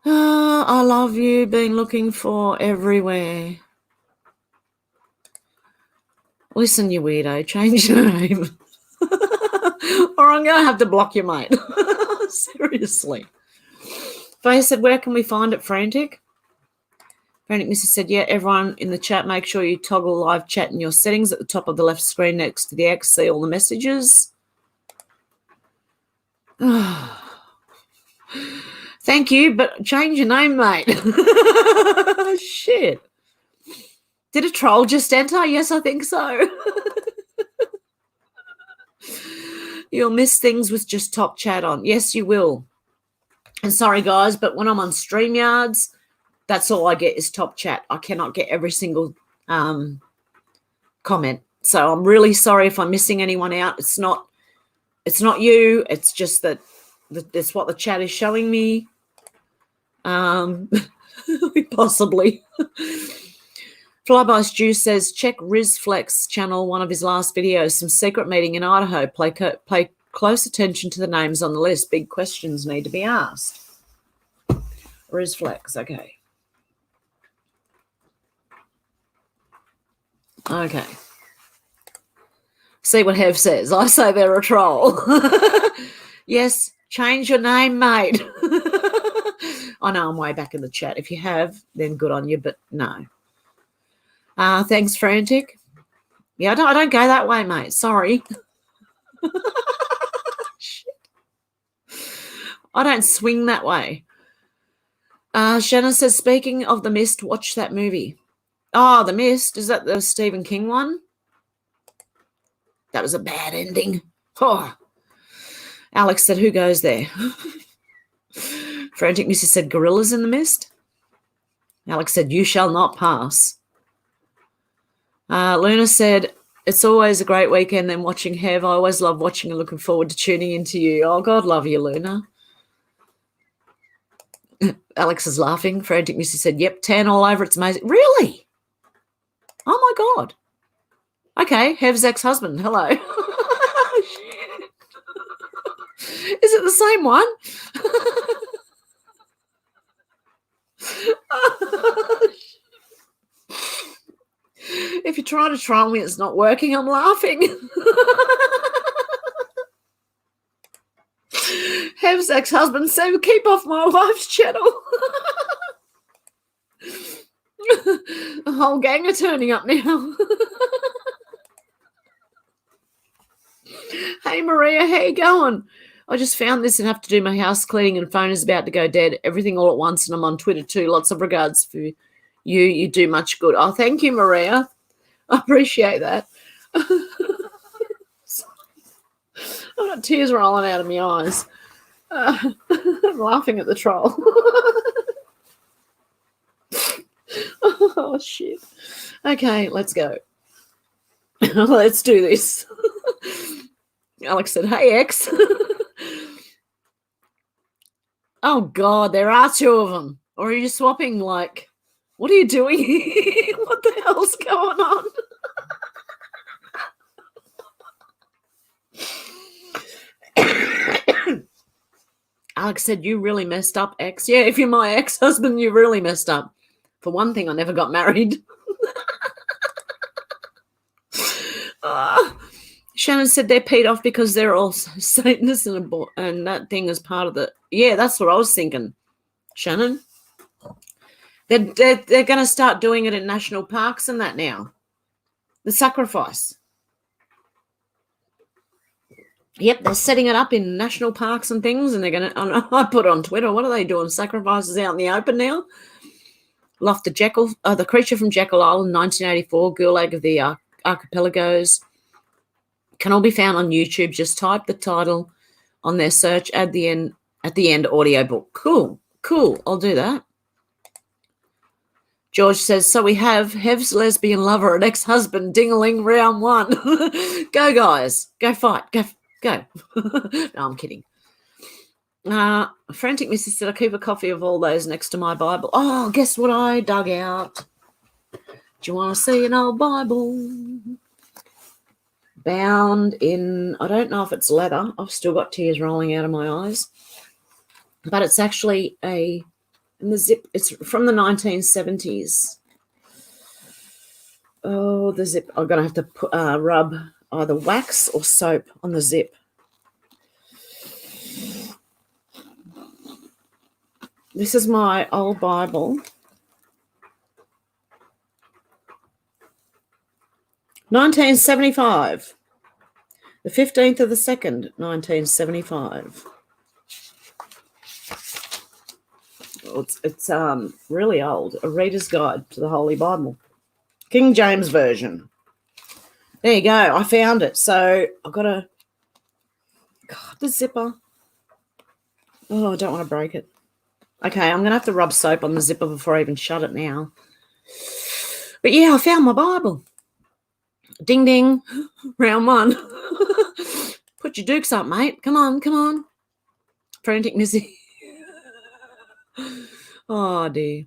I love you. Been looking for everywhere. Listen, you weirdo. Change your name. Or I'm going to have to block you, mate. Seriously. Faye said, where can we find it, Frantic? Frantic Missy said, yeah, everyone in the chat, make sure you toggle live chat in your settings at the top of the left screen next to the X. See all the messages. Thank you, but change your name, mate. Shit. Did a troll just enter? Yes, I think so. You'll miss things with just top chat on. Yes, you will. And sorry, guys, but when I'm on StreamYards, that's all I get is top chat. I cannot get every single comment. So I'm really sorry if I'm missing anyone out. It's not you. It's just that that's what the chat is showing me. Possibly. Flyby Stew says, check Rizflex channel, one of his last videos, some secret meeting in Idaho. Pay close attention to the names on the list. Big questions need to be asked. Rizflex, okay. Okay. See what Hev says. I say they're a troll. Yes, change your name, mate. I know I'm way back in the chat. If you have, then good on you, but no. Thanks, Frantic. Yeah, I don't go that way, mate. Sorry. Shit. I don't swing that way. Shannon says, speaking of The Mist, watch that movie. Oh, The Mist. Is that the Stephen King one? That was a bad ending. Oh. Alex said, who goes there? Frantic Missy said, gorillas in the mist. Alex said, you shall not pass. Luna said, it's always a great weekend then watching Hev. I always love watching and looking forward to tuning into you. Oh, God love you, Luna. Alex is laughing. Frantic Missy said, yep, tan all over. It's amazing. Really? Oh, my God. Okay, Hev's ex-husband. Hello. Is it the same one? If you're trying to troll me, it's not working. I'm laughing. Hev's ex-husband said, keep off my wife's channel. A whole gang are turning up now. Hey, Maria, how you going? I just found this and have to do my house cleaning and phone is about to go dead. Everything all at once, and I'm on Twitter too. Lots of regards for you. You do much good. Oh, thank you, Maria. I appreciate that. I've got tears rolling out of my eyes. I'm laughing at the troll. Oh, shit. Okay, let's go. Let's do this. Alex said, hey, X. Oh, God, there are two of them. Or are you swapping, like, what are you doing? What the hell's going on? Alex said, you really messed up, X. Yeah, if you're my ex-husband, you really messed up. For one thing, I never got married. Shannon said they're peed off because they're all Satanists and that thing is part of the... Yeah, that's what I was thinking, Shannon. They're going to start doing it in national parks and that now. The sacrifice. Yep, they're setting it up in national parks and things, and they're going to, I put on Twitter, what are they doing? Sacrifices out in the open now? The Jekyll, the creature from Jekyll Island, 1984, Gulag of the Archipelagos, can all be found on YouTube. Just type the title on their search at the end audiobook. Cool. I'll do that. George says, so we have Hev's lesbian lover and ex-husband, ding-a-ling, round one. Go, guys. Go fight. Go. No, I'm kidding. Frantic Missy said, I keep a copy of all those next to my Bible. Oh, guess what I dug out? Do you want to see an old Bible? Bound in, I don't know if it's leather. I've still got tears rolling out of my eyes. But it's actually in the zip. It's from the 1970s. Oh, the zip. I'm going to have to put, rub either wax or soap on the zip. This is my old Bible. 1975. The 15th of the 2nd, 1975. It's really old. A Reader's Guide to the Holy Bible. King James Version. There you go. I found it. So I've got the zipper. Oh, I don't want to break it. Okay, I'm going to have to rub soap on the zipper before I even shut it now. But yeah, I found my Bible. Ding, ding. Round one. Put your dukes up, mate. Come on. Frantic Missy. Oh, dear.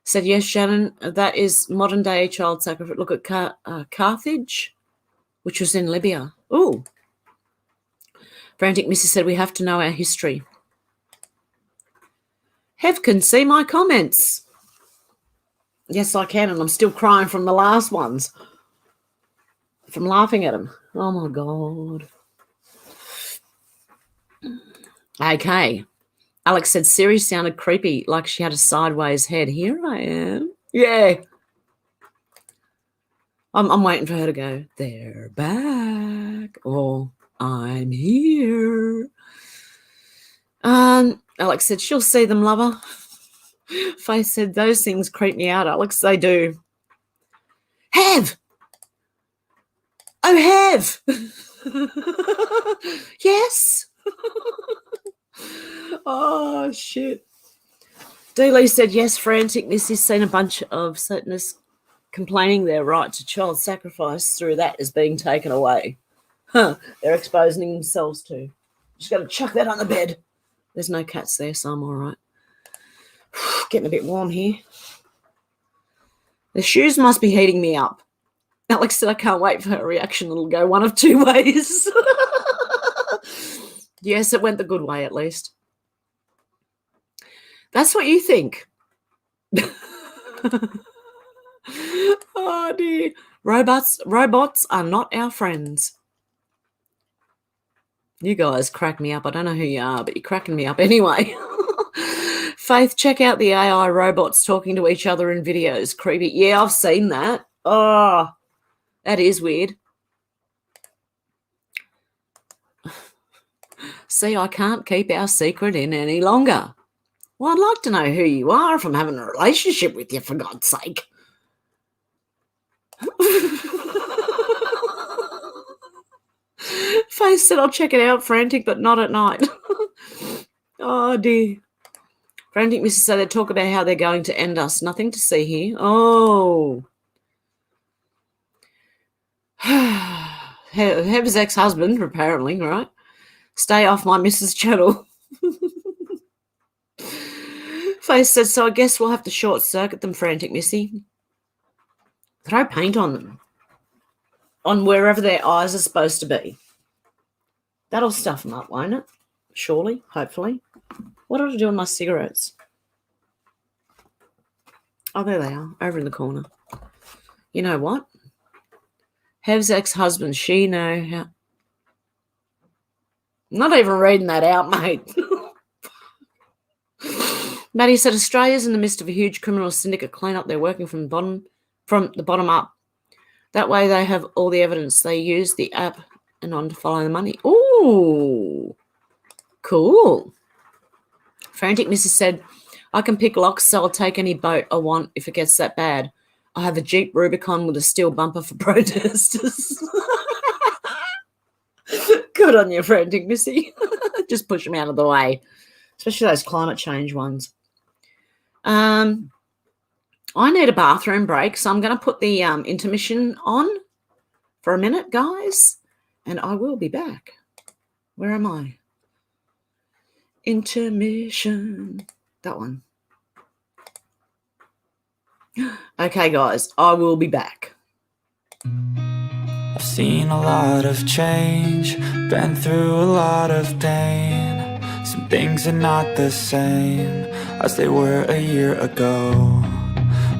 Said, yes, Shannon, that is modern-day child sacrifice. Look at Carthage, which was in Libya. Oh. Frantic Missy said, we have to know our history. Hev can see my comments. Yes, I can, and I'm still crying from the last ones. From laughing at them. Oh, my God. Okay. Alex said, Siri sounded creepy, like she had a sideways head. Here I am. Yeah. I'm waiting for her to go, they're back. Or I'm here. Alex said, she'll see them, lover. Faith said, those things creep me out, Alex. They do. Hev! Oh, Hev! Yes? Oh, shit. Dealey said, yes, Frantic Missy's seen a bunch of Satanists complaining their right to child sacrifice through that is being taken away. They're exposing themselves to. Just got to chuck that on the bed. There's no cats there, so I'm all right. Getting a bit warm here. The shoes must be heating me up. Alex said, I can't wait for her reaction. It'll go one of two ways. Yes, it went the good way, at least. That's what you think. Oh, dear. Robots are not our friends. You guys crack me up. I don't know who you are, but you're cracking me up anyway. Faith, check out the AI robots talking to each other in videos. Creepy. Yeah, I've seen that. Oh, that is weird. See, I can't keep our secret in any longer. Well, I'd like to know who you are if I'm having a relationship with you, for God's sake. Faith said, I'll check it out, Frantic, but not at night. Oh, dear. Frantic Mrs. said they talk about how they're going to end us. Nothing to see here. Oh. Hev's ex-husband, apparently, right? Stay off my Mrs. channel. Faith said, so I guess we'll have to short circuit them, Frantic Missy. Throw paint on them. On wherever their eyes are supposed to be. That'll stuff them up, won't it? Surely, hopefully. What did I do with my cigarettes? Oh, there they are, over in the corner. You know what? Hev's ex-husband, she know how. Not even reading that out, mate. Maddie said, Australia's in the midst of a huge criminal syndicate clean-up. They're working from the bottom up. That way they have all the evidence. They use the app and on to follow the money. Ooh, cool. Frantic Mrs. said, I can pick locks, so I'll take any boat I want if it gets that bad. I have a Jeep Rubicon with a steel bumper for protesters. Good on you, Frantic Missy. Just push them out of the way, especially those climate change ones. I need a bathroom break, so I'm going to put the intermission on for a minute, guys, and I will be back. Where am I? Intermission. That one. Okay, guys, I will be back. I've seen a lot of change, been through a lot of pain. Some things are not the same as they were a year ago,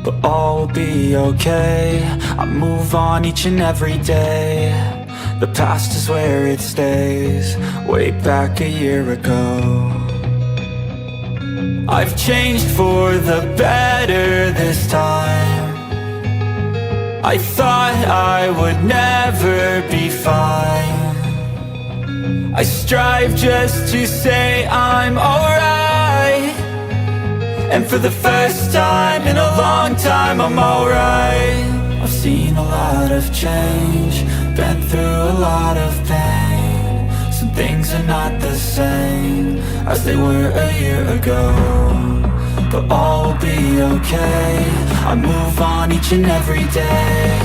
but all will be okay. I move on each and every day. The past is where it stays, way back a year ago. I've changed for the better this time. I thought I would never be fine. I strive just to say I'm alright, and for the first time in a long time I'm alright. I've seen a lot of change, been through a lot of pain. Some things are not the same as they were a year ago, but all will be okay. I move on each and every day.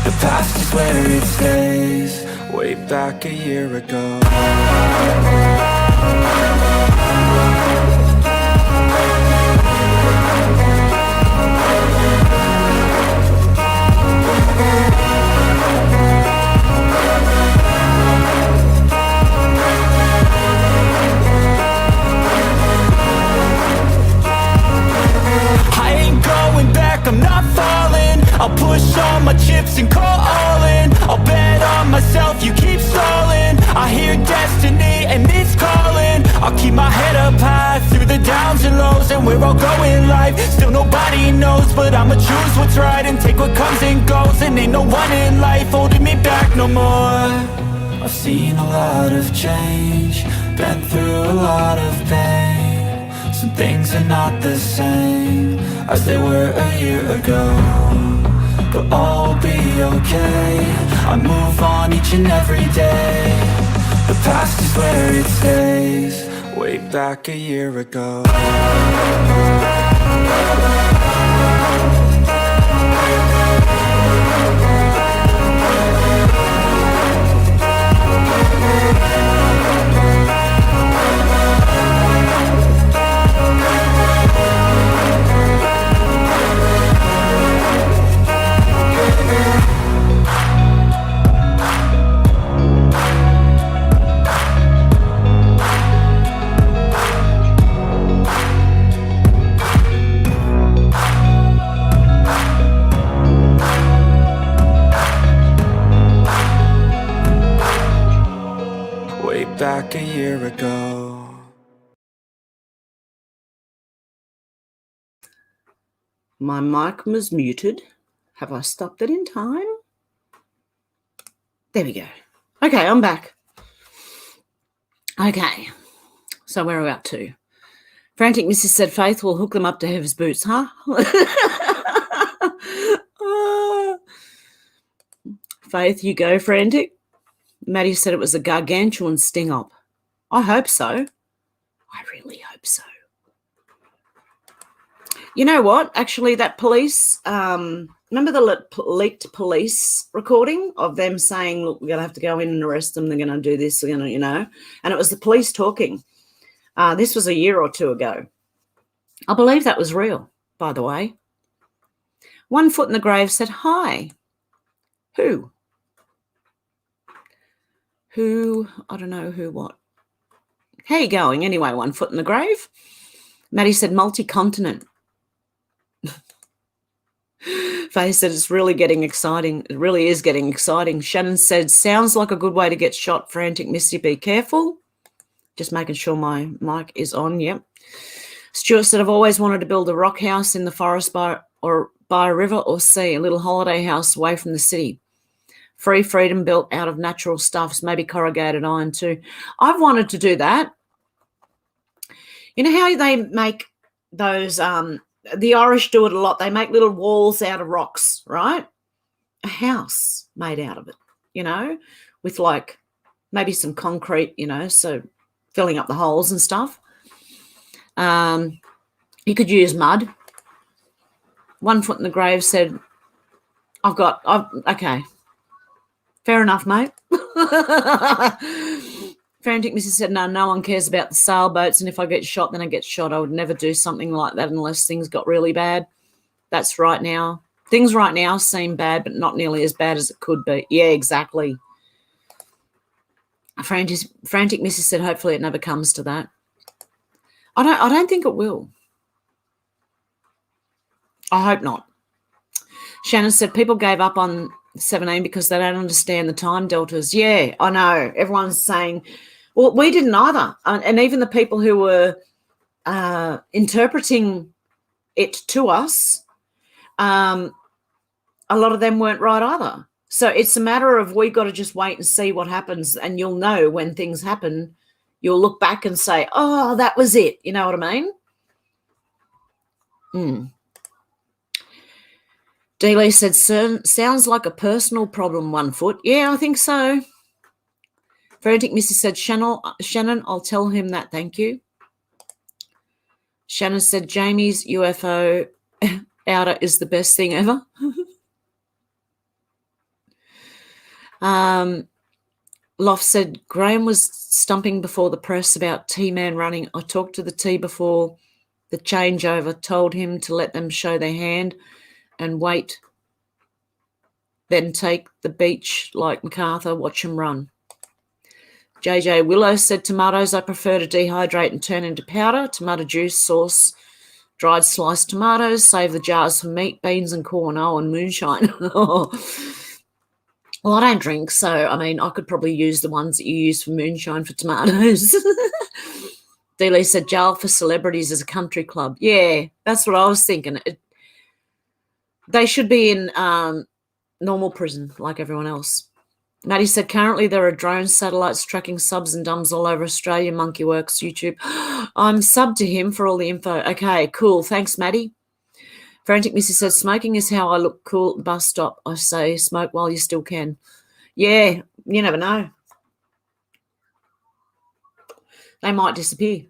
The past is where it stays, way back a year ago. I'm not falling. I'll push all my chips and call all in. I'll bet on myself, you keep stalling. I hear destiny and it's calling. I'll keep my head up high through the downs and lows, and where I'll go in life still nobody knows, but I'ma choose what's right and take what comes and goes. And ain't no one in life holding me back no more. I've seen a lot of change, been through a lot of pain. Some things are not the same as they were a year ago, but all will be okay. I move on each and every day. The past is where it stays, way back a year ago. Back a year ago. My mic was muted. Have I stopped it in time? There we go. Okay, I'm back. Okay, so where are we up to? Frantic Mrs. said Faith will hook them up to Hev's boots, huh? Faith, you go, Frantic. Maddie said it was a gargantuan sting-up. I hope so. I really hope so. You know what? Actually, that police, remember the leaked police recording of them saying, look, we're going to have to go in and arrest them. They're going to do this, they're going to, you know. And it was the police talking. This was a year or two ago. I believe that was real, by the way. One Foot in the Grave said, hi. Who? Who? I don't know who what. How you going? Anyway, One Foot in the Grave. Maddie said multi-continent. Faye said it's really getting exciting. It really is getting exciting. Shannon said, sounds like a good way to get shot. Frantic Misty, be careful. Just making sure my mic is on. Yep. Stuart said, I've always wanted to build a rock house in the forest by a river or sea, a little holiday house away from the city. Free Freedom built out of natural stuffs, maybe corrugated iron too. I've wanted to do that. You know how they make those, the Irish do it a lot. They make little walls out of rocks, right? A house made out of it, you know, with like maybe some concrete, you know, so filling up the holes and stuff. You could use mud. One Foot in the Grave said, okay, fair enough, mate. Frantic Mrs. said, no one cares about the sailboats, and if I get shot, then I get shot. I would never do something like that unless things got really bad. That's right now. Things right now seem bad, but not nearly as bad as it could be. Yeah, exactly. Frantic Mrs. said, hopefully it never comes to that. I don't think it will. I hope not. Shannon said, people gave up on 17 because they don't understand the time deltas. Yeah, I know. Everyone's saying, well, we didn't either. And even the people who were interpreting it to us, a lot of them weren't right either. So it's a matter of we got to just wait and see what happens, and you'll know when things happen. You'll look back and say, oh, that was it. You know what I mean? Dealey said, sounds like a personal problem, 1 Foot. Yeah, I think so. Frantic Missy said, Shannon, I'll tell him that, thank you. Shannon said, Jamie's UFO outer is the best thing ever. Loft said, Graham was stumping before the press about T-Man running. I talked to the T before the changeover, told him to let them show their hand and wait, then take the beach like MacArthur, watch him run. JJ Willow said, tomatoes I prefer to dehydrate and turn into powder, tomato juice, sauce, dried sliced tomatoes, save the jars for meat, beans and corn, and moonshine. Well, I don't drink, so, I mean, I could probably use the ones that you use for moonshine for tomatoes. Dealey said, jail for celebrities is a country club. Yeah, that's what I was thinking. They should be in normal prison like everyone else. Maddie said, currently there are drone satellites tracking subs and dumbs all over Australia, Monkeyworks, YouTube. I'm subbed to him for all the info. Okay, cool. Thanks, Maddie. Frantic Missy said, smoking is how I look cool at the bus stop. I say smoke while you still can. Yeah, you never know. They might disappear.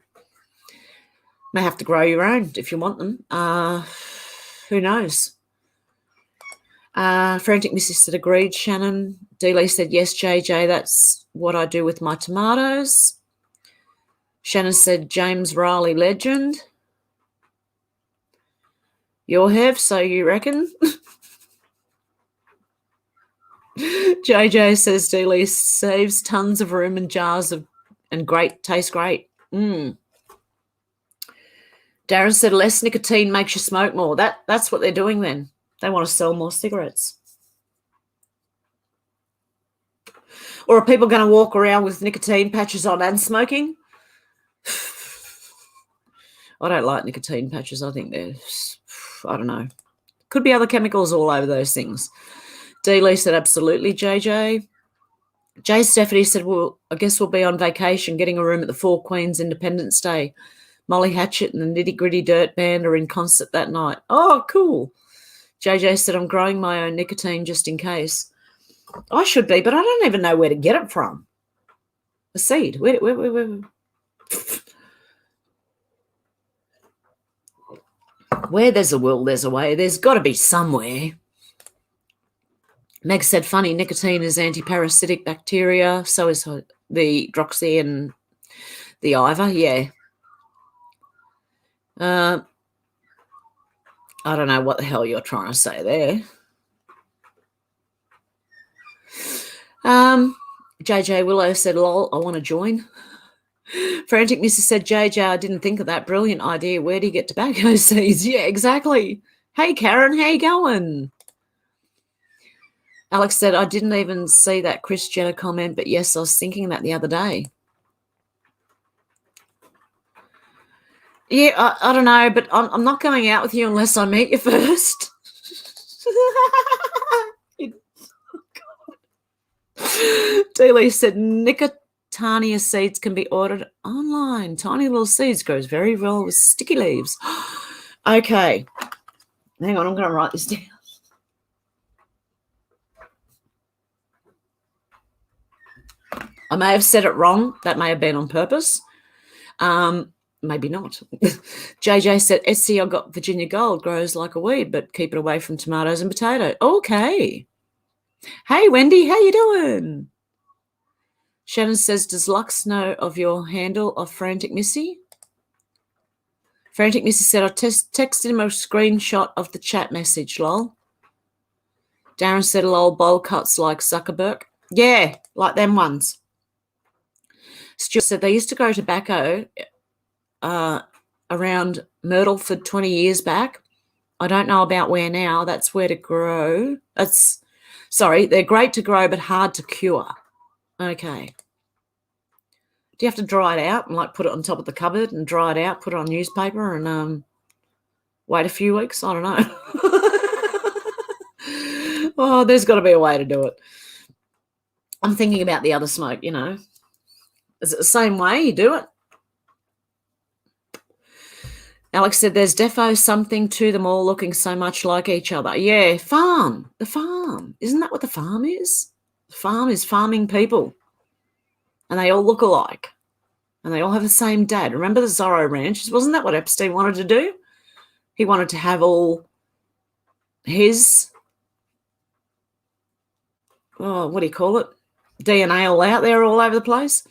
May have to grow your own if you want them. Who knows? Frantic Missy said, agreed, Shannon. Dealey said, yes, JJ, that's what I do with my tomatoes. Shannon said, James Riley legend. You're Hev, so you reckon? JJ says, Dealey saves tons of room and jars of, and great, tastes great. Darren said, less nicotine makes you smoke more. That's what they're doing then. They want to sell more cigarettes. Or are people going to walk around with nicotine patches on and smoking? I don't like nicotine patches. I think they're, I don't know. Could be other chemicals all over those things. Dealey said, absolutely, JJ. Jay Stephanie said, well, I guess we'll be on vacation getting a room at the Four Queens Independence Day. Molly Hatchet and the Nitty Gritty Dirt Band are in concert that night. Oh, cool. JJ said, I'm growing my own nicotine just in case. I should be, but I don't even know where to get it from. A seed. Where? Where there's a will, there's a way. There's got to be somewhere. Meg said, funny, nicotine is anti-parasitic bacteria. So is the Droxy and the Iva. Yeah. I don't know what the hell you're trying to say there. JJ Willow said, lol, I want to join. Frantic Mrs. said, JJ, I didn't think of that. Brilliant idea. Where do you get tobacco seeds? Yeah, exactly. Hey, Karen, how you going? Alex said, I didn't even see that Chris Jenner comment, but yes, I was thinking that the other day. Yeah, I don't know, but I'm not going out with you unless I meet you first. Dealey said Nicotania seeds can be ordered online. Tiny little seeds grows very well with sticky leaves. Okay. Hang on, I'm going to write this down. I may have said it wrong. That may have been on purpose. Maybe not. JJ said, Etsy, I got Virginia Gold, grows like a weed, but keep it away from tomatoes and potato. Okay. Hey, Wendy, how you doing? Shannon says, does Lux know of your handle of Frantic Missy? Frantic Missy said, I texted him a screenshot of the chat message, lol. Darren said, lol, bowl cuts like Zuckerberg. Yeah, like them ones. Stuart said, they used to grow tobacco around Myrtleford 20 years back. I don't know about where now. That's where to grow. They're great to grow, but hard to cure. Okay. Do you have to dry it out and like put it on top of the cupboard and dry it out, put it on newspaper and wait a few weeks? I don't know. Oh, there's got to be a way to do it. I'm thinking about the other smoke, you know. Is it the same way you do it? Alex said, there's defo something to them all looking so much like each other. Yeah, the farm. Isn't that what the farm is? The farm is farming people. And they all look alike. And they all have the same dad. Remember the Zorro Ranch? Wasn't that what Epstein wanted to do? He wanted to have all his, what do you call it? DNA all out there all over the place.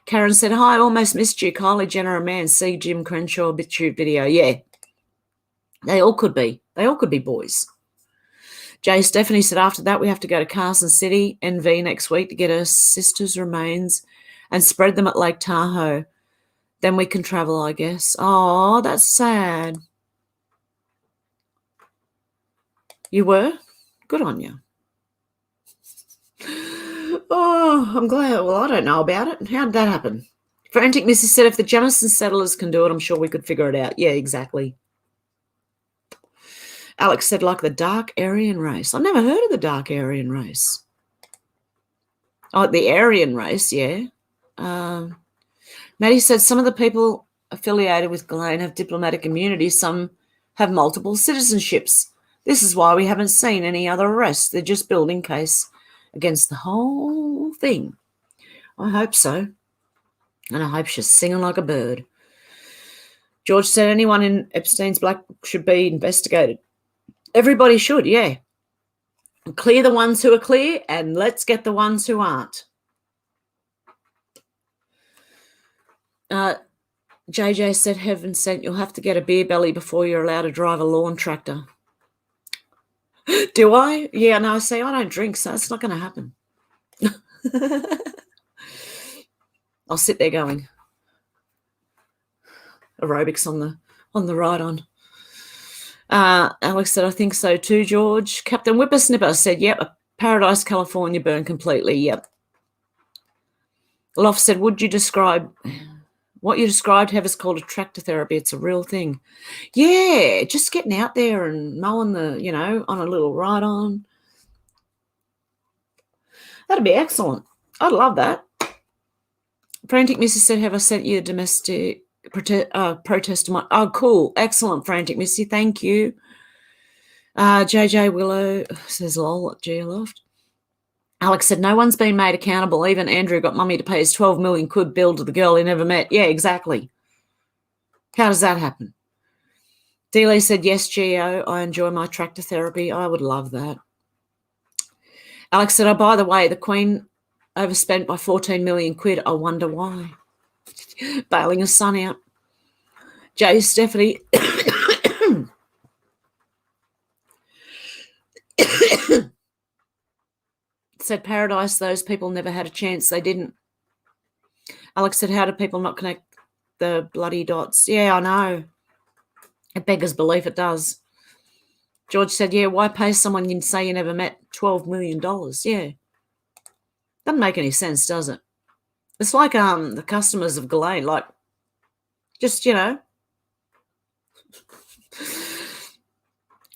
Karen said, hi, I almost missed you. Kylie Jenner a man. See Jim Crenshaw Bitchute video. Yeah. They all could be. They all could be boys. Jay Stephanie said, after that, we have to go to Carson City, NV, next week to get her sister's remains and spread them at Lake Tahoe. Then we can travel, I guess. Oh, that's sad. You were? Good on you. Oh, I'm glad. Well, I don't know about it. How did that happen? Frantic Missy said, if the Jamison settlers can do it, I'm sure we could figure it out. Yeah, exactly. Alex said, like the dark Aryan race. I've never heard of the dark Aryan race. Oh, the Aryan race, yeah. Maddie said, some of the people affiliated with Ghislaine have diplomatic immunity. Some have multiple citizenships. This is why we haven't seen any other arrests. They're just building case against the whole thing. I hope so. And I hope she's singing like a bird. George said, anyone in Epstein's Black Book should be investigated. Everybody should, yeah. Clear the ones who are clear and let's get the ones who aren't. JJ said, heaven sent, you'll have to get a beer belly before you're allowed to drive a lawn tractor. Do I? Yeah, no, see, I don't drink, so it's not going to happen. I'll sit there going aerobics on the ride on. Alex said, I think so too, George. Captain Whippersnipper said, yep, Paradise, California burned completely, yep. Loft said, what you described, Hev, is called a tractor therapy. It's a real thing. Yeah, just getting out there and mowing on a little ride on. That'd be excellent. I'd love that. Frantic Missy said, have I sent you a domestic protest? Oh, cool. Excellent, Frantic Missy. Thank you. JJ Willow says, lol, at Geoloft. Alex said, no one's been made accountable. Even Andrew got mummy to pay his 12 million quid bill to the girl he never met. Yeah, exactly. How does that happen? Dealey said, yes, Geo, I enjoy my tractor therapy. I would love that. Alex said, oh, by the way, the Queen overspent by 14 million quid. I wonder why. Bailing his son out. Jay Stephanie said, Paradise, those people never had a chance. They didn't. Alex said, how do people not connect the bloody dots? Yeah, I know. It beggars belief it does. George said, yeah, why pay someone you say you never met $12 million? Yeah. Doesn't make any sense, does it? It's like the customers of Ghislaine, like, just,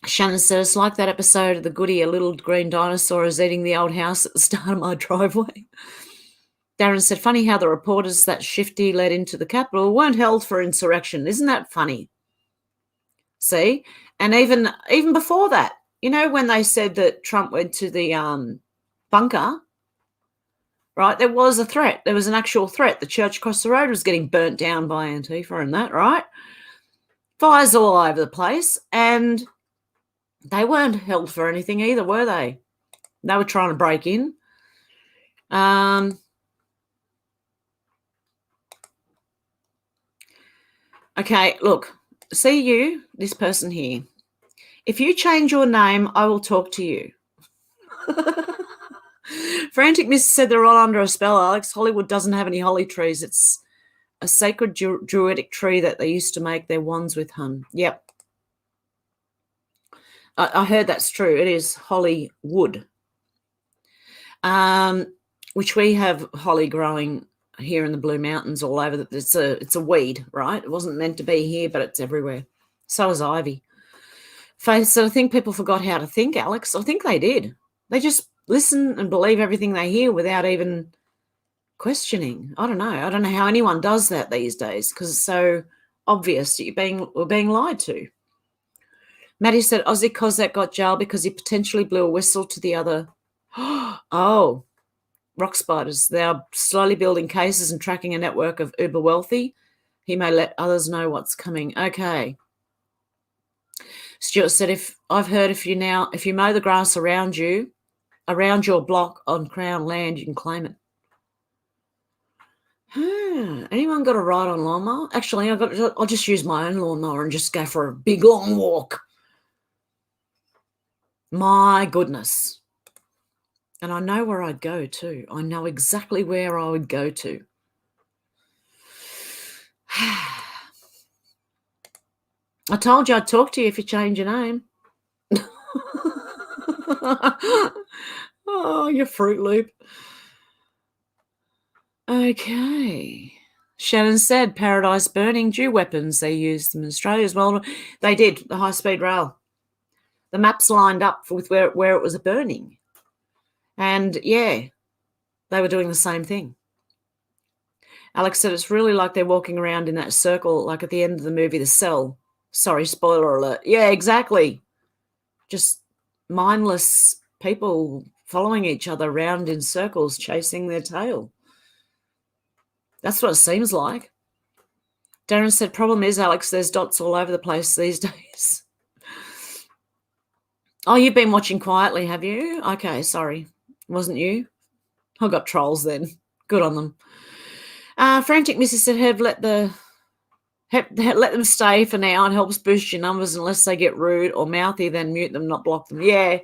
Shannon said, it's like that episode of The Goodie, a little green dinosaur is eating the old house at the start of my driveway. Darren said, funny how the reporters that Shifty led into the Capitol weren't held for insurrection. Isn't that funny? See? And even before that, you know, when they said that Trump went to the bunker, right, there was a threat. There was an actual threat. The church across the road was getting burnt down by Antifa and that, right? Fires all over the place. And they weren't held for anything either, were they? They were trying to break in. Okay, look, see you, this person here. If you change your name, I will talk to you. Frantic Miss said they're all under a spell, Alex. Hollywood doesn't have any holly trees. It's a sacred druidic tree that they used to make their wands with, hun. Yep. I heard that's true. It is Hollywood, which we have holly growing here in the Blue Mountains all over. It's a weed, right? It wasn't meant to be here, but it's everywhere. So is ivy. Faith said, I think people forgot how to think, Alex. I think they did. They just listen and believe everything they hear without even questioning. I don't know. I don't know how anyone does that these days because it's so obvious that we're being lied to. Maddie said, Aussie Cossack got jailed because he potentially blew a whistle to the other. Oh, rock spiders. They are slowly building cases and tracking a network of uber wealthy. He may let others know what's coming. Okay. Stuart said, if you mow the grass around your block on Crown land, you can claim it. Anyone got a ride on lawnmower? Actually, I'll just use my own lawnmower and just go for a big long walk. My goodness. And I know where I'd go too. I know exactly where I would go to. I told you I'd talk to you if you change your name. Oh, you Fruit Loop. Okay. Shannon said Paradise Burning Dew weapons. They used them in Australia as well. They did, the high-speed rail. The maps lined up with where it was burning. And, yeah, they were doing the same thing. Alex said it's really like they're walking around in that circle, like at the end of the movie The Cell. Sorry, spoiler alert. Yeah, exactly. Just mindless people following each other around in circles, chasing their tail. That's what it seems like. Darren said, problem is, Alex, there's dots all over the place these days. Oh, you've been watching quietly, have you? Okay, sorry. Wasn't you? I got trolls then. Good on them. Frantic Mrs. said, Hev, let them stay for now. It helps boost your numbers unless they get rude or mouthy, then mute them, not block them. Yeah.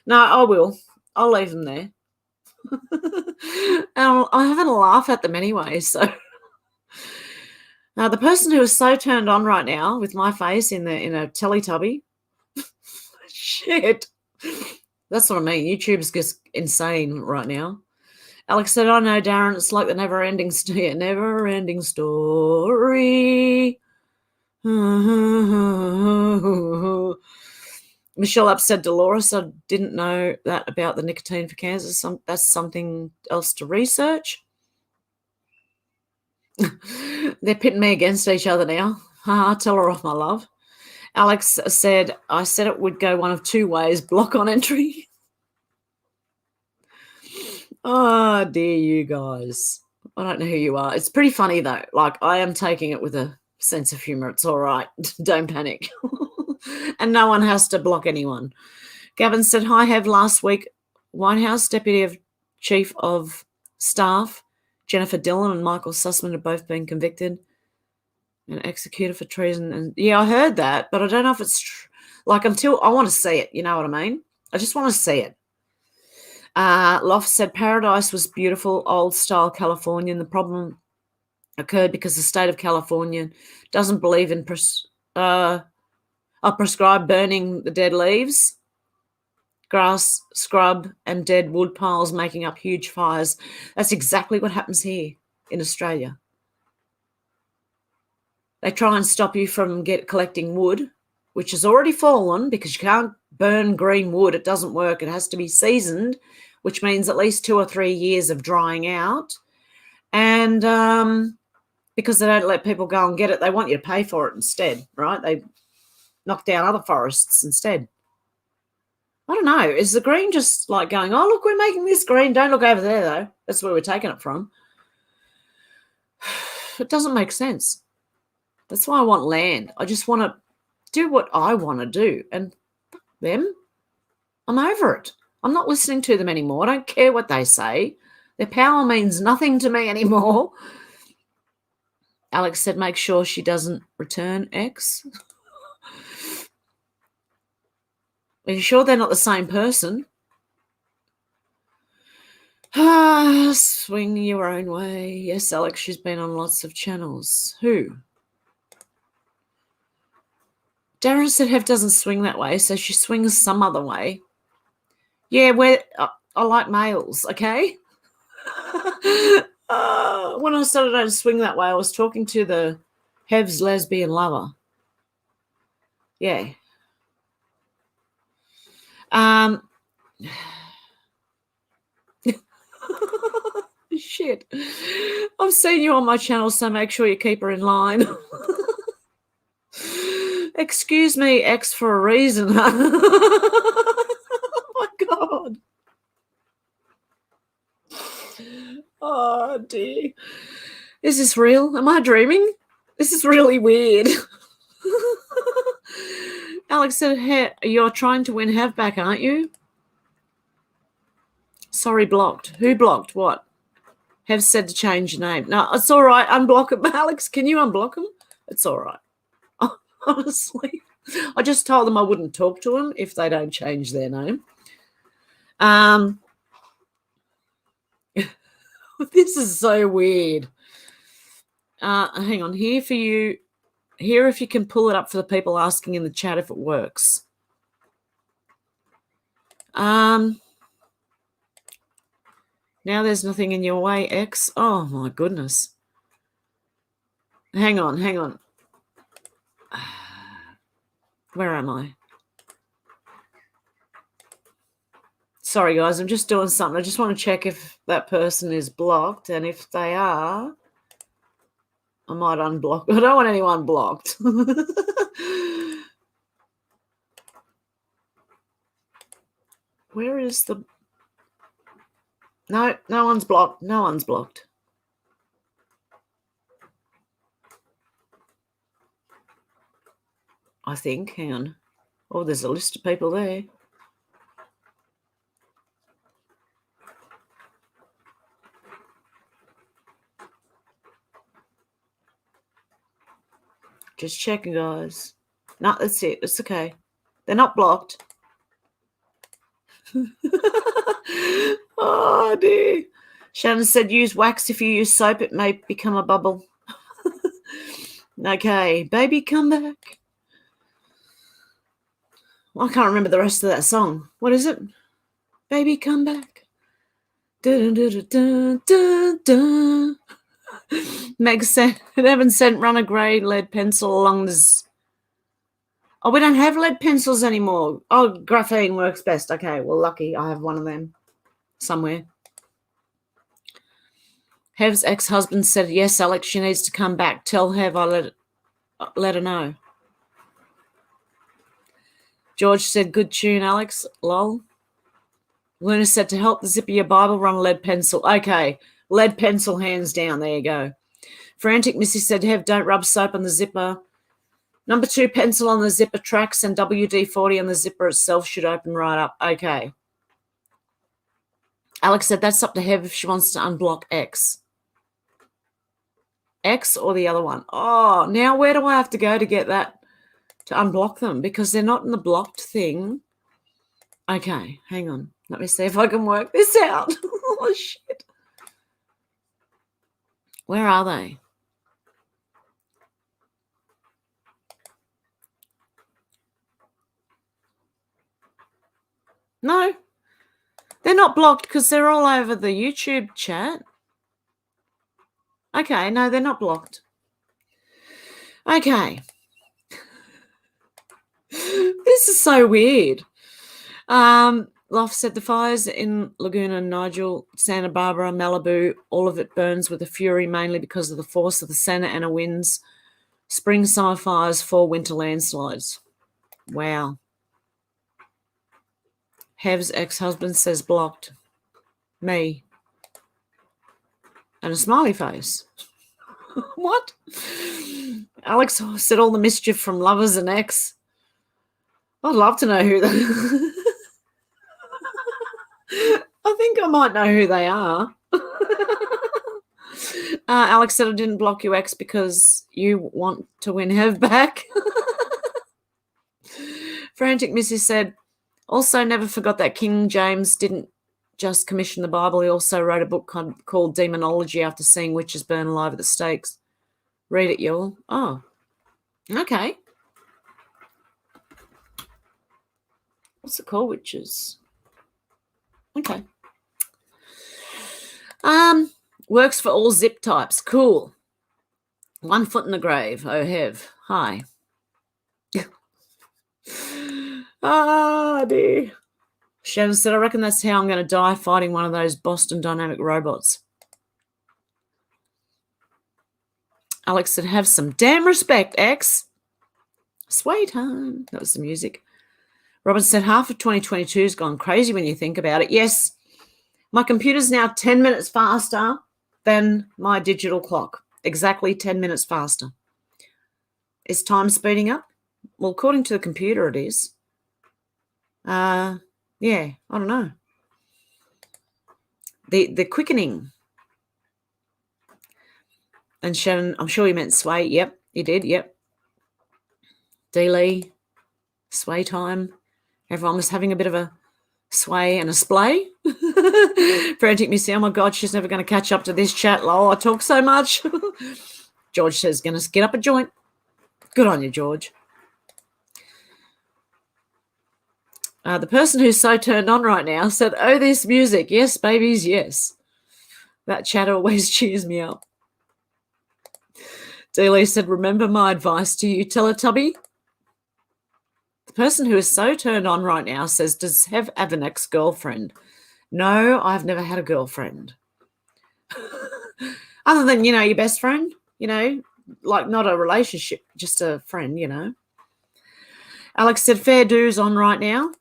No, I will. I'll leave them there. I'm having a laugh at them anyway, so... Now, the person who is so turned on right now with my face in a Teletubby, shit, that's what I mean. YouTube's just insane right now. Alex said, I know, Darren, it's like the never-ending story. Michelle upset Dolores. I didn't know that about the nicotine for cancer. That's something else to research. They're pitting me against each other now. Tell her off, my love. Alex said, I said it would go one of two ways, block on entry. Oh, dear you guys. I don't know who you are. It's pretty funny, though. Like, I am taking it with a sense of humour. It's all right. Don't panic. And no one has to block anyone. Gavin said, hi, Hev, last week, White House Deputy Chief of Staff Jennifer Dillon and Michael Sussman have both been convicted and executed for treason. And yeah, I heard that, but I don't know if it's like until I want to see it. You know what I mean? I just want to see it. Loft said Paradise was beautiful, old style Californian. The problem occurred because the state of California doesn't believe in prescribed burning the dead leaves, grass, scrub, and dead wood piles making up huge fires. That's exactly what happens here in Australia. They try and stop you from collecting wood which has already fallen because you can't burn green wood. It doesn't work. It has to be seasoned, which means at least 2 or 3 years of drying out. And because they don't let people go and get it, they want you to pay for it instead, right? They knock down other forests instead. I don't know. Is the green just like going, oh, look, we're making this green. Don't look over there, though. That's where we're taking it from. It doesn't make sense. That's why I want land. I just want to do what I want to do. And them, I'm over it. I'm not listening to them anymore. I don't care what they say. Their power means nothing to me anymore. Alex said, make sure she doesn't return X. Are you sure they're not the same person? Swing your own way. Yes, Alex, she's been on lots of channels. Who? Darren said Hev doesn't swing that way, so she swings some other way. Yeah, I like males, okay? When I started to swing that way, I was talking to the Hev's lesbian lover. Yeah. Shit. I've seen you on my channel, so make sure you keep her in line. Excuse me, X, for a reason. Oh, my God. Oh, dear. Is this real? Am I dreaming? This is really weird. Alex said, hey, you're trying to win Hev back, aren't you? Sorry, blocked. Who blocked? What? Hev said to change your name. No, it's all right. Unblock him. Alex, can you unblock him? It's all right. Honestly. I just told them I wouldn't talk to them if they don't change their name. This is so weird. Hang on. Here for you. Here if you can pull it up for the people asking in the chat if it works. Now there's nothing in your way, X. Oh, my goodness. Hang on. Where am I? Sorry, guys. I'm just doing something. I just want to check if that person is blocked. And if they are, I might unblock. I don't want anyone blocked. Where is the... No one's blocked. No one's blocked. I think. Hang on. Oh, there's a list of people there. Just checking, guys. No, that's it. It's okay. They're not blocked. Oh, dear. Shannon said, use wax. If you use soap, it may become a bubble. Okay. Baby, come back. I can't remember the rest of that song. What is it? Baby, come back. Dun, dun, dun, dun, dun, dun. Meg said, Evan sent run a grey lead pencil along this. Oh, we don't have lead pencils anymore. Oh, graphene works best. Okay, well, lucky I have one of them somewhere. Hev's ex-husband said, yes, Alex, she needs to come back. Tell Hev I let her know. George said, good tune, Alex. Lol. Luna said, to help the zipper your Bible, run a lead pencil. Okay, lead pencil, hands down. There you go. Frantic Missy said, Hev, don't rub soap on the zipper. Number 2, pencil on the zipper tracks and WD-40 on the zipper itself should open right up. Okay. Alex said, that's up to Hev if she wants to unblock X. X or the other one? Oh, now where do I have to go to get that, to unblock them? Because they're not in the blocked thing. Okay, hang on. Let me see if I can work this out. Oh, shit. Where are they? No, they're not blocked because they're all over the YouTube chat. Okay, no, they're not blocked. Okay. is so weird. Loft said the fires in Laguna, Nigel, Santa Barbara, Malibu, all of it burns with a fury, mainly because of the force of the Santa Ana winds. Spring, summer fires, fall, winter landslides. Wow. Hev's ex-husband says blocked. Me. And a smiley face. What? Alex said all the mischief from lovers and ex. I'd love to know who they I think I might know who they are. Alex said I didn't block you ex because you want to win Hev back. Frantic Missy said, also never forgot that King James didn't just commission the Bible. He also wrote a book called Demonology after seeing witches burn alive at the stakes. Read it, y'all. Oh, okay. What's it called, witches? Okay. Works for all zip types. Cool. 1 foot in the grave. Oh, Hev. Hi. Ah, dear. Shannon said, I reckon that's how I'm going to die, fighting one of those Boston Dynamic robots. Alex said, have some damn respect, X. Sway time. That was the music. Robin said, half of 2022 has gone crazy when you think about it. Yes, my computer's now 10 minutes faster than my digital clock. Exactly 10 minutes faster. Is time speeding up? Well, according to the computer, it is. Yeah, I don't know. The quickening. And Shannon, I'm sure you meant sway. Yep, you did. Yep. D. Lee, sway time. Everyone was having a bit of a sway and a splay. Frantic Missy, oh my God, she's never going to catch up to this chat. Oh, I talk so much. George says, going to get up a joint. Good on you, George. The person who's so turned on right now said, oh, this music. Yes, babies, yes. That chat always cheers me up. Dealey said, remember my advice to you, Teletubby? The person who is so turned on right now says, does Hev have an ex-girlfriend? No, I've never had a girlfriend. Other than, your best friend, like not a relationship, just a friend, Alex said, fair dues on right now.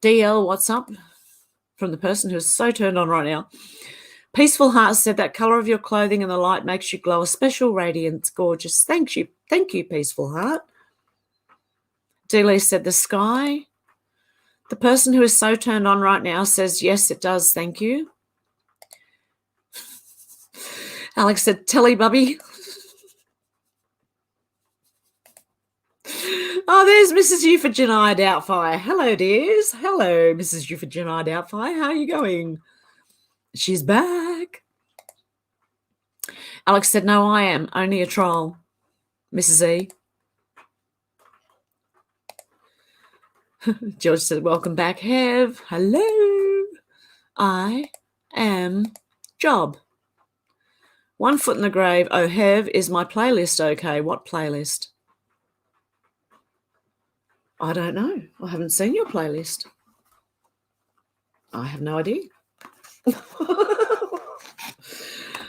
DL, what's up? From the person who's so turned on right now. Peaceful Heart said that colour of your clothing and the light makes you glow a special radiance. Gorgeous. Thank you, Peaceful Heart. Dealey said the sky. The person who is so turned on right now says, yes, it does. Thank you. Alex said, Telly-bubby. Oh, there's Mrs. Euphogenia Doubtfire. Hello, dears. Hello, Mrs. Euphogenia Doubtfire. How are you going? She's back. Alex said, no, I am. Only a troll. Mrs. E. George said, welcome back, Hev. Hello. I am Job. 1 foot in the grave. Oh, Hev, is my playlist okay? What playlist? I don't know. I haven't seen your playlist. I have no idea.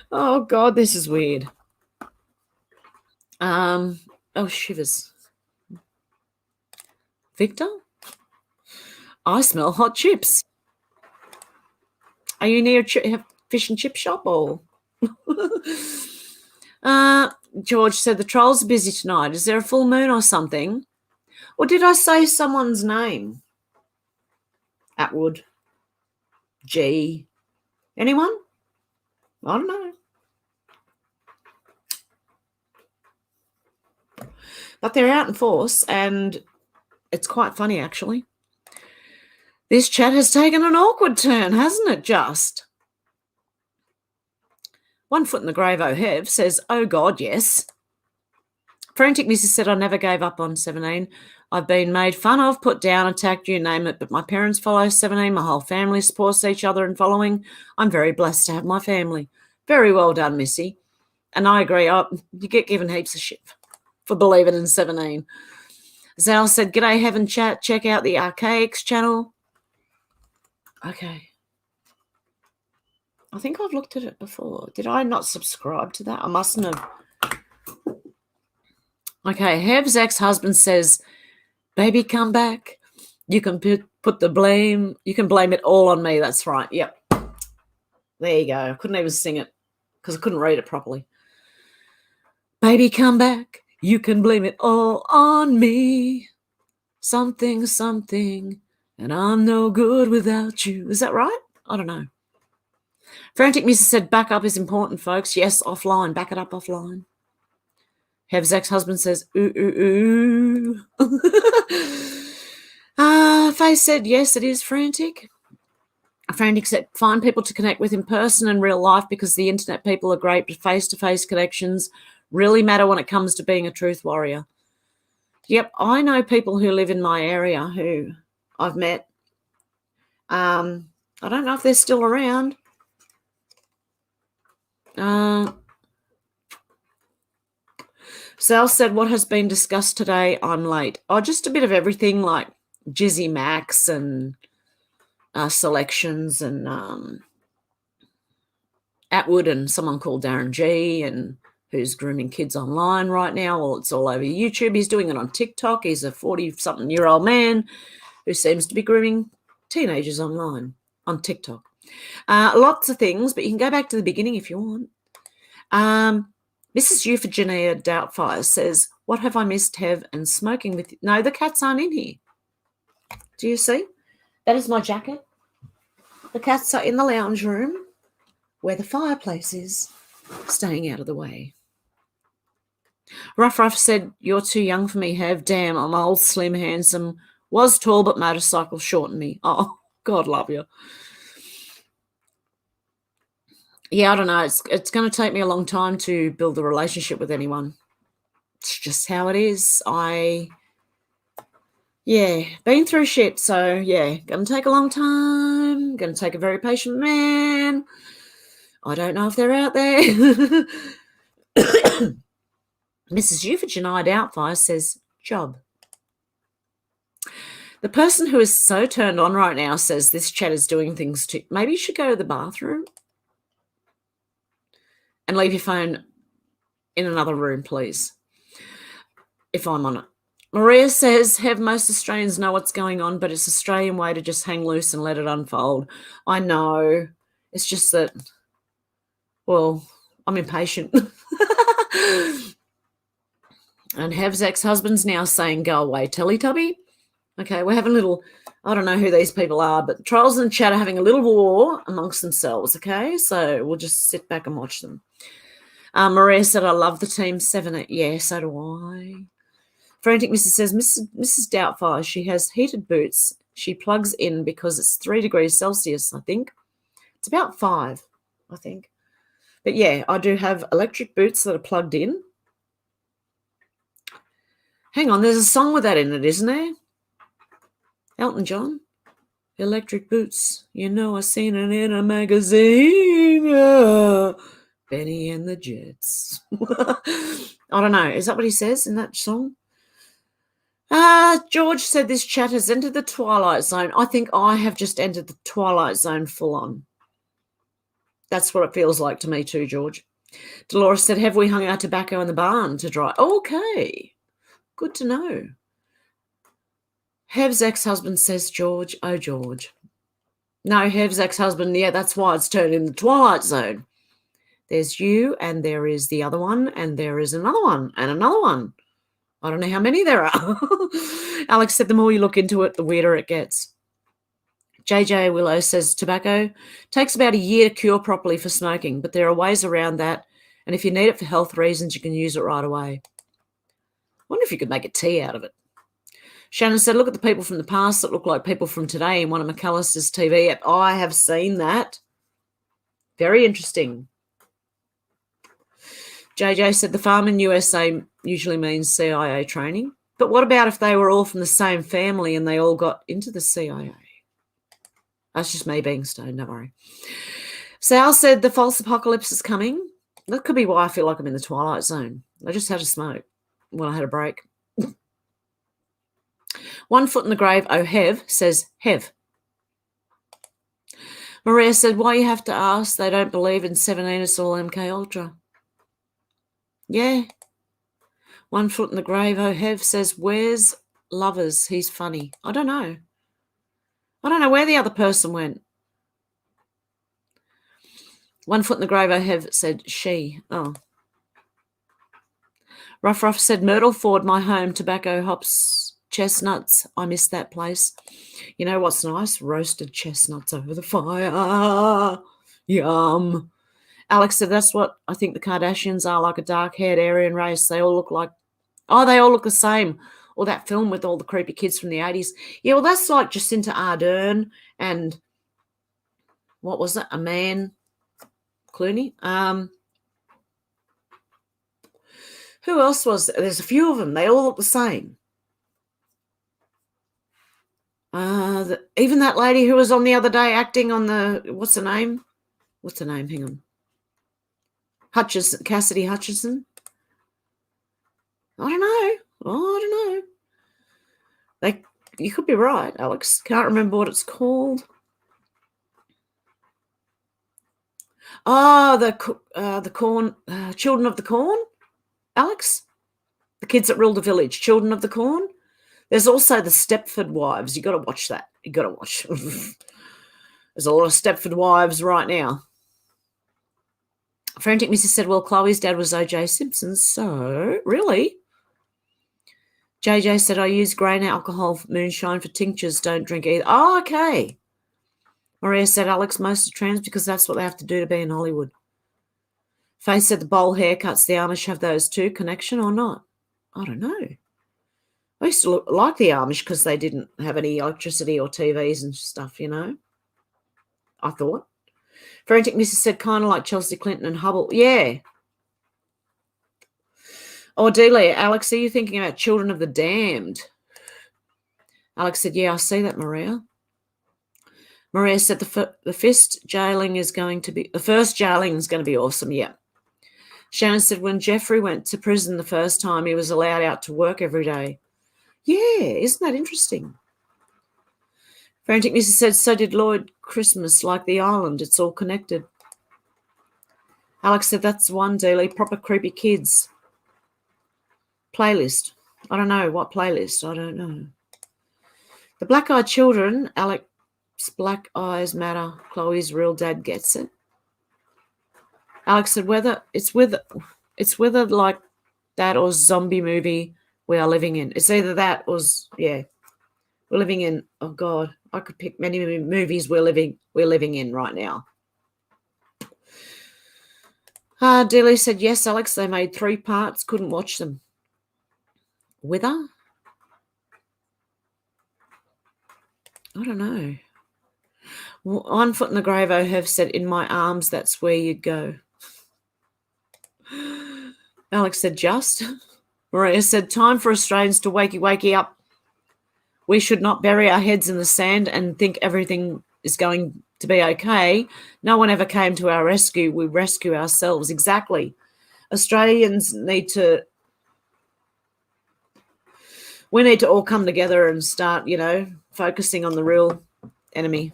Oh, God, this is weird. Oh, shivers. Victor? I smell hot chips. Are you near a fish and chip shop or? George said the trolls are busy tonight. Is there a full moon or something? Or did I say someone's name? Atwood. G. Anyone? I don't know. But they're out in force, and it's quite funny, actually. This chat has taken an awkward turn, hasn't it, just? 1 foot in the grave, oh, Hev, says, oh, God, yes. Frantic Mrs. said, I never gave up on 17. I've been made fun of, put down, attacked, you name it, but my parents follow 17. My whole family supports each other in following. I'm very blessed to have my family. Very well done, Missy. And I agree. You get given heaps of shit for believing in 17. Zal said, "G'day, Heaven Chat. Check out the Archaics channel." Okay. I think I've looked at it before. Did I not subscribe to that? I mustn't have. Okay, Hev's ex-husband says, "Baby, come back. You can put the blame. You can blame it all on me." That's right. Yep. There you go. I couldn't even sing it because I couldn't read it properly. "Baby, come back. You can blame it all on me. Something, something, and I'm no good without you." Is that right? I don't know. Frantic Mrs. said, "Backup is important, folks." Yes, offline. Back it up offline. Hev's ex-husband says, "Ooh, ooh, ooh." Faye said, "Yes, it is frantic." Frantic said, "Find people to connect with in person and real life because the internet people are great, but face-to-face connections really matter when it comes to being a truth warrior." Yep, I know people who live in my area who I've met. I don't know if they're still around. Sal said, "What has been discussed today? I'm late." Oh, just a bit of everything, like Jizzy Max and selections and Atwood and someone called Darren G and who's grooming kids online right now. Well, it's all over YouTube. He's doing it on TikTok. He's a 40-something-year-old man who seems to be grooming teenagers online on TikTok. Lots of things, but you can go back to the beginning if you want. Mrs. Euphigenia Doubtfire says, "What have I missed, Hev, and smoking with you?" No, the cats aren't in here. Do you see? That is my jacket. The cats are in the lounge room where the fireplace is, staying out of the way. Ruff Ruff said, "You're too young for me, Hev. Damn, I'm old, slim, handsome. Was tall, but motorcycle shortened me." Oh, God love you. Yeah, I don't know. It's going to take me a long time to build a relationship with anyone. It's just how it is. Been through shit. So, yeah, going to take a long time. Going to take a very patient man. I don't know if they're out there. Mrs. Euphigenia Doubtfire says, "Job." The person who is so turned on right now says this chat is doing things to... Maybe you should go to the bathroom and leave your phone in another room, please, if I'm on it. Maria says, "Have most Australians know what's going on, but it's Australian way to just hang loose and let it unfold." I know. It's just that, well, I'm impatient. And Hev's ex-husband's now saying, "Go away, Teletubby." Okay, we're having a little, I don't know who these people are, but trolls in the chat are having a little war amongst themselves, okay? So we'll just sit back and watch them. Maria said, "I love the Team 7." Yeah, so do I. Frantic Mrs. says, Mrs. Doubtfire, she has heated boots. She plugs in because it's 3 degrees Celsius, I think. It's about 5, I think. But yeah, I do have electric boots that are plugged in. Hang on, there's a song with that in it, isn't there? Elton John. Electric boots. You know, I seen it in a magazine. Yeah. Benny and the Jets. I don't know. Is that what he says in that song? George said this chat has entered the twilight zone. I think I have just entered the twilight zone full on. That's what it feels like to me too, George. Dolores said, "Have we hung our tobacco in the barn to dry?" Okay. Good to know. Hev's ex-husband says, "George, oh, George." No, Hev's ex-husband, yeah, that's why it's turned in the twilight zone. There's you, and there is the other one, and there is another one, and another one. I don't know how many there are. Alex said, "The more you look into it, the weirder it gets." JJ Willow says, "Tobacco takes about a year to cure properly for smoking, but there are ways around that, and if you need it for health reasons, you can use it right away." I wonder if you could make a tea out of it. Shannon said, "Look at the people from the past that look like people from today in one of McAllister's TV." I have seen that. Very interesting. JJ said, "The farm in USA usually means CIA training. But what about if they were all from the same family and they all got into the CIA?" That's just me being stoned, don't worry. Sal said, "The false apocalypse is coming." That could be why I feel like I'm in the twilight zone. I just had a smoke when I had a break. One foot in the grave, oh, Hev, says Hev. Maria said, why you have to ask? They don't believe in 17, it's all MK Ultra. Yeah. One foot in the grave, oh, Hev says, where's Lovers? He's funny. I don't know. I don't know where the other person went. One foot in the grave, oh, Hev said, she. Oh. Ruff said, Myrtle Ford, my home, tobacco, hops, chestnuts. I miss that place. You know what's nice? Roasted chestnuts over the fire. Yum. Alex said, that's what I think the Kardashians are, like a dark-haired Aryan race. They all look like, they all look the same. Or that film with all the creepy kids from the 80s. Yeah, well, that's like Jacinta Ardern and what was it? A man, Clooney. Who else was there? There's a few of them. They all look the same. Even that lady who was on the other day acting on the, what's her name? Hang on. Cassidy Hutchinson. I don't know. You could be right, Alex. Can't remember what it's called. Oh, the corn, Children of the Corn, Alex. The kids that ruled the village, Children of the Corn. There's also the Stepford Wives. You got to watch that. You got to watch. There's a lot of Stepford Wives right now. Frantic Mrs. said, well, Chloe's dad was O.J. Simpson, so really? JJ said, I use grain alcohol moonshine for tinctures, don't drink either. Oh, okay. Maria said, Alex, most are trans because that's what they have to do to be in Hollywood. Faye said, the bowl haircuts, the Amish have those too, connection or not? I don't know. I used to like the Amish because they didn't have any electricity or TVs and stuff, you know, I thought. Frantic Mrs. said, kind of like Chelsea Clinton and Hubble. Yeah. Oh, Delia, Alex, are you thinking about Children of the Damned? Alex said, yeah, I see that, Maria. Maria said the first jailing is going to be awesome, yeah. Shannon said when Jeffrey went to prison the first time, he was allowed out to work every day. Yeah, isn't that interesting? Frantic Mrs. said, so did Lloyd Christmas, like the island. It's all connected. Alex said, that's one, Dealey, proper creepy kids. Playlist. I don't know. What playlist? I don't know. The Black-Eyed Children, Alex, black eyes matter. Chloe's real dad gets it. Alex said, whether like that or zombie movie we are living in. It's either that or, yeah, we're living in, oh, God, I could pick many movies we're living in right now. Dilly said, yes, Alex, they made 3 parts, couldn't watch them. Wither? I don't know. One foot in the grave, I have said, in my arms, that's where you'd go. Alex said, just. Maria said, time for Australians to wakey up. We should not bury our heads in the sand and think everything is going to be okay. No one ever came to our rescue. We rescue ourselves. Exactly. Australians need to all come together and start, focusing on the real enemy.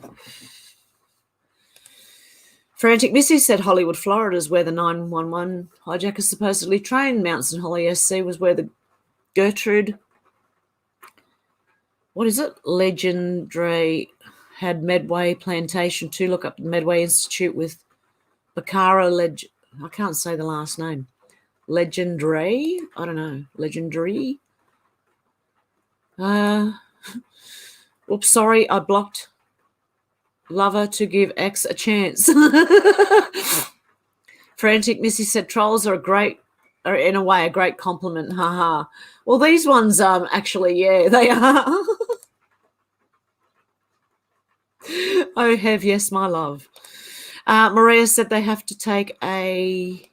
Frantic Missy said Hollywood, Florida is where the 911 hijackers supposedly trained. Mount St. Holly SC was where the Gertrude, what is it? Legendary had Medway Plantation too. Look up the Medway Institute with Bacara I can't say the last name. Legendary? I don't know. Legendary? Oops, sorry, I blocked Lover to give X a chance. Frantic Missy said trolls are in a way a great compliment. Haha. Well, these ones actually, yeah, they are. Oh, Hev, yes, my love. Maria said they have to take a.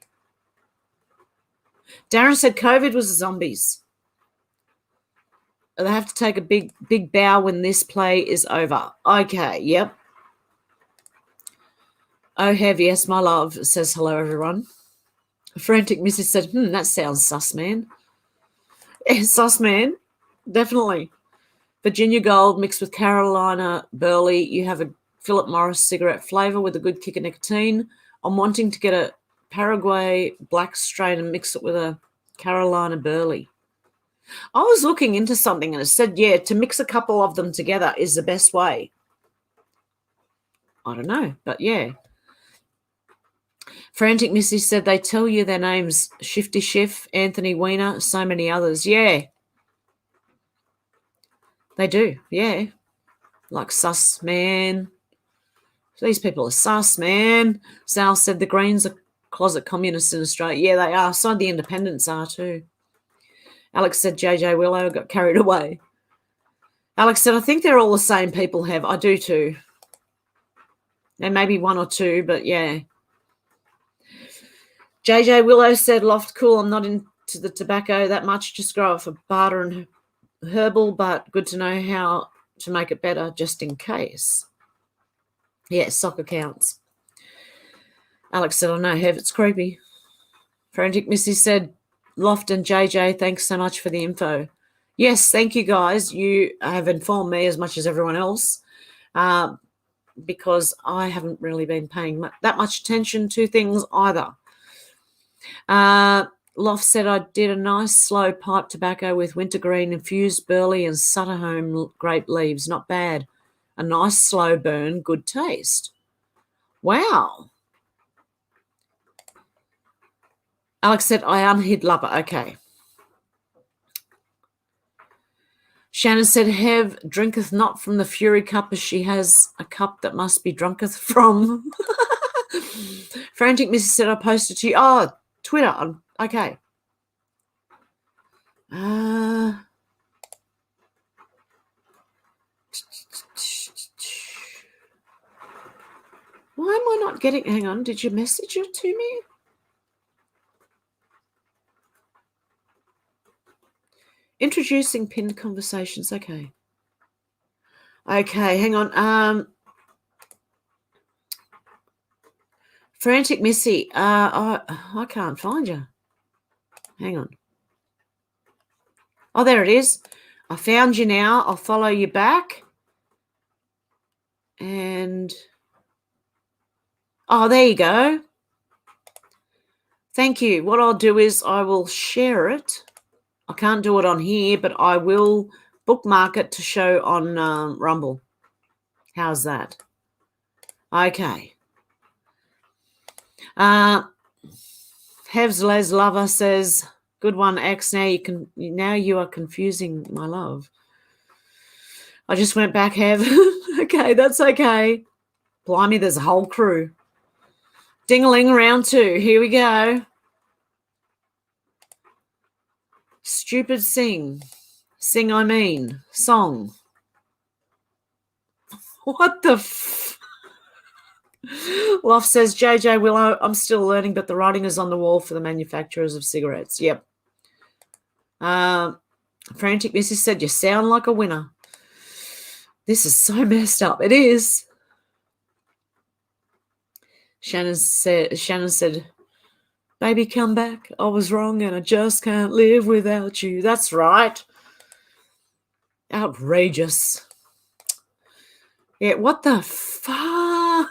Darren said COVID was the zombies. They have to take a big bow when this play is over. Okay, yep. Oh, Hev, yes, my love, says hello, everyone. Frantic Mrs. said, that sounds sus, man. Yeah, sus, man, definitely. Virginia Gold mixed with Carolina Burley. You have a Philip Morris cigarette flavour with a good kick of nicotine. I'm wanting to get a Paraguay black strain and mix it with a Carolina Burley. I was looking into something and it said, yeah, to mix a couple of them together is the best way. I don't know, but yeah. Frantic Missy said they tell you their names, Shifty Schiff, Anthony Weiner, so many others. Yeah. They do, yeah. Like Sus Man. These people are sus, man. Sal said the Greens are closet communists in Australia. Yeah, they are. So the independents are too. Alex said JJ Willow got carried away. Alex said, I think they're all the same people, Hev. I do too. There may be one or two, but yeah. JJ Willow said, Loft cool, I'm not into the tobacco that much. Just grow it for barter and herbal, but good to know how to make it better just in case. Yeah, soccer counts. Alex said, I know, Hev, it's creepy. Frantic Missy said, Loft and JJ, thanks so much for the info. Yes, thank you, guys. You have informed me as much as everyone else because I haven't really been paying that much attention to things either. Loft said I did a nice slow pipe tobacco with wintergreen, infused burley and Sutter Home grape leaves. Not bad. A nice slow burn, good taste. Wow. Alex said, I unhid lover. Okay. Shannon said, Hev drinketh not from the fury cup as she has a cup that must be drunketh from. Frantic Missy said, I posted to you. Oh, Twitter. Okay. Why am I not getting... Hang on. Did you message it to me? Introducing pinned conversations. Okay. Okay, hang on. Frantic Missy. I can't find you. Hang on. Oh, there it is. I found you now. I'll follow you back. And... oh, there you go. Thank you. What I'll do is I will share it. I can't do it on here, but I will bookmark it to show on Rumble. How's that? Okay. Hev's Les Lover says, good one, X. Now you are confusing my love. I just went back, Hev. Okay, that's okay. Blimey, there's a whole crew. Ding-a-ling, round 2. Here we go. Stupid sing. Sing, I mean. Song. What the Loft says, JJ Willow, I'm still learning, but the writing is on the wall for the manufacturers of cigarettes. Yep. Frantic Missy said, you sound like a winner. This is so messed up. It is. Shannon said, baby, come back. I was wrong and I just can't live without you. That's right. Outrageous. Yeah, what the fuck?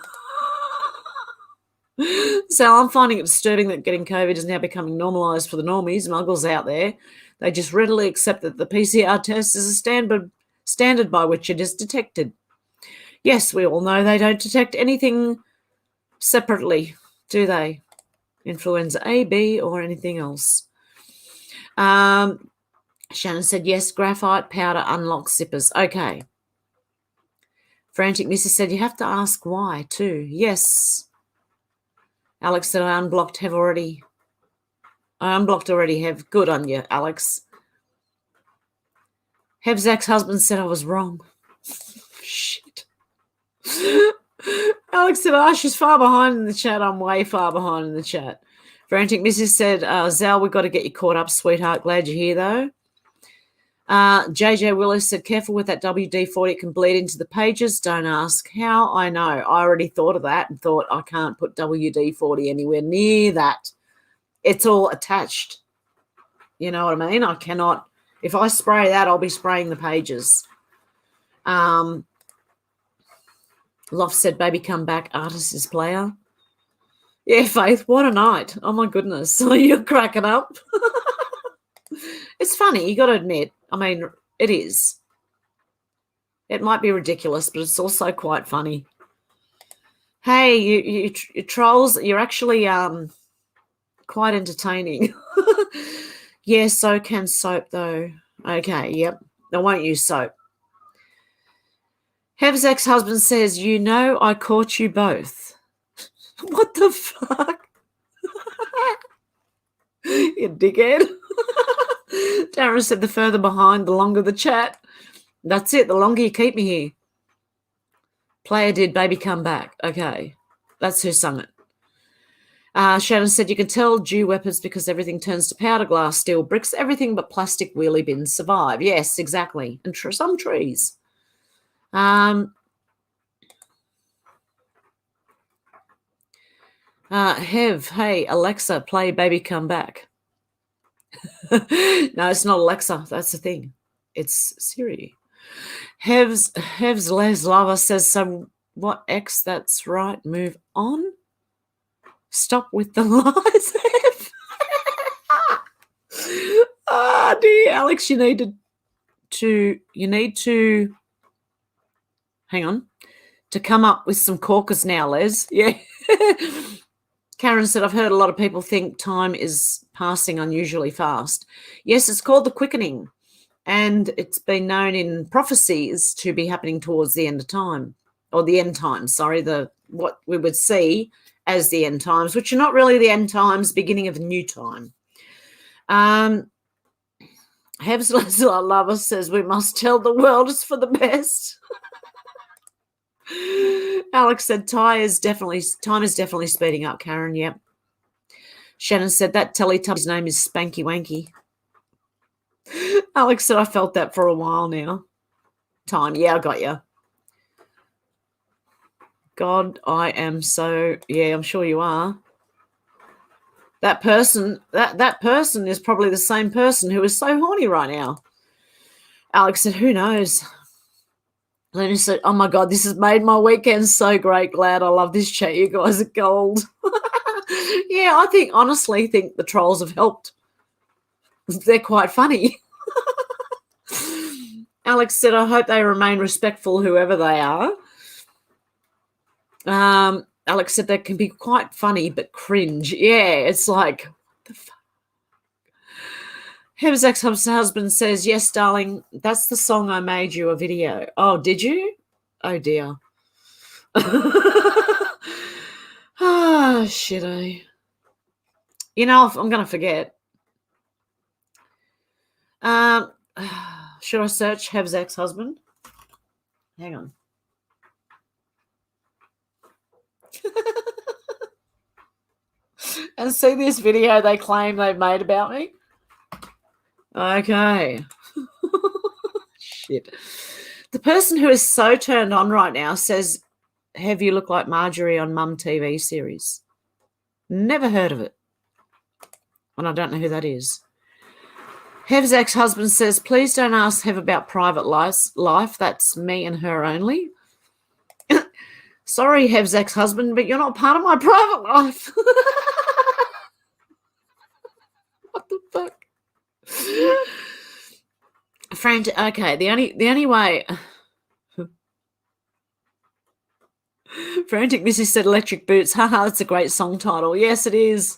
So I'm finding it disturbing that getting COVID is now becoming normalised for the normies, muggles out there. They just readily accept that the PCR test is a standard by which it is detected. Yes, we all know they don't detect anything separately, do they? Influenza A, B, or anything else. Shannon said, yes, graphite powder unlocks zippers. Okay. Frantic Missy said, you have to ask why too. Yes. Alex said, I unblocked already, Hev. Good on you, Alex. Hev's ex-husband said I was wrong. Shit. Alex said, she's far behind in the chat. I'm way far behind in the chat. Frantic Mrs. said, Zal, we've got to get you caught up, sweetheart. Glad you're here, though. JJ Willis said, careful with that WD-40. It can bleed into the pages. Don't ask how. I know. I already thought of that and thought I can't put WD-40 anywhere near that. It's all attached. You know what I mean? I cannot. If I spray that, I'll be spraying the pages. Loft said, baby, come back. Artist is player. Yeah, Faith, what a night. Oh, my goodness. So you're cracking up. It's funny. You got to admit. I mean, it is. It might be ridiculous, but it's also quite funny. Hey, you trolls, you're actually quite entertaining. Yeah, so can soap, though. Okay, yep. I won't use soap. Hev's ex-husband says, you know I caught you both. What the fuck? You dickhead. Darren said, the further behind, the longer the chat. That's it. The longer you keep me here. Player did, baby, come back. Okay. That's who sung it. Shannon said, you can tell Jew weapons because everything turns to powder, glass, steel, bricks, everything but plastic wheelie bins survive. Yes, exactly. And some trees. Hev, hey, Alexa, play Baby Come Back. No, it's not Alexa. That's the thing. It's Siri. Hev's Les Lava says, so what, X? That's right. Move on. Stop with the lies, Hev. Ah, dear, Alex, you need to hang on to come up with some corkers now, Les. Yeah. Karen said, I've heard a lot of people think time is passing unusually fast. Yes, it's called the quickening, and it's been known in prophecies to be happening towards the end of time, or the end times, sorry, what we would see as the end times, which are not really the end times, beginning of a new time. Hebs Lover says, we must tell the world it's for the best. Alex said, time is definitely speeding up, Karen. Yep. Shannon said, that Teletubby's name is Spanky Wanky. Alex said, I felt that for a while now. Time. Yeah, I got you. God, I am so, yeah, I'm sure you are. That person, that person is probably the same person who is so horny right now. Alex said, who knows? Lena said, oh, my God, this has made my weekend so great. Glad I love this chat. You guys are gold. Yeah, I honestly think the trolls have helped. They're quite funny. Alex said, I hope they remain respectful, whoever they are. Alex said, that can be quite funny, but cringe. Yeah, it's like, what the fuck? Hev's ex-husband says, yes, darling, that's the song I made you a video. Oh, did you? Oh, dear. Ah, shit, eh? You know, I'm going to forget. Should I search Hev's ex-husband? Hang on. And see this video they claim they've made about me? Okay. Shit. The person who is so turned on right now says, have you look like Marjorie on Mum TV series? Never heard of it. And I don't know who that is. Hev's ex-husband says, please don't ask Hev about private life. That's me and her only. Sorry, Hev's ex-husband, but you're not part of my private life. What the fuck? Okay, the only way. Frantic Missy said electric boots. Haha, that's a great song title. Yes, it is.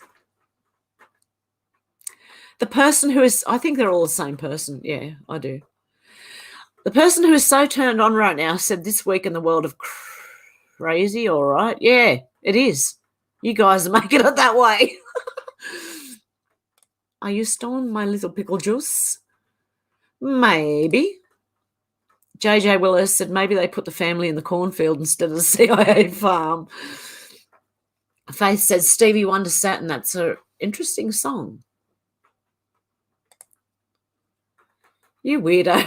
The person who is, I think they're all the same person. Yeah, I do. The person who is so turned on right now said this week in the world of crazy, all right. Yeah, it is. You guys are making it that way. Are you stolen my little pickle juice? Maybe. JJ Willis said maybe they put the family in the cornfield instead of the CIA farm. Faith said Stevie Wonder Satin. That's an interesting song. You weirdo.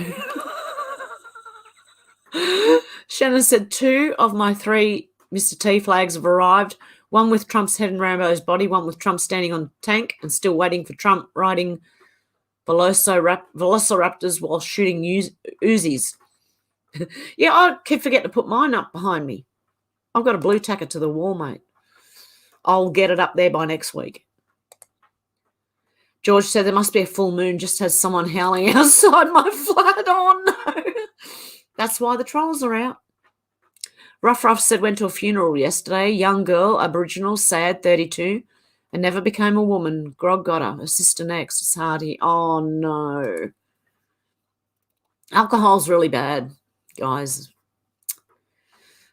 Shannon said 2 of my 3 Mr. T flags have arrived. One with Trump's head in Rambo's body, one with Trump standing on a tank and still waiting for Trump riding velociraptors while shooting Uzis. Yeah, I keep forgetting to put mine up behind me. I've got a blue tacker to the wall, mate. I'll get it up there by next week. George said there must be a full moon, just has someone howling outside my flat. Oh, no. That's why the trolls are out. Ruff said went to a funeral yesterday. Young girl, Aboriginal, sad, 32, and never became a woman. Grog got her. Her sister next. It's Hardy. Oh, no. Alcohol's really bad, guys.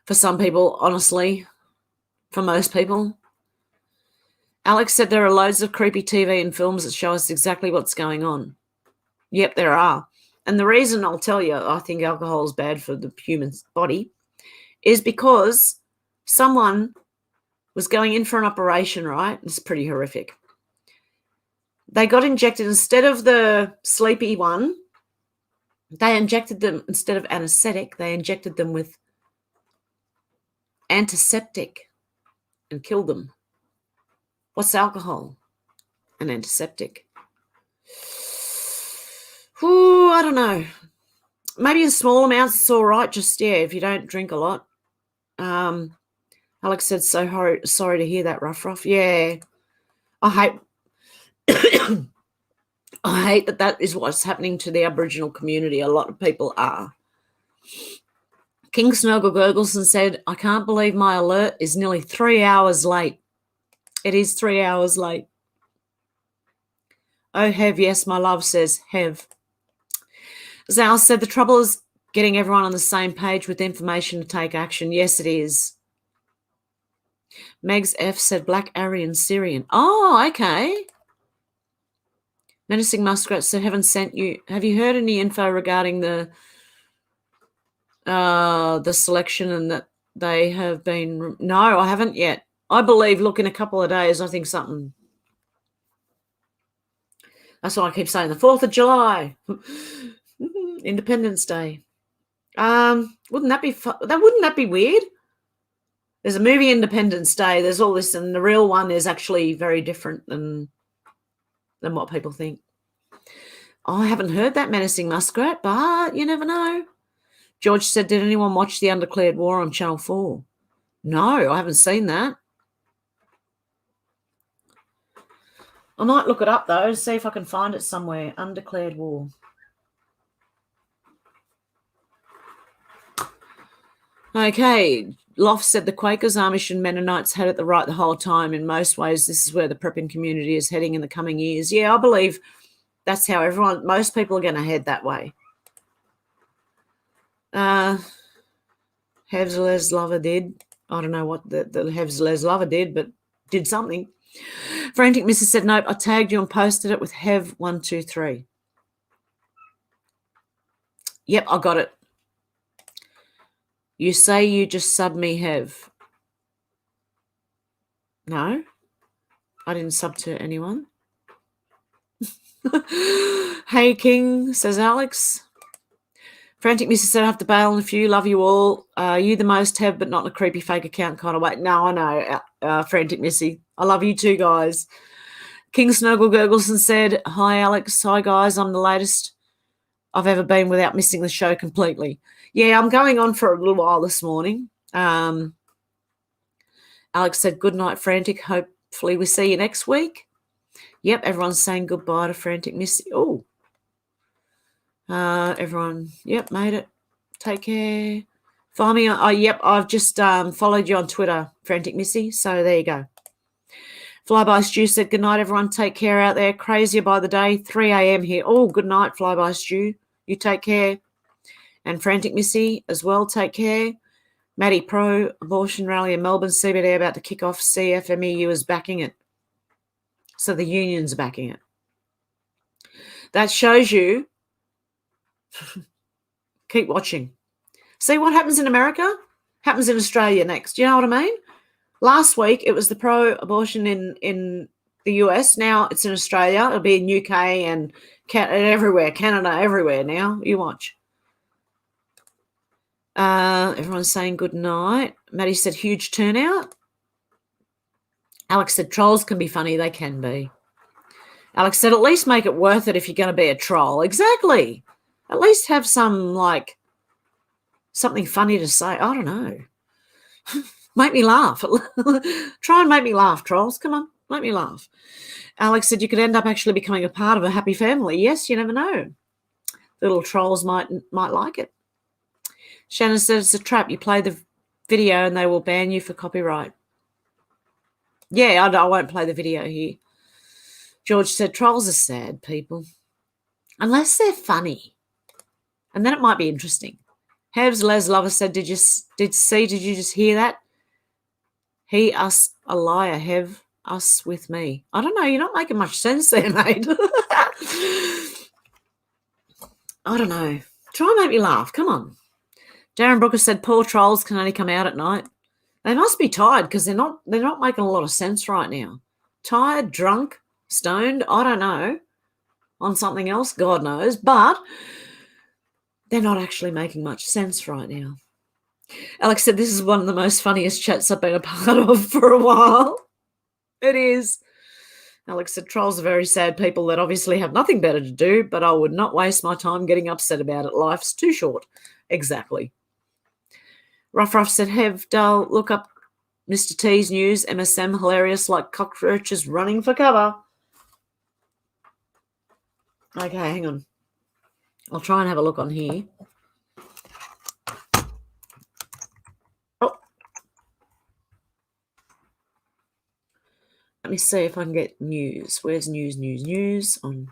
For some people, honestly. For most people. Alex said there are loads of creepy TV and films that show us exactly what's going on. Yep, there are. And the reason I'll tell you I think alcohol is bad for the human body is because someone was going in for an operation, right? It's pretty horrific. They got injected instead of the sleepy one. They injected them instead of anesthetic. They injected them with antiseptic and killed them. What's alcohol? An antiseptic. Ooh, I don't know. Maybe in small amounts it's all right. Just, yeah, if you don't drink a lot. Alex said, so sorry to hear that, Ruff. Yeah. I hate I hate that is what's happening to the Aboriginal community. A lot of people are. King Snuggle Gurgleson said, I can't believe my alert is nearly 3 hours late. It is 3 hours late. Oh, Hev, yes, my love, says Hev. Zal said, the trouble is getting everyone on the same page with information to take action. Yes, it is. Megs F said, Black Aryan Syrian. Oh, okay. Menacing Muskrat said, haven't sent you. Have you heard any info regarding the selection and that they have been? No, I haven't yet. I believe, look, in a couple of days, I think something. That's why I keep saying the 4th of July, Independence Day. Wouldn't that be fun? Wouldn't that be weird? There's a movie Independence Day. There's all this, and the real one is actually very different than what people think. I haven't heard that, Menacing Muskrat, but you never know. George said, did anyone watch The Undeclared War on Channel 4? No, I haven't seen that. I might look it up, though, see if I can find it somewhere. Undeclared War. Okay, Loft said the Quakers, Amish and Mennonites had it the right the whole time. In most ways, this is where the prepping community is heading in the coming years. Yeah, I believe that's how most people are going to head that way. Hev's Lover did. I don't know what the Hev's Lover did, but did something. Frantic Mrs. said, nope, I tagged you and posted it with Hev123. Yep, I got it. You say you just sub me, Hev. No, I didn't sub to anyone. Hey, King, says Alex. Frantic Mrs. said, I have to bail on a few. Love you all. You the most, Hev, but not in a creepy fake account kind of way. No, I know, Frantic Missy. I love you too, guys. King Snuggle Gurgleson said, hi, Alex. Hi, guys. I'm the latest I've ever been without missing the show completely. Yeah, I'm going on for a little while this morning. Alex said, good night, Frantic. Hopefully we see you next week. Yep, everyone's saying goodbye to Frantic Missy. Oh, everyone, yep, made it. Take care. Find me on, yep, I've just followed you on Twitter, Frantic Missy, so there you go. Flyby Stew said, good night, everyone. Take care out there. Crazier by the day. 3 a.m. here. Oh, good night, Flyby Stew. You take care. And Frantic Missy as well, take care. Maddie Pro, abortion rally in Melbourne, CBD about to kick off. CFMEU is backing it. So the union's backing it. That shows you, keep watching. See what happens in America? Happens in Australia next. Do you know what I mean? Last week, it was the pro-abortion in the US. Now it's in Australia. It'll be in UK and everywhere, Canada, everywhere now. You watch. Everyone's saying good night. Maddie said huge turnout. Alex said trolls can be funny. They can be. Alex said at least make it worth it if you're going to be a troll. Exactly. At least have some, like, Something funny to say. I don't know. Make me laugh. Try and make me laugh, trolls. Come on, make me laugh. Alex said you could end up actually becoming a part of a happy family. Yes, you never know. The little trolls might like it. Shannon said it's a trap. You play the video and they will ban you for copyright. Yeah, I won't play the video here. George said trolls are sad people. Unless they're funny. And then it might be interesting. Hev Les Lover said, did you just hear that? He, us, a liar, Hev, us with me. I don't know, you're not making much sense there, mate. I don't know. Try and make me laugh. Come on. Darren Brooker said, poor trolls can only come out at night. They must be tired because they're not making a lot of sense right now. Tired, drunk, stoned, I don't know. On something else, God knows. But they're not actually making much sense right now. Alex said, this is one of the most funniest chats I've been a part of for a while. It is. Alex said, trolls are very sad people that obviously have nothing better to do, but I would not waste my time getting upset about it. Life's too short. Exactly. Ruff said, Hev, dull, look up Mr. T's news, MSM, hilarious like cockroaches running for cover. Okay, hang on. I'll try and have a look on here. Oh. Let me see if I can get news. Where's news on?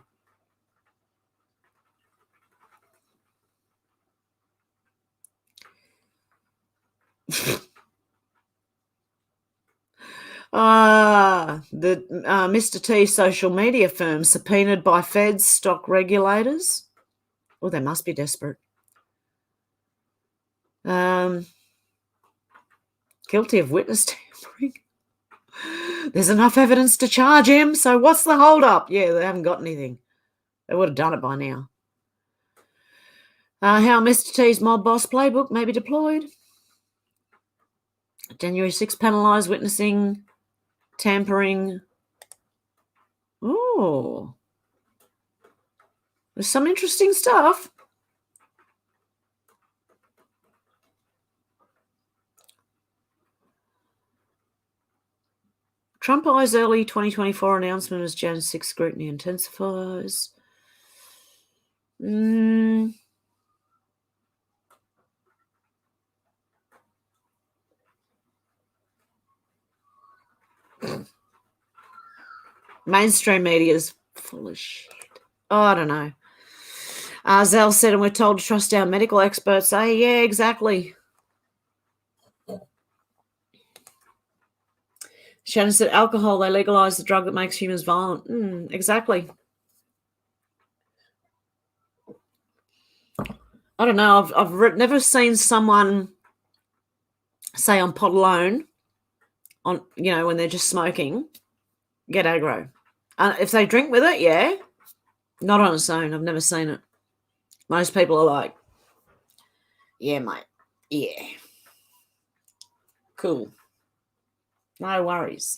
The Mr. T social media firm subpoenaed by feds, stock regulators. Oh, they must be desperate. Guilty of witness tampering. There's enough evidence to charge him, so what's the hold up? Yeah, they haven't got anything. They would have done it by now. How Mr. T's mob boss playbook may be deployed. January 6 penalised witnessing, tampering. Oh, there's some interesting stuff. Trump eyes early 2024 announcement as Jan 6 scrutiny intensifies. Mainstream media is full of shit. Oh, I don't know. Zell said, and we're told to trust our medical experts. Yeah, exactly. Shannon said, alcohol, they legalised the drug that makes humans violent. Exactly. I don't know. I've never seen someone say on pot alone, on when they're just smoking, get aggro. If they drink with it, yeah. Not on its own. I've never seen it. Most people are like, yeah, mate. Yeah. Cool. No worries.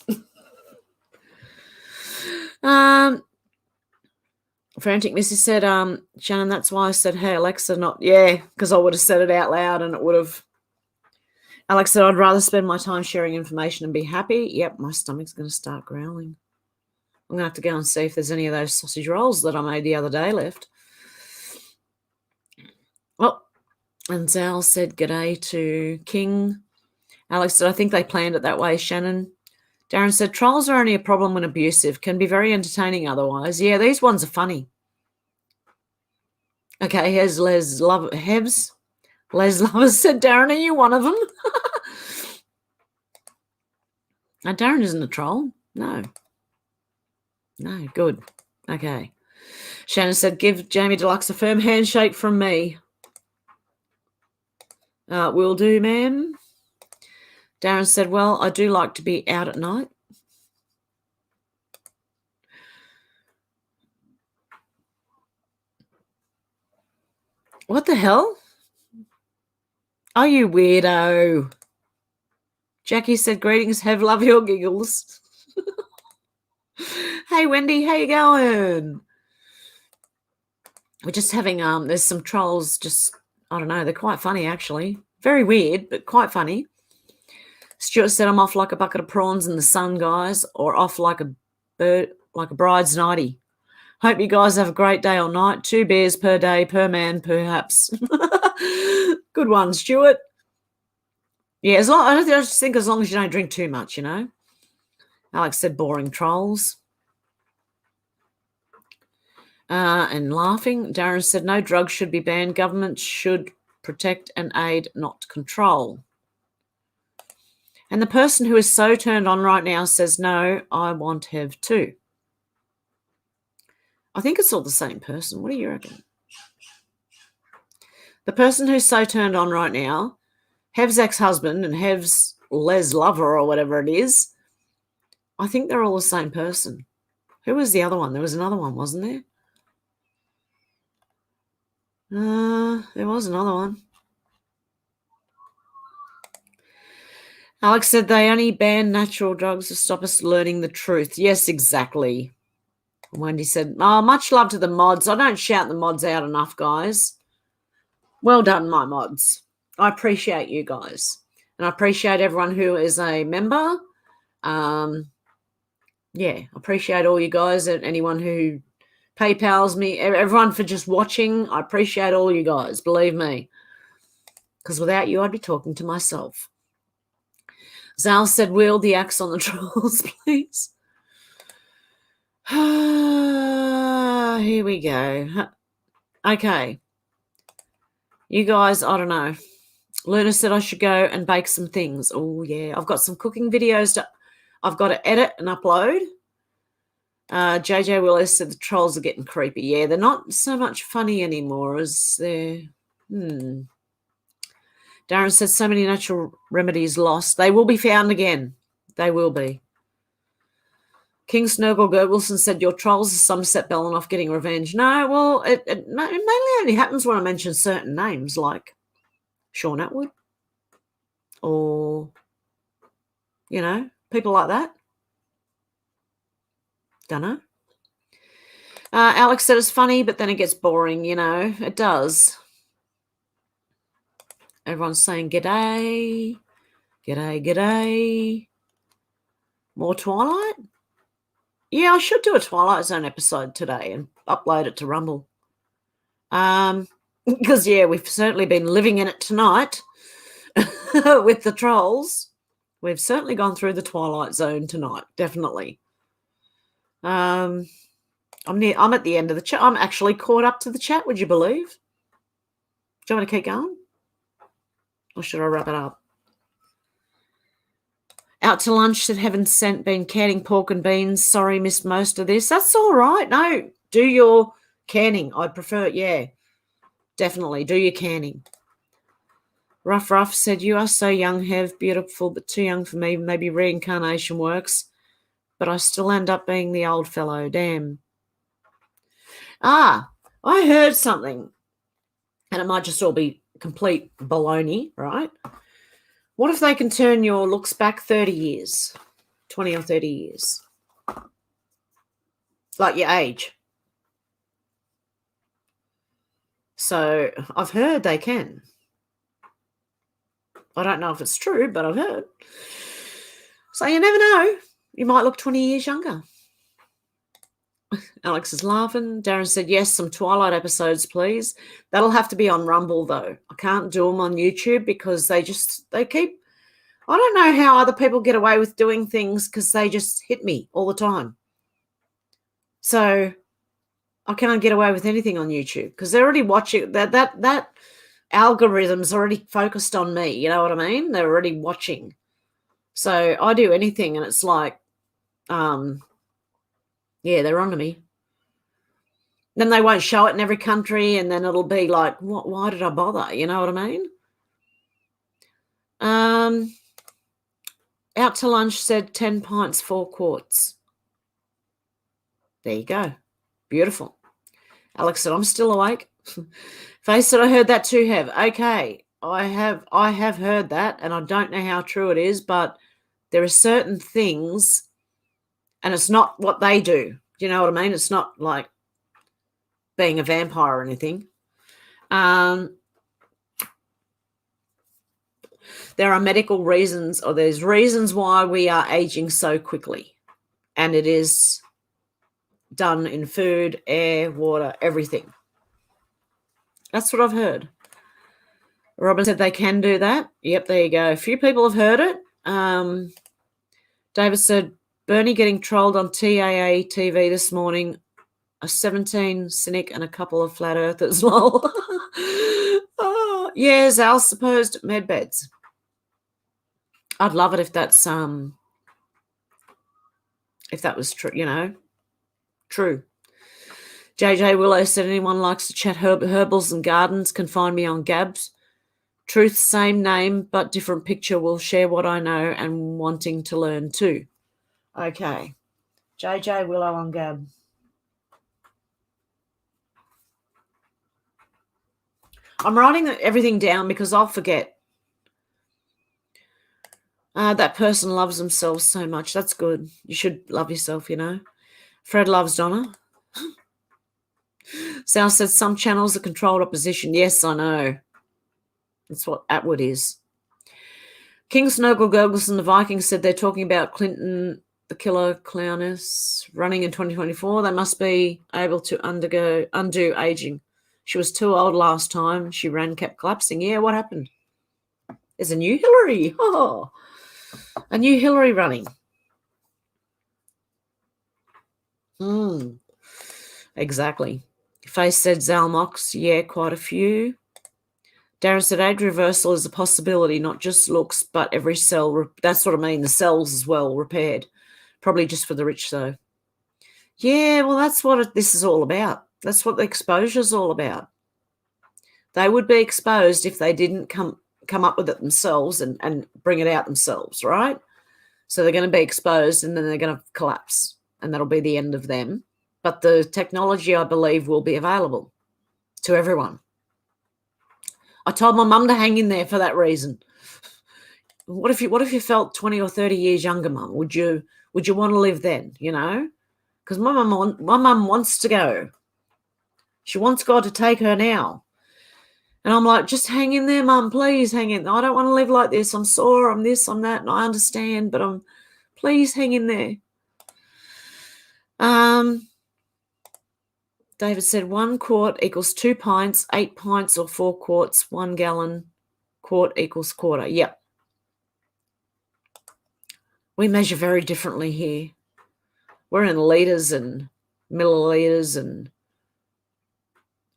Frantic Missy said, Shannon, that's why I said, hey, Alexa, not, yeah, because I would have said it out loud and it would have. Alex said, I'd rather spend my time sharing information and be happy. Yep, my stomach's going to start growling. I'm going to have to go and see if there's any of those sausage rolls that I made the other day left. Well, and Zal said, g'day to King. Alex said, I think they planned it that way, Shannon. Darren said, trolls are only a problem when abusive. Can be very entertaining otherwise. Yeah, these ones are funny. Okay, here's Les Love. Hevs. Les Lovers said, Darren, are you one of them? Now, Darren isn't a troll. No. No, good. Okay. Shannon said, give Jamie Deluxe a firm handshake from me. Will do, ma'am. Darren said, well, I do like to be out at night. What the hell? Are you weirdo? Jackie said, greetings, Hev, love your giggles. Hey, Wendy, how you going? We're just having, there's some trolls just I don't know. They're quite funny, actually. Very weird, but quite funny. Stuart said, I'm off like a bucket of prawns in the sun, guys, or off like a bird, like a bride's nightie. Hope you guys have a great day or night. 2 beers per day, per man, perhaps. Good one, Stuart. Yeah, I just think as long as you don't drink too much, you know. Alex said, boring trolls. And laughing. Darren said, no drugs should be banned. Government should protect and aid, not control. And the person who is so turned on right now says, no, I want Hev2. I think it's all the same person. What do you reckon? The person who's so turned on right now, Hev's ex-husband and Hev's les lover or whatever it is, I think they're all the same person. Who was the other one? There was another one, wasn't there? There was another one. Alex said they only ban natural drugs to stop us learning the truth. Yes, exactly. Wendy said, oh, much love to the mods. I don't shout the mods out enough, guys. Well done, my mods. I appreciate you guys. And I appreciate everyone who is a member. Yeah, I appreciate all you guys and anyone who PayPals me, everyone for just watching. I appreciate all you guys, believe me. Because without you, I'd be talking to myself. Zal said, wield the axe on the trolls, please. Here we go. Okay. You guys, I don't know. Luna said I should go and bake some things. Oh, yeah. I've got some cooking videos I've got to edit and upload. JJ Willis said the trolls are getting creepy. Yeah, they're not so much funny anymore as they're... Darren said so many natural remedies lost. They will be found again. They will be. King Snurgle Wilson said your trolls are Somerset Bellenoff getting revenge. No, well, it mainly only happens when I mention certain names like Sean Atwood or, you know, people like that. Don't know. Alex said it's funny, but then it gets boring, you know. It does. Everyone's saying g'day, g'day, g'day. More Twilight? Yeah, I should do a Twilight Zone episode today and upload it to Rumble. Because, yeah, we've certainly been living in it tonight with the trolls. We've certainly gone through the Twilight Zone tonight, definitely. I'm at the end of the chat. I'm actually caught up to the chat, would you believe? Do you want me to keep going? Or should I wrap it up? Out to lunch, said Heaven Sent, been canning pork and beans. Sorry, missed most of this. That's all right. No, do your canning. I'd prefer it, yeah. Definitely, do your canning. Ruff said, you are so young, Hev, beautiful, but too young for me. Maybe reincarnation works, but I still end up being the old fellow. Damn. I heard something, and it might just all be complete baloney, right? What if they can turn your looks back 30 years, 20 or 30 years? Like your age. So I've heard they can. I don't know if it's true, but I've heard. So you never know. You might look 20 years younger. Alex is laughing. Darren said, yes, some Twilight episodes, please. That'll have to be on Rumble, though. I can't do them on YouTube because they keep... I don't know how other people get away with doing things because they just hit me all the time. So I can't get away with anything on YouTube because they're already watching. That algorithm's already focused on me. You know what I mean? They're already watching. So I do anything and it's like, yeah, they're onto me. Then they won't show it in every country and then it'll be like, what? Why did I bother? You know what I mean? Out to lunch said 10 pints, 4 quarts. There you go. Beautiful. Alex said, I'm still awake. Faye said, I heard that too, Hev. Okay, I have heard that, and I don't know how true it is, but there are certain things, and it's not what they do. Do you know what I mean? It's not like being a vampire or anything. There are medical reasons, or there's reasons why we are aging so quickly. And it is done in food, air, water, everything. That's what I've heard. Robin said they can do that. Yep, there you go. A few people have heard it. David said, Bernie getting trolled on TAA TV this morning. A 17 cynic and a couple of flat earthers. Lol. Oh, yeah, Zal's supposed med beds. I'd love it if that's if that was true, you know. True. JJ Willow said anyone likes to chat herbals and gardens can find me on Gabs. Truth, same name, but different picture. Will share what I know and wanting to learn too. Okay. JJ Willow on Gab. I'm writing everything down because I'll forget. That person loves themselves so much. That's good. You should love yourself, you know. Fred loves Donna. Sal said some channels are controlled opposition. Yes, I know. That's what Atwood is. King Snoggle Gurgles and the Vikings said they're talking about Clinton, the killer clowness, running in 2024. They must be able to undo aging. She was too old last time. She ran, kept collapsing. Yeah, what happened? There's a new Hillary. Oh, a new Hillary running. Exactly. Face said Zalmox. Yeah, quite a few. Darren said age reversal is a possibility, not just looks, but every cell. That's what I mean, the cells as well, repaired. Probably just for the rich, though. Yeah, well, that's what this is all about. That's what the exposure is all about. They would be exposed if they didn't come up with it themselves and bring it out themselves, right? So they're going to be exposed and then they're going to collapse, and that'll be the end of them. But the technology, I believe, will be available to everyone. I told my mum to hang in there for that reason. What if you felt 20 or 30 years younger, Mum? Would you want to live then, you know? Because my mum wants to go. She wants God to take her now. And I'm like, just hang in there, Mum, please hang in. I don't want to live like this. I'm sore, I'm this, I'm that, and I understand, but please hang in there. David said 1 quart equals 2 pints, 8 pints or 4 quarts, 1 gallon, quart equals quarter. Yep. We measure very differently here. We're in litres and millilitres, and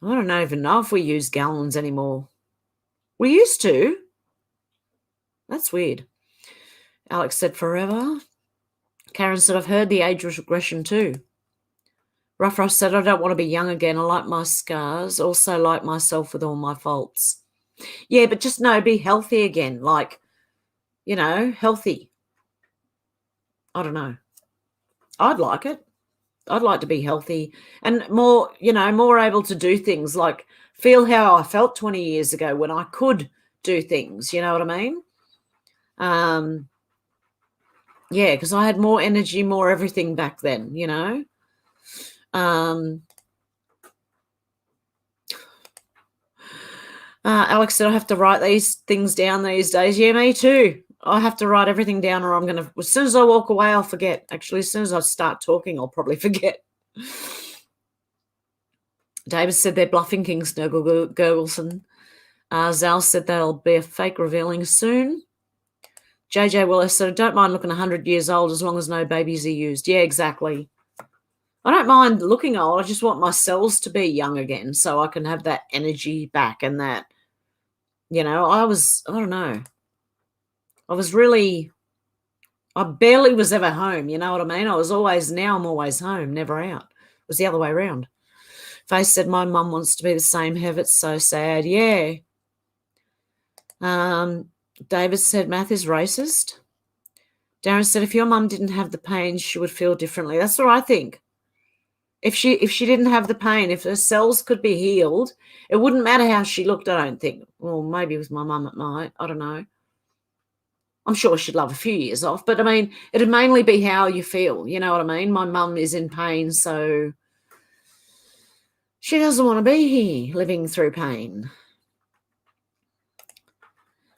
I don't even know if we use gallons anymore. We used to. That's weird. Alex said forever. Karen said, I've heard the age regression too. Ruff Ruff said, I don't want to be young again. I like my scars. Also like myself with all my faults. Yeah, but just be healthy again. Like, you know, healthy. I don't know. I'd like it. I'd like to be healthy and more, more able to do things, like feel how I felt 20 years ago when I could do things. You know what I mean? Yeah, because I had more energy, more everything back then, you know. Alex said I have to write these things down these days. Yeah, me too. I have to write everything down, or I'm going to, as soon as I walk away, I'll forget. Actually, as soon as I start talking, I'll probably forget. David said they're bluffing King Snuggle Gurgleson. Zal said they'll be a fake revealing soon. JJ Willis said, I don't mind looking 100 years old as long as no babies are used. Yeah, exactly. I don't mind looking old. I just want my cells to be young again so I can have that energy back and that, I don't know. I barely was ever home, you know what I mean? Now I'm always home, never out. It was the other way around. Faye said, my mum wants to be the same, Hev. It's so sad. Yeah. David said, math is racist. Darren said, if your mum didn't have the pain, she would feel differently. That's what I think. If she didn't have the pain, if her cells could be healed, it wouldn't matter how she looked, I don't think. Well, maybe with my mum it might. I don't know. I'm sure she'd love a few years off, but I mean, it'd mainly be how you feel. You know what I mean? My mum is in pain, so she doesn't want to be here living through pain.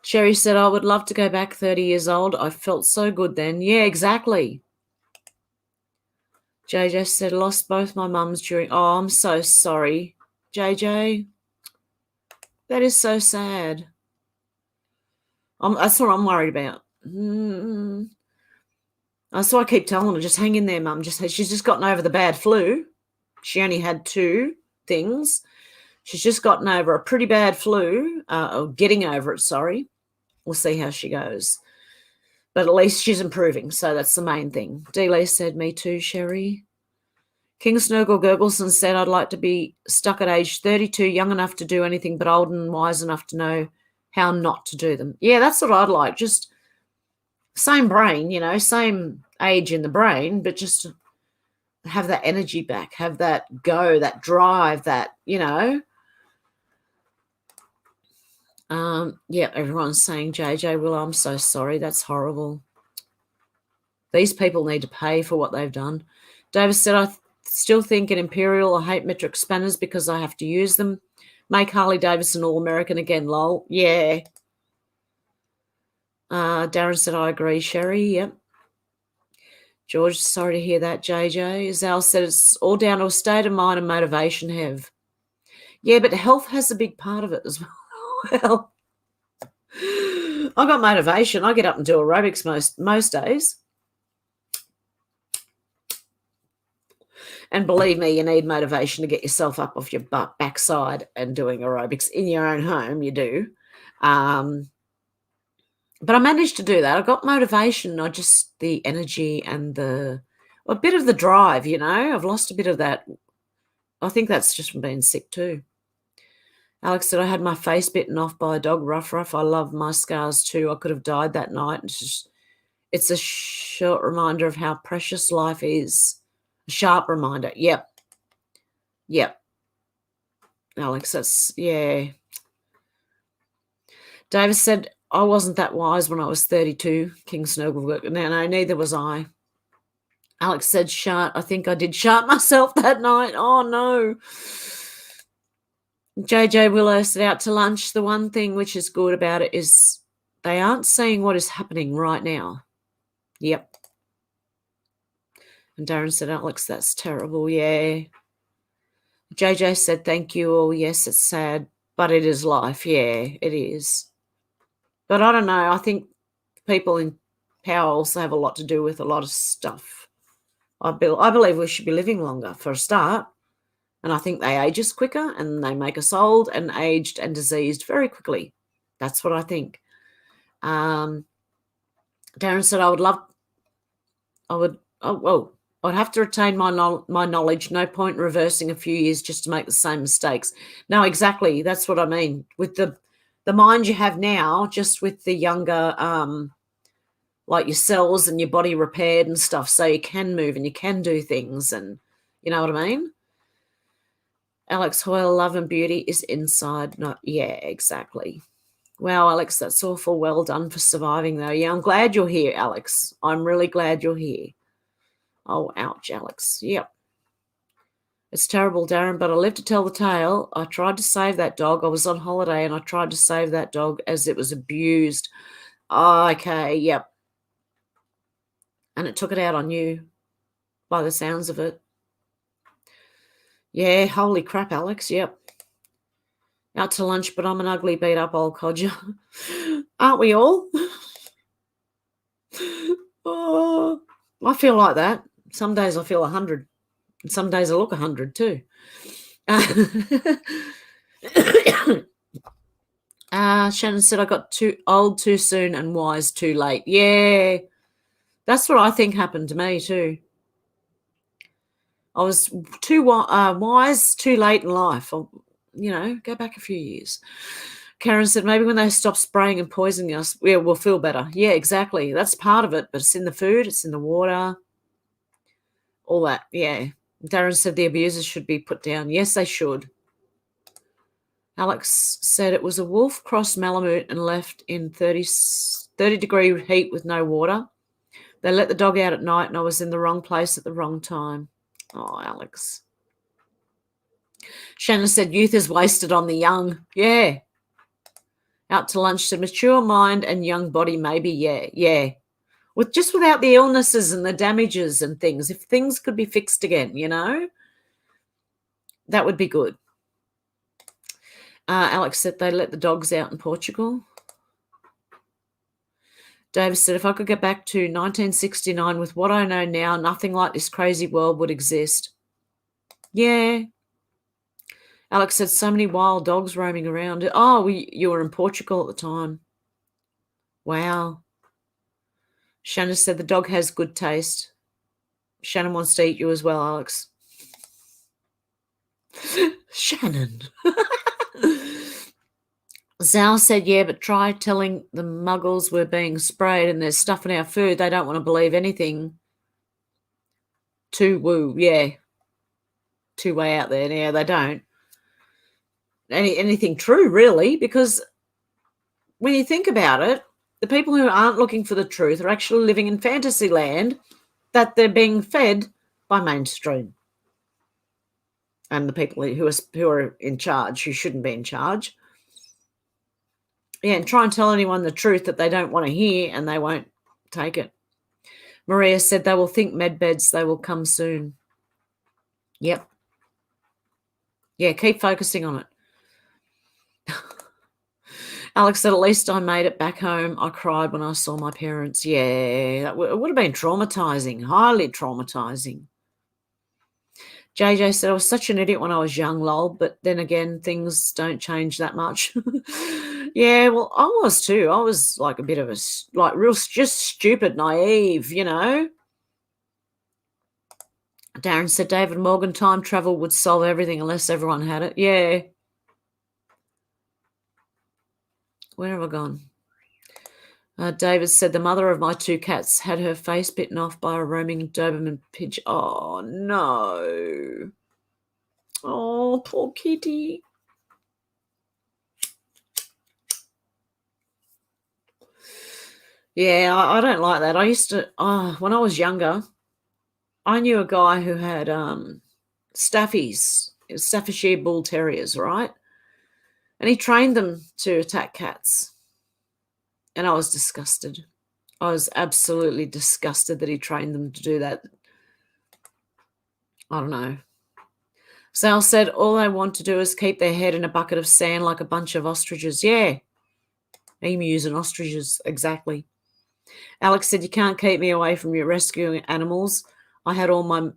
Sherry said, I would love to go back 30 years old. I felt so good then. Yeah, exactly. JJ said, lost both my mums during... Oh, I'm so sorry, JJ. That is so sad. That's what I'm worried about. That's why I keep telling her, just hang in there, Mum. She's just gotten over the bad flu. She only had 2 things. She's just gotten over a pretty bad flu, or getting over it, sorry. We'll see how she goes. But at least she's improving, so that's the main thing. D-Lee said, me too, Sherry. King Snurgle Gurgleson said, I'd like to be stuck at age 32, young enough to do anything, but old and wise enough to know how not to do them. Yeah, that's what I'd like. Just same brain, you know, same age in the brain, but just have that energy back, have that go, that drive, that, you know. Yeah, everyone's saying, JJ, well, I'm so sorry. That's horrible. These people need to pay for what they've done. Davis said, I still think in Imperial I hate metric spanners because I have to use them. Make Harley Davidson all-American again, lol. Yeah. Darren said, I agree, Sherry. Yep. George, sorry to hear that, JJ. Zal said, it's all down to a state of mind and motivation, Hev. Yeah, but health has a big part of it as well. I got motivation. I get up and do aerobics most days. And believe me, you need motivation to get yourself up off your backside and doing aerobics in your own home. You do. But I managed to do that. I got motivation, not just the energy and a bit of the drive, you know. I've lost a bit of that. I think that's just from being sick too. Alex said, I had my face bitten off by a dog, rough. I love my scars too. I could have died that night. It's a short reminder of how precious life is. A sharp reminder. Yep. Alex, that's, yeah. Davis said, I wasn't that wise when I was 32, King Snurgle. No, neither was I. Alex said, shart. I think I did shart myself that night. Oh, no. JJ Willow said, out to lunch. The one thing which is good about it is they aren't seeing what is happening right now. Yep. And Darren said, Alex, that's terrible. Yeah. JJ said, thank you. Oh, yes, it's sad, but it is life. Yeah, it is. But I don't know. I think people in power also have a lot to do with a lot of stuff. I believe we should be living longer for a start. And I think they age us quicker and they make us old and aged and diseased very quickly. That's what I think. Darren said, I'd have to retain my knowledge. No point reversing a few years just to make the same mistakes. No, exactly. That's what I mean. With the mind you have now, just with the younger, like your cells and your body repaired and stuff, so you can move and you can do things, and you know what I mean? Alex Hoyle, love and beauty is inside. Not, yeah, exactly. Wow, Alex, that's awful. Well done for surviving, though. Yeah, I'm glad you're here, Alex. I'm really glad you're here. Oh, ouch, Alex. Yep. It's terrible, Darren, but I live to tell the tale. I tried to save that dog. I was on holiday and I tried to save that dog as it was abused. Oh, okay, yep. And it took it out on you by the sounds of it. Yeah, holy crap, Alex, yep. Out to lunch, but I'm an ugly, beat-up old codger. Aren't we all? Oh, I feel like that. Some days I feel 100. And some days I look 100 too. Shannon said, I got too old too soon and wise too late. Yeah, that's what I think happened to me too. I was too wise too late in life. I'll, go back a few years. Karen said, maybe when they stop spraying and poisoning us, we'll feel better. Yeah, exactly. That's part of it, but it's in the food, it's in the water, all that. Yeah. Darren said the abusers should be put down. Yes, they should. Alex said it was a wolf crossed Malamute and left in 30-degree heat with no water. They let the dog out at night and I was in the wrong place at the wrong time. Oh, Alex. Shannon said youth is wasted on the young. Yeah. Out to lunch said mature mind and young body, maybe, yeah. Just without the illnesses and the damages and things. If things could be fixed again, you know, that would be good. Alex said they let the dogs out in Portugal. Davis said, if I could get back to 1969 with what I know now, nothing like this crazy world would exist. Yeah. Alex said, so many wild dogs roaming around. Oh, you were in Portugal at the time. Wow. Shannon said, the dog has good taste. Shannon wants to eat you as well, Alex. Shannon. Zal said, yeah, but try telling the muggles we're being sprayed and there's stuff in our food. They don't want to believe anything. Too woo, yeah. Too way out there. Yeah, they don't. Anything true, really, because when you think about it, the people who aren't looking for the truth are actually living in fantasy land that they're being fed by mainstream. And the people who are in charge, who shouldn't be in charge. Yeah, and try and tell anyone the truth that they don't want to hear and they won't take it. Maria said they will think medbeds, they will come soon. Yep. Yeah, keep focusing on it. Alex said, at least I made it back home. I cried when I saw my parents. Yeah, it would have been traumatizing, highly traumatizing. JJ said, I was such an idiot when I was young, lol, but then again, things don't change that much. Yeah, well, I was too. I was like a bit of real just stupid, naive, you know. Darren said, David Morgan, time travel would solve everything unless everyone had it. Yeah. Where have I gone? David said, the mother of my two cats had her face bitten off by a roaming Doberman pigeon. Oh, no. Oh, poor kitty. Yeah, I don't like that. I used to, when I was younger, I knew a guy who had Staffies, Staffordshire Bull Terriers, right? And he trained them to attack cats. And I was disgusted. I was absolutely disgusted that he trained them to do that. I don't know. Sal said, all they want to do is keep their head in a bucket of sand like a bunch of ostriches. Yeah, emus and ostriches, exactly. Alex said, you can't keep me away from your rescuing animals. I had all my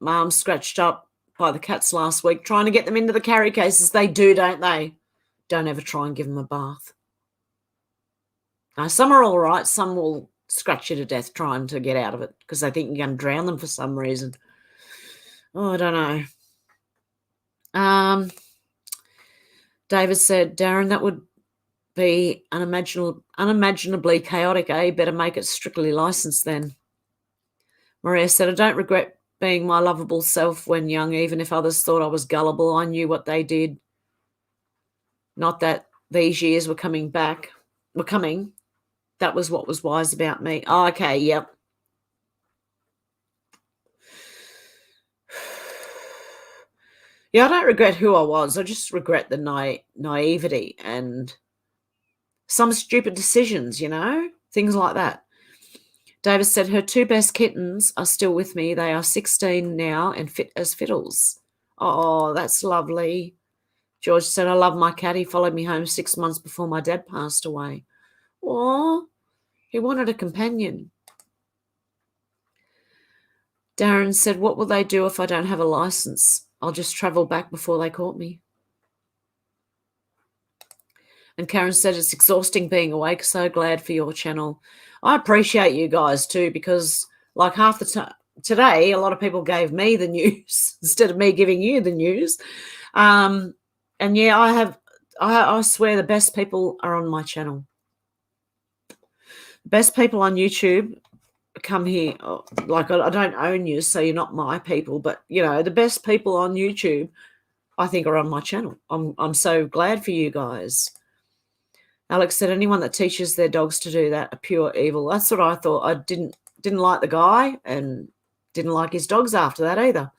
arms scratched up by the cats last week trying to get them into the carry cases. They do, don't they? Don't ever try and give them a bath. Now, some are all right. Some will scratch you to death trying to get out of it because they think you're going to drown them for some reason. Oh, I don't know. David said, Darren, that would be unimaginably chaotic, eh? Better make it strictly licensed then. Maria said, I don't regret being my lovable self when young, even if others thought I was gullible. I knew what they did. Not that these years were coming. That was what was wise about me. Oh, okay, yep. Yeah, I don't regret who I was. I just regret the naivety and some stupid decisions, you know, things like that. Davis said her two best kittens are still with me. They are 16 now and fit as fiddles. Oh, that's lovely. George said, I love my cat. He followed me home 6 months before my dad passed away. Oh, he wanted a companion. Darren said, what will they do if I don't have a license? I'll just travel back before they caught me. And Karen said, it's exhausting being awake. So glad for your channel. I appreciate you guys too, because like half the time today, a lot of people gave me the news instead of me giving you the news. And yeah, I swear the best people are on my channel. The best people on YouTube come here. Like I don't own you, so you're not my people, but you know, the best people on YouTube I think are on my channel. I'm so glad for you guys. Alex said, anyone that teaches their dogs to do that are pure evil. That's what I thought. I didn't like the guy and didn't like his dogs after that either.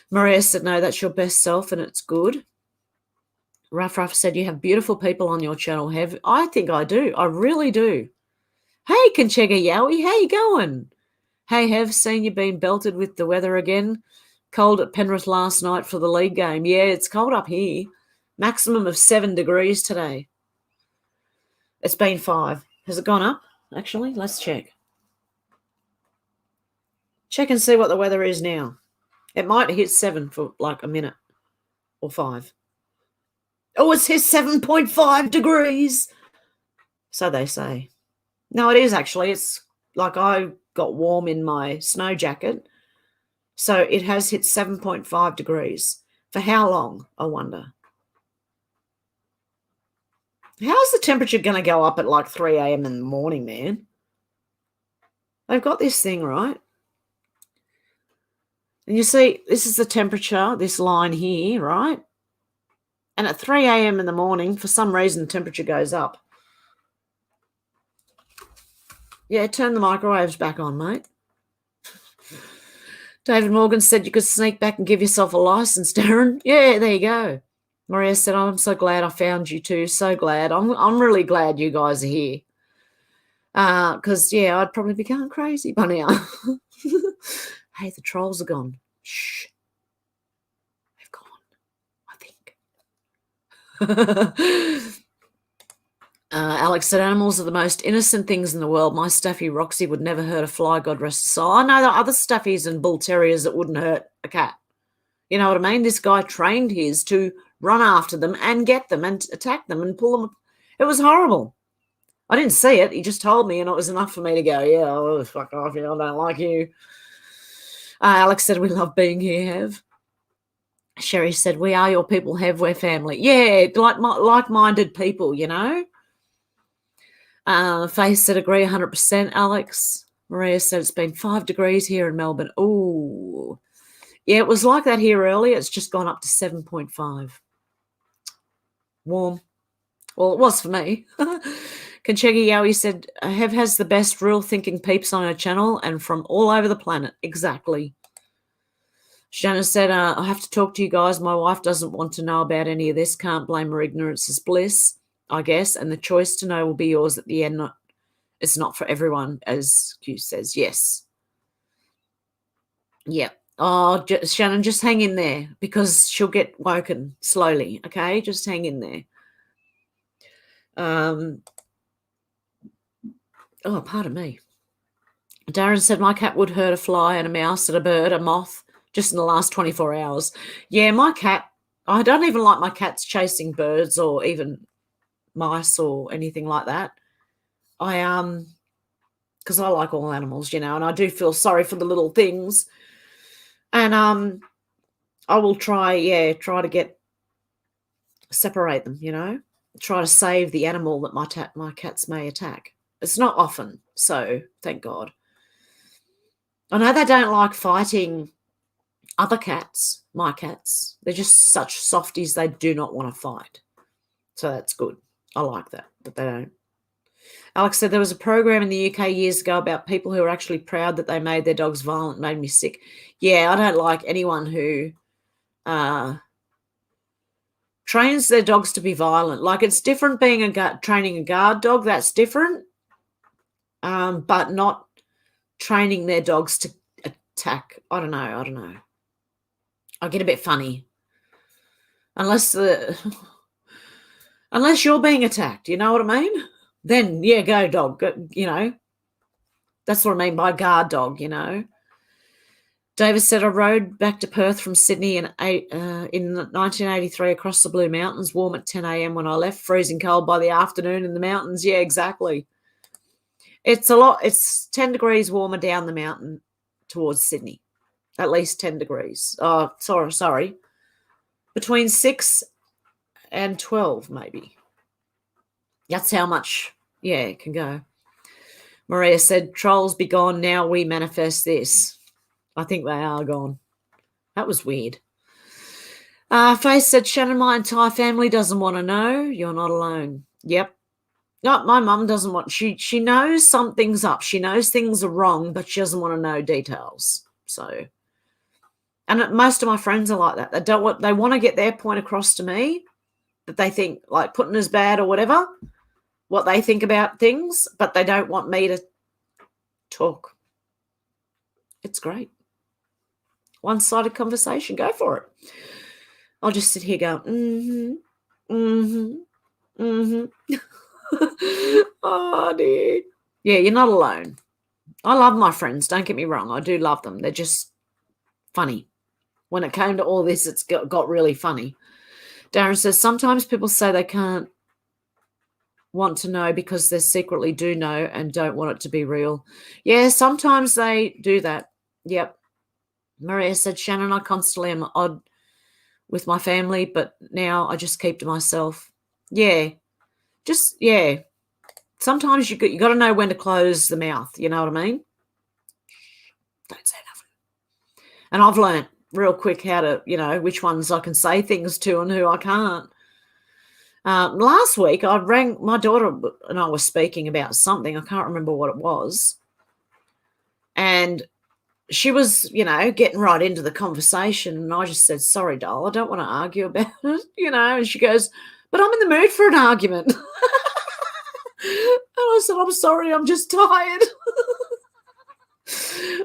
Maria said, no, that's your best self and it's good. Ruff said, you have beautiful people on your channel, Hev. I think I do. I really do. Hey, Conchega Yowie, how you going? Hey, Hev, seen you been belted with the weather again. Cold at Penrith last night for the league game. Yeah, it's cold up here. Maximum of 7 degrees today. It's been 5. Has it gone up, actually? Let's check. Check and see what the weather is now. It might hit 7 for like a minute or 5. Oh, it's hit 7.5 degrees. So they say. No, it is actually. It's like I got warm in my snow jacket. So it has hit 7.5 degrees. For how long, I wonder? How's the temperature going to go up at like 3 a.m. in the morning, man? They've got this thing, right? And you see, this is the temperature, this line here, right? And at 3 a.m. in the morning, for some reason, the temperature goes up. Yeah, turn the microwaves back on, mate. David Morgan said you could sneak back and give yourself a license, Darren. Yeah, there you go. Maria said, I'm so glad I found you too. So glad. I'm really glad you guys are here. Because, yeah, I'd probably be going crazy by now. Hey, the trolls are gone. Shh. They've gone, I think. Alex said, animals are the most innocent things in the world. My Staffy Roxy would never hurt a fly, God rest her soul. I know there are other Staffies and bull terriers that wouldn't hurt a cat. You know what I mean? This guy trained his to run after them and get them and attack them and pull them. It was horrible. I didn't see it. He just told me, and it was enough for me to go, yeah, oh, fuck off. I don't like you. Alex said, we love being here, Hev. Sherry said, we are your people, Hev. We're family. Yeah, like-minded people, you know. Faith said, agree 100%, Alex. Maria said, it's been 5 degrees here in Melbourne. Ooh. Yeah, it was like that here earlier. It's just gone up to 7.5. Warm. Well, it was for me. Conchegi Yowie said, Hev has the best real-thinking peeps on her channel and from all over the planet. Exactly. Shannon said, I have to talk to you guys. My wife doesn't want to know about any of this. Can't blame her. Ignorance is bliss, I guess. And the choice to know will be yours at the end. It's not for everyone, as Q says. Yes. Yeah. Oh, Shannon, just hang in there because she'll get woken slowly, okay? Just hang in there. Oh, pardon me. Darren said, my cat would hurt a fly and a mouse and a bird, a moth, just in the last 24 hours. Yeah, my cat, I don't even like my cats chasing birds or even mice or anything like that. Because I like all animals, you know, and I do feel sorry for the little things. And I will try to separate them, you know, try to save the animal that my cats may attack. It's not often, so thank God. I know they don't like fighting other cats, my cats. They're just such softies, they do not want to fight. So that's good. I like that, but they don't. Alex said there was a program in the UK years ago about people who are actually proud that they made their dogs violent. Made me sick. Yeah, I don't like anyone who trains their dogs to be violent. Like, it's different being training a guard dog. That's different. But not training their dogs to attack. I don't know. I get a bit funny. Unless you're being attacked, you know what I mean? Then, yeah, go dog, you know. That's what I mean by guard dog, you know. Davis said, I rode back to Perth from Sydney in 1983 across the Blue Mountains, warm at 10 a.m. when I left, freezing cold by the afternoon in the mountains. Yeah, exactly. It's 10 degrees warmer down the mountain towards Sydney, at least 10 degrees. Oh, sorry. Between 6 and 12, maybe. That's how much, it can go. Maria said, trolls be gone now, we manifest this. I think they are gone. That was weird. Faith said, Shannon, my entire family doesn't want to know. You're not alone. Yep. No, my mum doesn't want, she knows something's up. She knows things are wrong, but she doesn't want to know details. So, and most of my friends are like that. They want to get their point across to me, that they think, like putting as bad or whatever, what they think about things, but they don't want me to talk. It's great. One-sided conversation. Go for it. I'll just sit here going, oh, dear. Yeah, you're not alone. I love my friends. Don't get me wrong. I do love them. They're just funny. When it came to all this, it's got really funny. Darren says, sometimes people say they can't want to know because they secretly do know and don't want it to be real. Yeah, sometimes they do that. Yep. Maria said, Shannon, I constantly am odd with my family, but now I just keep to myself. Yeah. Yeah. Sometimes you got to know when to close the mouth. You know what I mean? Don't say nothing. And I've learned real quick how to, which ones I can say things to and who I can't. Last week, I rang my daughter and I was speaking about something. I can't remember what it was. And she was, getting right into the conversation. And I just said, sorry, doll, I don't want to argue about it, And she goes, but I'm in the mood for an argument. And I said, I'm sorry, I'm just tired.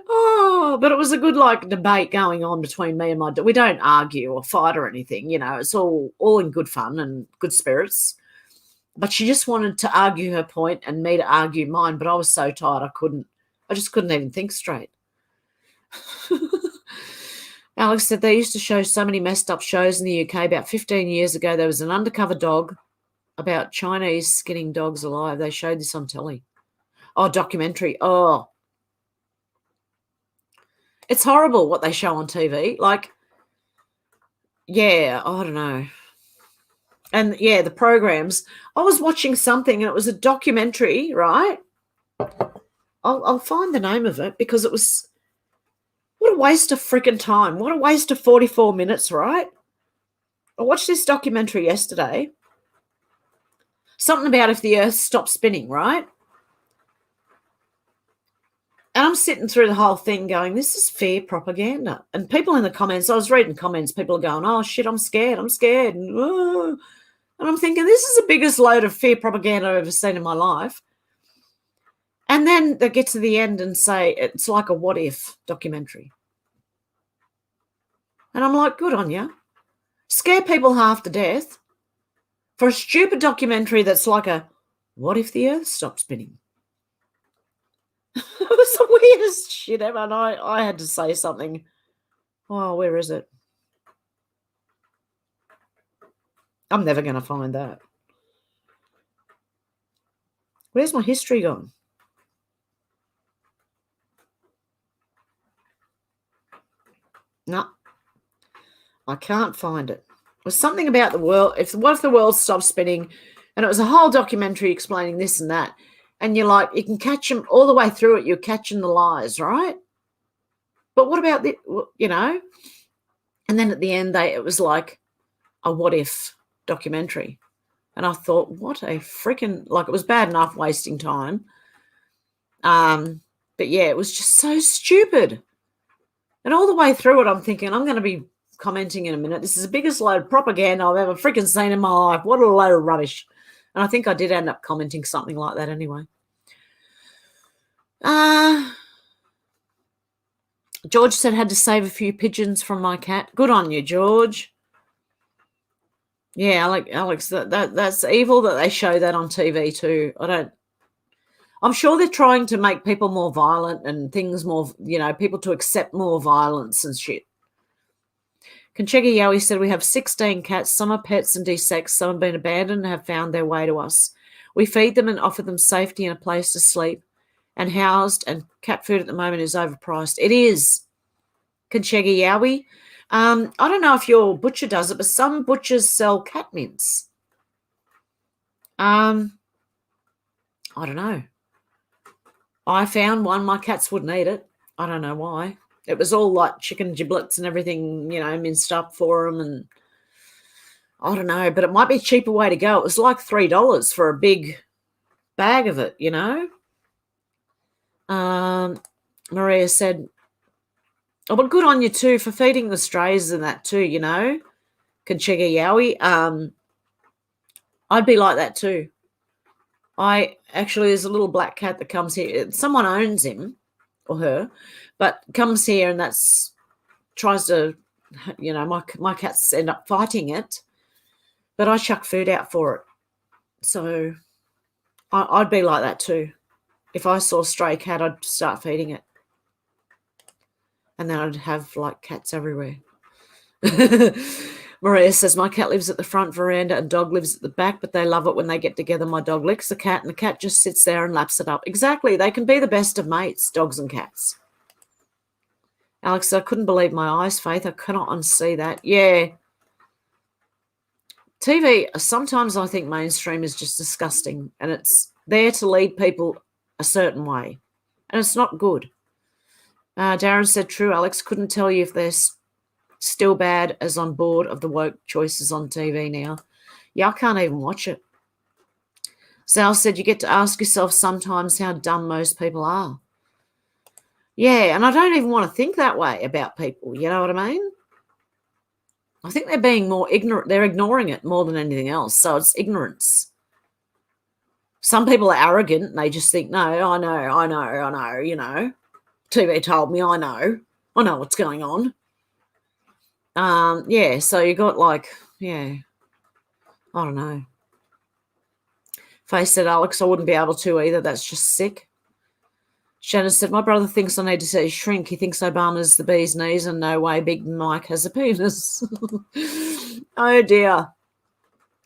Oh, but it was a good debate going on between me and my daughter. We don't argue or fight or anything, it's all in good fun and good spirits. But she just wanted to argue her point and me to argue mine, but I was so tired I just couldn't even think straight. Alex said they used to show so many messed up shows in the UK. About 15 years ago, there was an undercover dog about Chinese skinning dogs alive. They showed this on telly. Oh, documentary. Oh, it's horrible what they show on TV. Yeah, I don't know. And, yeah, the programs. I was watching something, and it was a documentary, right? I'll find the name of it because it was – what a waste of freaking time. What a waste of 44 minutes, right? I watched this documentary yesterday. Something about if the earth stopped spinning, right? And I'm sitting through the whole thing going, this is fear propaganda. And people in the comments, I was reading comments, people are going, oh, shit, I'm scared. And I'm thinking, this is the biggest load of fear propaganda I've ever seen in my life. And then they get to the end and say it's like a what if documentary. And I'm like, good on you. Scare people half to death for a stupid documentary that's like a what if the earth stopped spinning? It was the weirdest shit ever. And I had to say something. Oh, where is it? I'm never going to find that. Where's my history gone? No, I can't find it. It was something about the world. What if the world stopped spinning? And it was a whole documentary explaining this and that. And you're like, you can catch them all the way through it. You're catching the lies, right? But what about the, And then at the end, it was like a what if documentary. And I thought, what a freaking, it was bad enough wasting time. But yeah, it was just so stupid. And all the way through it, I'm thinking, I'm going to be commenting in a minute. This is the biggest load of propaganda I've ever freaking seen in my life. What a load of rubbish. And I think I did end up commenting something like that anyway. George said had to save a few pigeons from my cat. Good on you, George. Yeah, Alex, that's evil that they show that on TV too. I'm sure they're trying to make people more violent and things more, people to accept more violence and shit. Conchega Yowie said we have 16 cats. Some are pets and desexed. Some have been abandoned and have found their way to us. We feed them and offer them safety and a place to sleep and housed, and cat food at the moment is overpriced. It is, Conchega Yowie. I don't know if your butcher does it, but some butchers sell cat mints. I don't know. I found one. My cats wouldn't eat it. I don't know why. It was all like chicken giblets and everything, minced up for them. And I don't know, but it might be a cheaper way to go. It was like $3 for a big bag of it, Maria said, oh, but good on you too for feeding the strays and that too, Conchega Yowie. I'd be like that too. There's a little black cat that comes here. Someone owns him or her, but comes here and tries to, my cats end up fighting it, but I chuck food out for it. So I'd be like that too. If I saw a stray cat, I'd start feeding it. And then I'd have like cats everywhere. Maria says, my cat lives at the front veranda and dog lives at the back, but they love it when they get together. My dog licks the cat and the cat just sits there and laps it up. Exactly. They can be the best of mates, dogs and cats. Alex, I couldn't believe my eyes, Faith. I cannot unsee that. Yeah. TV, sometimes I think mainstream is just disgusting and it's there to lead people a certain way. And it's not good. Darren said, true, Alex. Couldn't tell you if they're still bad as on board of the woke choices on TV now. Yeah, I can't even watch it. Sal said, you get to ask yourself sometimes how dumb most people are. Yeah, and I don't even want to think that way about people. You know what I mean? I think they're being more ignorant. They're ignoring it more than anything else. So it's ignorance. Some people are arrogant and they just think, no, I know, TV told me, I know what's going on. So you got I don't know. Faye said, Alex, I wouldn't be able to either. That's just sick. Shannon said, my brother thinks I need to see shrink. He thinks Obama's the bee's knees and no way Big Mike has a penis. Oh, dear.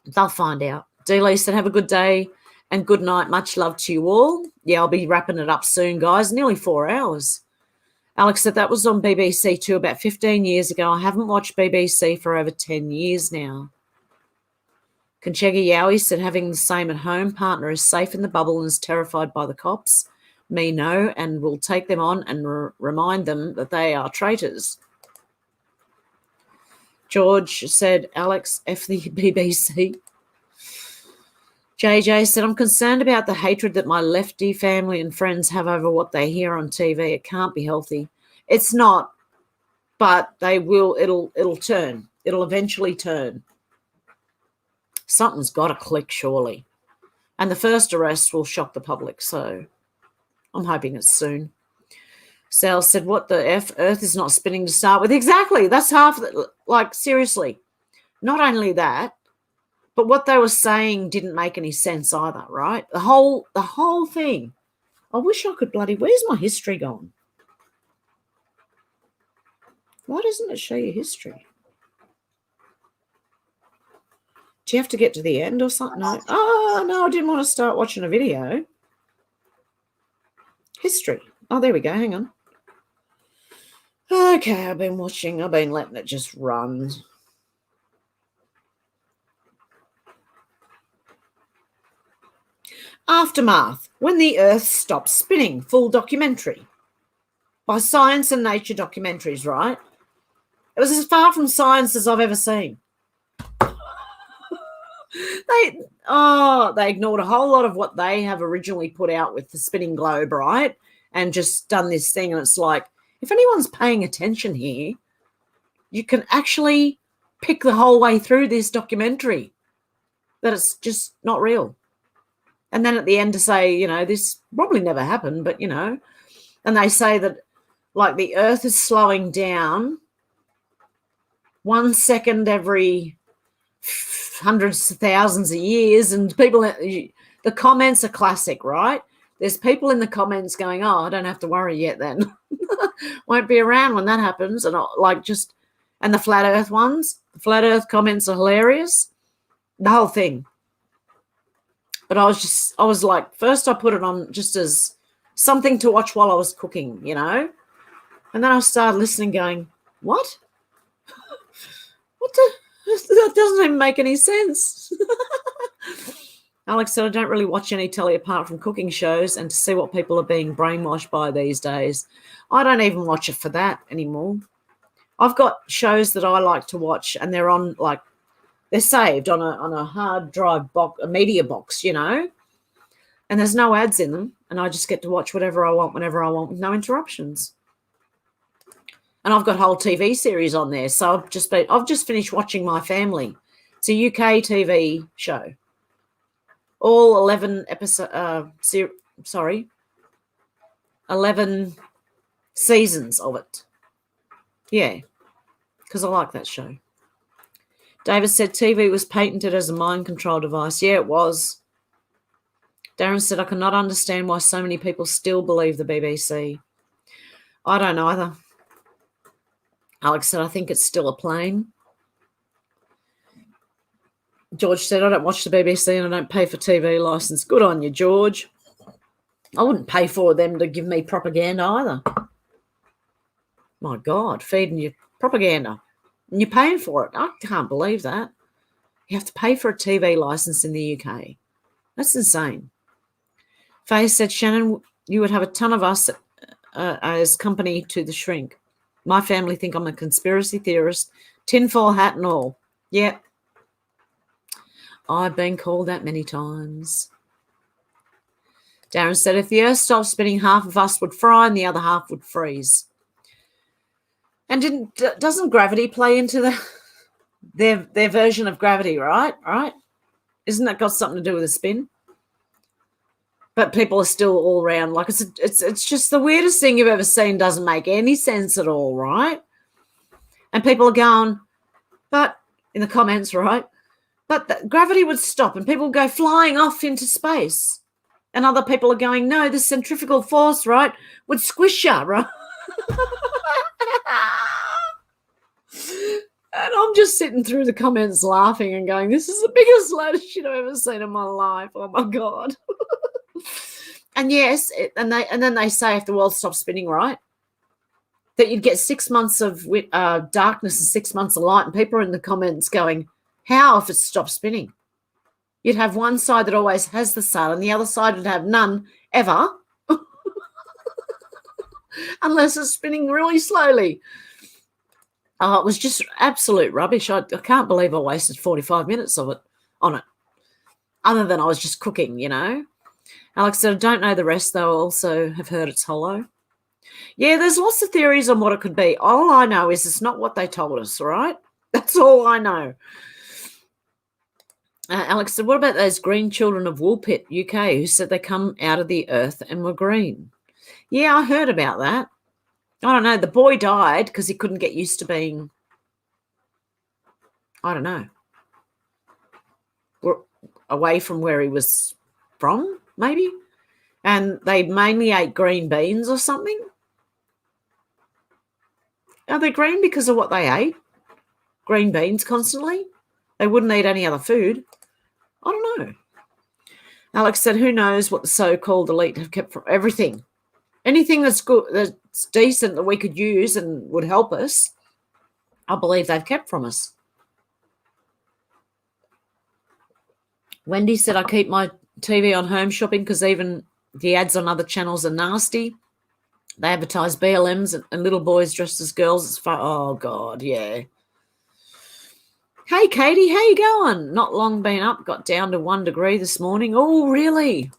They'll find out. D-Lee said, have a good day and good night. Much love to you all. Yeah, I'll be wrapping it up soon, guys. Nearly 4 hours. Alex said, that was on BBC too about 15 years ago. I haven't watched BBC for over 10 years now. Conchega Yowie said, having the same at home. Partner is safe in the bubble and is terrified by the cops. Me no, and will take them on and remind them that they are traitors. George said, Alex, F the BBC. JJ said, I'm concerned about the hatred that my lefty family and friends have over what they hear on TV. It can't be healthy. It's not, but it'll turn. It'll eventually turn. Something's got to click, surely. And the first arrest will shock the public, so I'm hoping it's soon. Sal said, what the F? Earth is not spinning to start with. Exactly. That's half of it. Seriously. Not only that, but what they were saying didn't make any sense either, right? The whole thing. I wish I could where's my history gone? Why doesn't it show you history? Do you have to get to the end or something? No. Oh, no, I didn't want to start watching a video. History. Oh, there we go. Hang on. Okay, I've been letting it just run. Aftermath, when the Earth stops spinning, full documentary by Science and Nature Documentaries, right? It was as far from science as I've ever seen. They ignored a whole lot of what they have originally put out with the spinning globe, right? And just done this thing. And it's like, if anyone's paying attention here, you can actually pick the whole way through this documentary that it's just not real. And then at the end to say, this probably never happened, but, and they say that, the Earth is slowing down 1 second every hundreds of thousands of years, and people, the comments are classic, right? There's people in the comments going, oh, I don't have to worry yet then. Won't be around when that happens. And and the flat Earth ones, the flat Earth comments are hilarious. The whole thing. But I was like, first I put it on just as something to watch while I was cooking, And then I started listening going, what? That doesn't even make any sense. Alex said, I don't really watch any telly apart from cooking shows and to see what people are being brainwashed by these days. I don't even watch it for that anymore. I've got shows that I like to watch and they're on they're saved on a hard drive box, a media box, and there's no ads in them. And I just get to watch whatever I want, whenever I want, with no interruptions. And I've got whole TV series on there. So I've just finished watching My Family. It's a UK TV show. all 11 11 seasons of it. Yeah, because I like that show. David said TV was patented as a mind control device. Yeah, it was. Darren said, I cannot understand why so many people still believe the BBC. I don't either. Alex said, I think it's still a plane. George said, I don't watch the BBC and I don't pay for TV license. Good on you, George. I wouldn't pay for them to give me propaganda either. My God, feeding you propaganda. And you're paying for it. I can't believe that. You have to pay for a TV license in the UK. That's insane. Faye said, Shannon, you would have a ton of us as company to the shrink. My family think I'm a conspiracy theorist, tinfoil hat and all. Yep. I've been called that many times. Darren said, if the earth stopped spinning, half of us would fry and the other half would freeze. And doesn't gravity play into their version of gravity, right? Isn't that got something to do with the spin? But people are still all around. Like it's just the weirdest thing you've ever seen. Doesn't make any sense at all, right? And people are going, but in the comments, right? But gravity would stop and people would go flying off into space. And other people are going, no, the centrifugal force, right, would squish you, right? And I'm just sitting through the comments laughing and going, this is the biggest load of shit I've ever seen in my life. Oh, my God. And yes, and then they say if the world stops spinning, right, that you'd get 6 months of darkness and 6 months of light. And people are in the comments going, how if it stopped spinning? You'd have one side that always has the sun and the other side would have none ever unless it's spinning really slowly. It was just absolute rubbish. I can't believe I wasted 45 minutes of it on it, other than I was just cooking, you know. Alex said, I don't know the rest, though. I also have heard it's hollow. Yeah, there's lots of theories on what it could be. All I know is it's not what they told us, right? That's all I know. Alex said, what about those green children of Woolpit, UK, who said they come out of the earth and were green? Yeah, I heard about that. I don't know. The boy died because he couldn't get used to being, I don't know, away from where he was from, maybe. And they mainly ate green beans or something. Are they green because of what they ate? Green beans constantly? They wouldn't eat any other food. I don't know. Alex said, who knows what the so-called elite have kept from everything. Anything that's good, that's decent that we could use and would help us, I believe they've kept from us. Wendy said, I keep my TV on home shopping because even the ads on other channels are nasty. They advertise BLMs and little boys dressed as girls. It's fun. Oh, God, yeah. Hey, Katie, how you going? Not long been up. Got down to 1 degree this morning. Oh, really?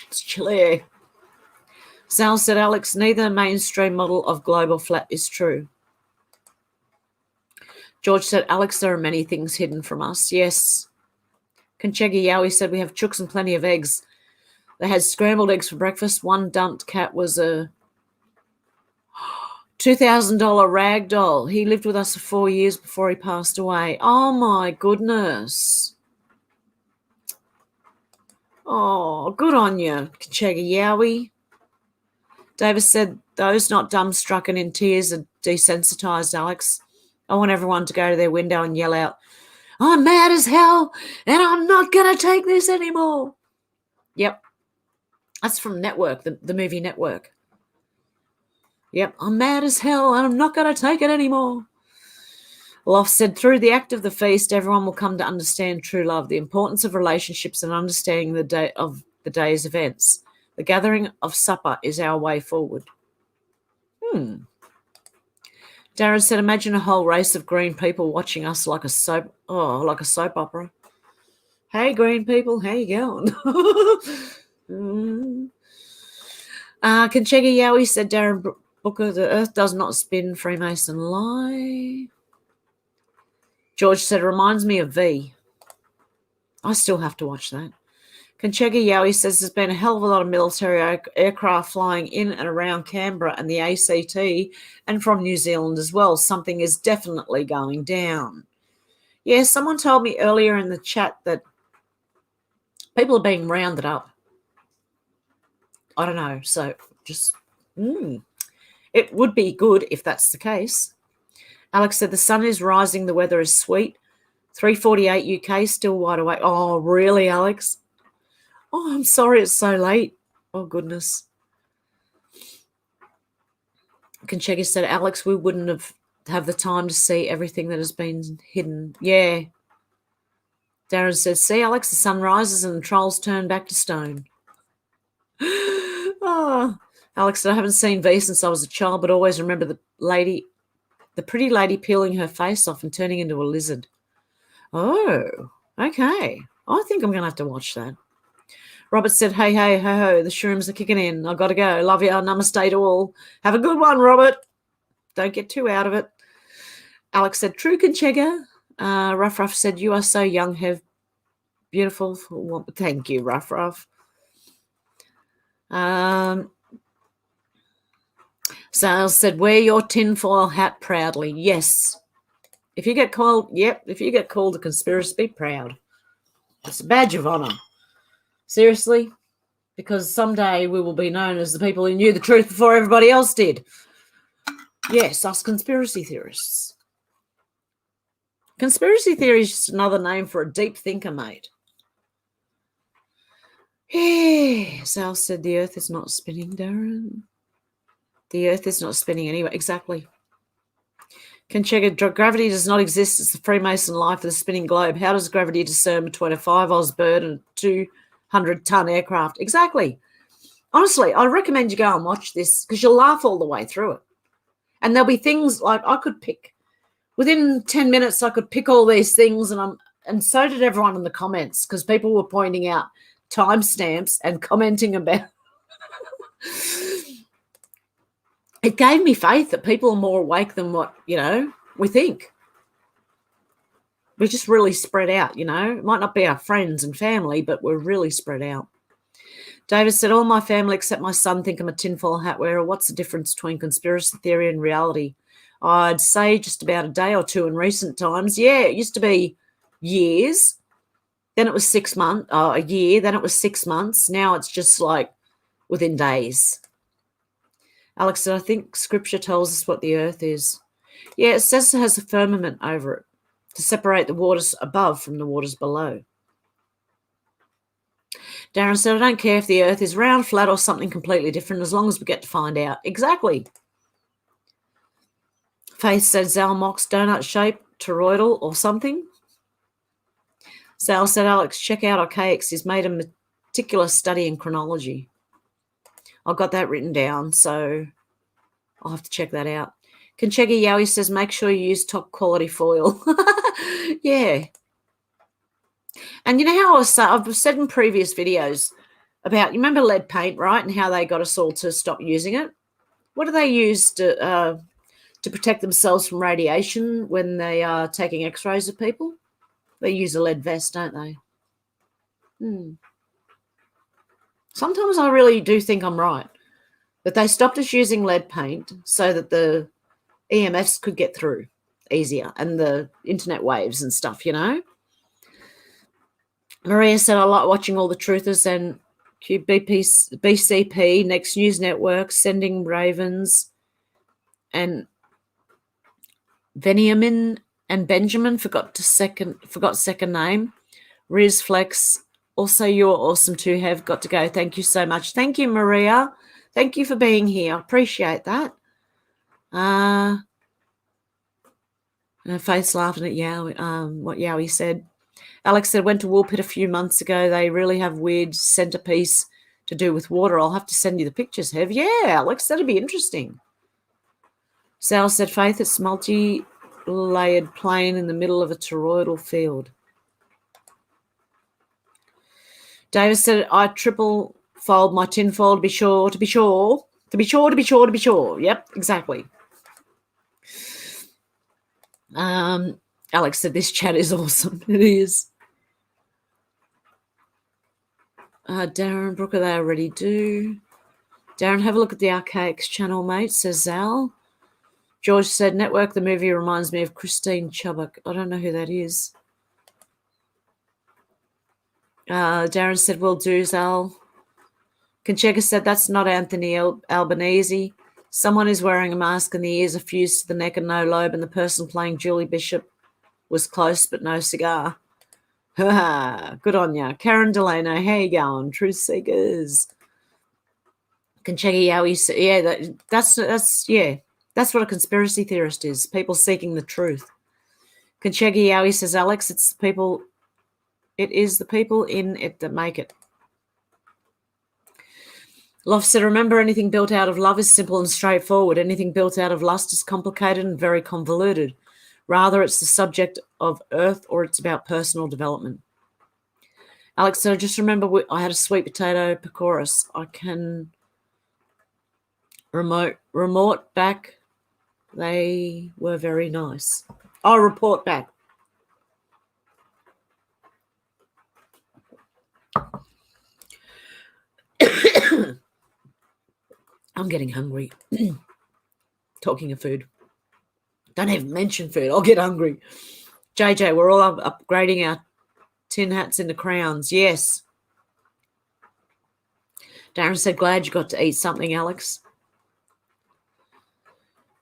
It's chilly. Sal said, Alex, neither mainstream model of global flat is true. George said, Alex, there are many things hidden from us. Yes. Conchegi Yowie said, we have chooks and plenty of eggs. They had scrambled eggs for breakfast. One dumped cat was a $2,000 rag doll. He lived with us for 4 years before he passed away. Oh, my goodness. Oh, good on you, Conchegi Yowie. Davis said, those not dumbstruck and in tears are desensitized, Alex. I want everyone to go to their window and yell out, I'm mad as hell and I'm not going to take this anymore. Yep. That's from Network, the movie Network. Yep. I'm mad as hell and I'm not going to take it anymore. Loft said, through the act of the feast, everyone will come to understand true love, the importance of relationships and understanding the day of the day's events. The gathering of supper is our way forward. Darren said, imagine a whole race of green people watching us like a soap opera. Hey, green people, how you going? Conchegi Yowie said, Darren Booker, the earth does not spin, Freemason lie. George said, reminds me of V. I still have to watch that. Conchega Yowie says there's been a hell of a lot of military aircraft flying in and around Canberra and the ACT and from New Zealand as well. Something is definitely going down. Yeah, someone told me earlier in the chat that people are being rounded up. I don't know. So just, it would be good if that's the case. Alex said the sun is rising. The weather is sweet. 3:48 UK, still wide awake. Oh, really, Alex? Oh, I'm sorry it's so late. Oh, goodness. Conchega said, Alex, we wouldn't have the time to see everything that has been hidden. Yeah. Darren says, see, Alex, the sun rises and the trolls turn back to stone. Oh, Alex said, I haven't seen V since I was a child, but always remember the pretty lady peeling her face off and turning into a lizard. Oh, okay. I think I'm going to have to watch that. Robert said, hey, hey, ho, ho, the shrooms are kicking in. I got to go. Love you. Namaste to all. Have a good one, Robert. Don't get too out of it. Alex said, true, Conchega. Ruff said, you are so young, Hev. Beautiful. Well, thank you, Ruff. Sales said, wear your tinfoil hat proudly. Yes. If you get called, if you get called a conspiracy, be proud. It's a badge of honor. Seriously, because someday we will be known as the people who knew the truth before everybody else did. Yes, us conspiracy theorists. Conspiracy theory is just another name for a deep thinker, mate. Yeah, Sal said the earth is not spinning, Darren. The earth is not spinning anyway. Exactly. Conchega, gravity does not exist. It's the Freemason life of the spinning globe. How does gravity discern between a 5 Oz bird and a 200-ton aircraft? Exactly. Honestly, I recommend you go and watch this because you'll laugh all the way through it. And there'll be things like I could pick. Within 10 minutes, I could pick all these things, and so did everyone in the comments because people were pointing out timestamps and commenting about it gave me faith that people are more awake than what, we think. We're just really spread out, It might not be our friends and family, but we're really spread out. David said, all my family except my son think I'm a tinfoil hat wearer. What's the difference between conspiracy theory and reality? I'd say just about a day or two in recent times. Yeah, it used to be years. Then it was 6 months, a year. Then it was 6 months. Now it's just like within days. Alex said, I think scripture tells us what the earth is. Yeah, it says it has a firmament over it to separate the waters above from the waters below. Darren said, I don't care if the earth is round, flat, or something completely different as long as we get to find out. Exactly. Faith said, Zalmox, donut shape, toroidal, or something. Zal said, Alex, check out Archaics. He's made a meticulous study in chronology. I've got that written down, so I'll have to check that out. Conchega Yowie says, make sure you use top quality foil. Yeah. And you know how I've said in previous videos about, you remember lead paint, right? And how they got us all to stop using it? What do they use to protect themselves from radiation when they are taking x-rays of people? They use a lead vest, don't they? Sometimes I really do think I'm right. But they stopped us using lead paint so that the EMFs could get through easier and the internet waves and stuff, Maria said, I like watching all the truthers and BCP, Next News Network, Sending Ravens, and Veniamin and Benjamin, forgot second name. Riz Flex, also you're awesome too, Have got to go. Thank you so much. Thank you, Maria. Thank you for being here. I appreciate that. And her face laughing at Yowie, what Yowie said. Alex said, went to Woolpit a few months ago. They really have weird centerpiece to do with water. I'll have to send you the pictures, Hev. Yeah, Alex, that'd be interesting. Sal said, Faith, it's multi-layered plane in the middle of a toroidal field. Davis said, I triple fold my tinfoil to be sure. Yep, exactly. Alex said, this chat is awesome. It is. Darren Brooker, they already do. Darren, have a look at the Archaics channel, mate, says Zal. George said, Network, the movie reminds me of Christine Chubbuck. I don't know who that is. Darren said, will do, Zal. Conchega said, that's not Anthony Albanese. Someone is wearing a mask and the ears are fused to the neck and no lobe, and the person playing Julie Bishop was close but no cigar. Good on ya. Karen Delano, how you going? Truth Seekers. Conchega Yowie said, yeah, that's what a conspiracy theorist is. People seeking the truth. Conchega Yowie says, Alex, it is the people in it that make it. Loft said, remember, anything built out of love is simple and straightforward. Anything built out of lust is complicated and very convoluted. Rather, it's the subject of earth or it's about personal development. Alex said, just remember I had a sweet potato pakoras. I can remote back. They were very nice. I'll report back. I'm getting hungry. Talking of food. Don't even mention food. I'll get hungry. JJ, we're all upgrading our tin hats into crowns. Yes. Darren said, glad you got to eat something, Alex.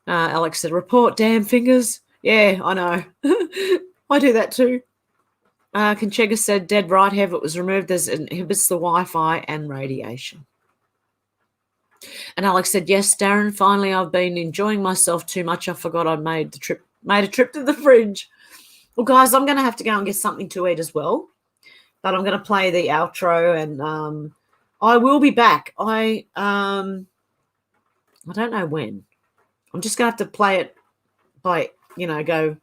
Alex said, report, damn fingers. Yeah, I know. I do that too. Conchega said, dead right, Hev, it was removed as it inhibits the Wi-Fi and radiation. And Alex said, yes, Darren, finally I've been enjoying myself too much. I forgot I made a trip to the fridge. Well, guys, I'm going to have to go and get something to eat as well. But I'm going to play the outro and I will be back. I don't know when. I'm just going to have to play it by, go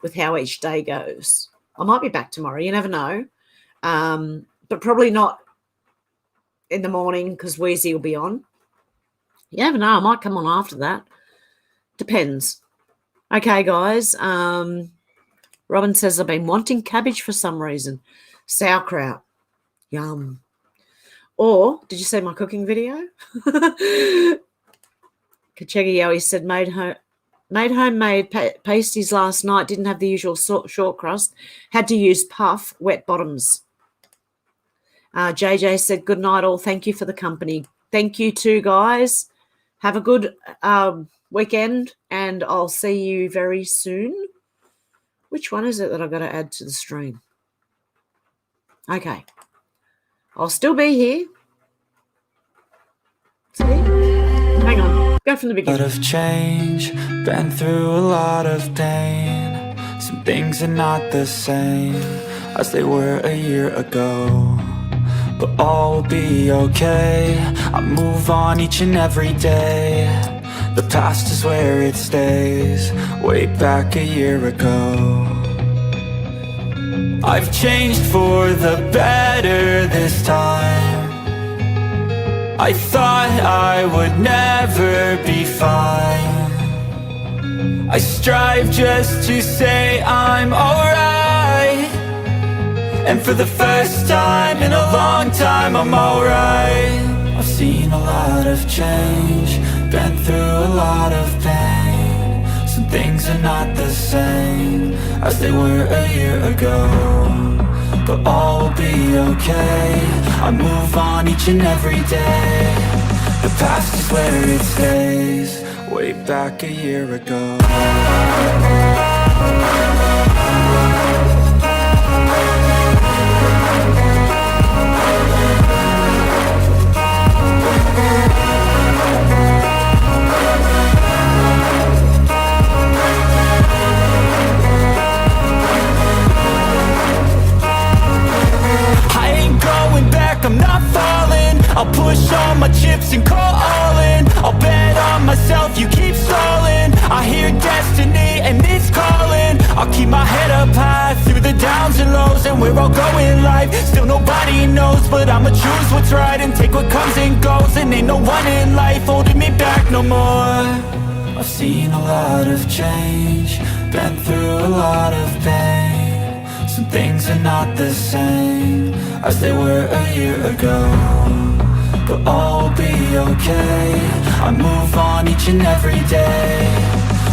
with how each day goes. I might be back tomorrow. You never know. But probably not in the morning because Wheezy will be on. You never know. I might come on after that. Depends. Okay, guys. Robin says, I've been wanting cabbage for some reason. Sauerkraut. Yum. Or, did you see my cooking video? Kachega Yowie said, made homemade pasties last night. Didn't have the usual short crust. Had to use puff, wet bottoms. JJ said, good night all. Thank you for the company. Thank you too, guys. Have a good weekend, and I'll see you very soon. Which one is it that I've got to add to the stream? Okay. I'll still be here. See? Hang on. Go from the beginning. A lot of change, been through a lot of pain. Some things are not the same as they were a year ago. But all will be okay. I move on each and every day. The past is where it stays. Way back a year ago. I've changed for the better this time. I thought I would never be fine. I strive just to say I'm alright. And for the first time in a long time, I'm alright. I've seen a lot of change, been through a lot of pain. Some things are not the same as they were a year ago. But all will be okay. I move on each and every day. The past is where it stays. Way back a year ago. I'm not falling. I'll push all my chips and call all in. I'll bet on myself, you keep stalling. I hear destiny and it's calling. I'll keep my head up high through the downs and lows. And where I'll go in life, still nobody knows. But I'ma choose what's right and take what comes and goes. And ain't no one in life holding me back no more. I've seen a lot of change, been through a lot of pain. Some things are not the same as they were a year ago, but all will be okay. I move on each and every day.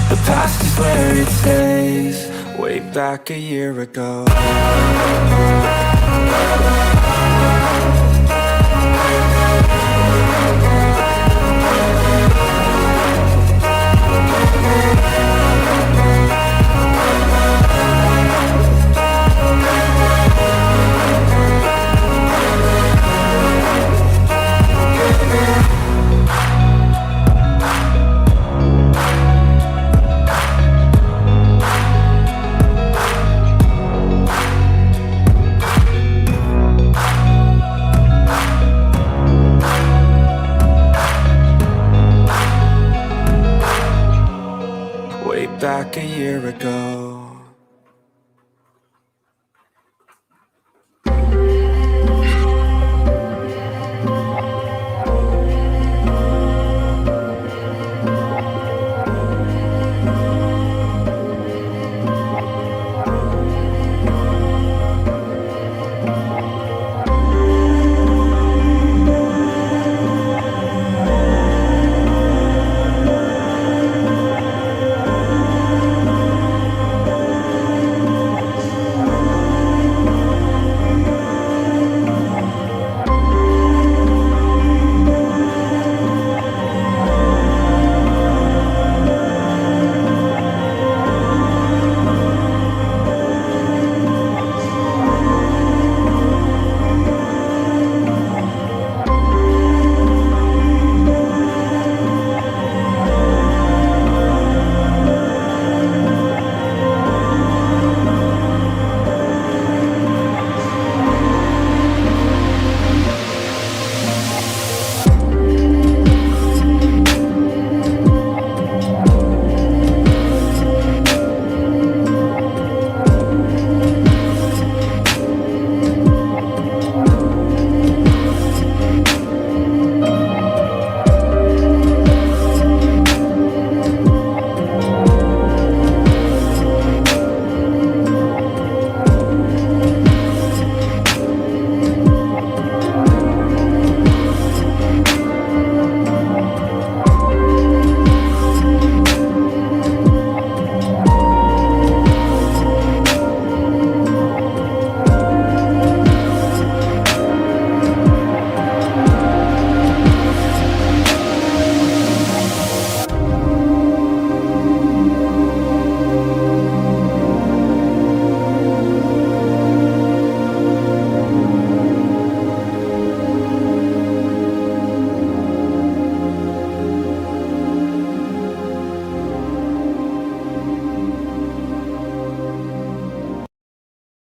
The past is where it stays. Way back a year ago. Way back a year ago.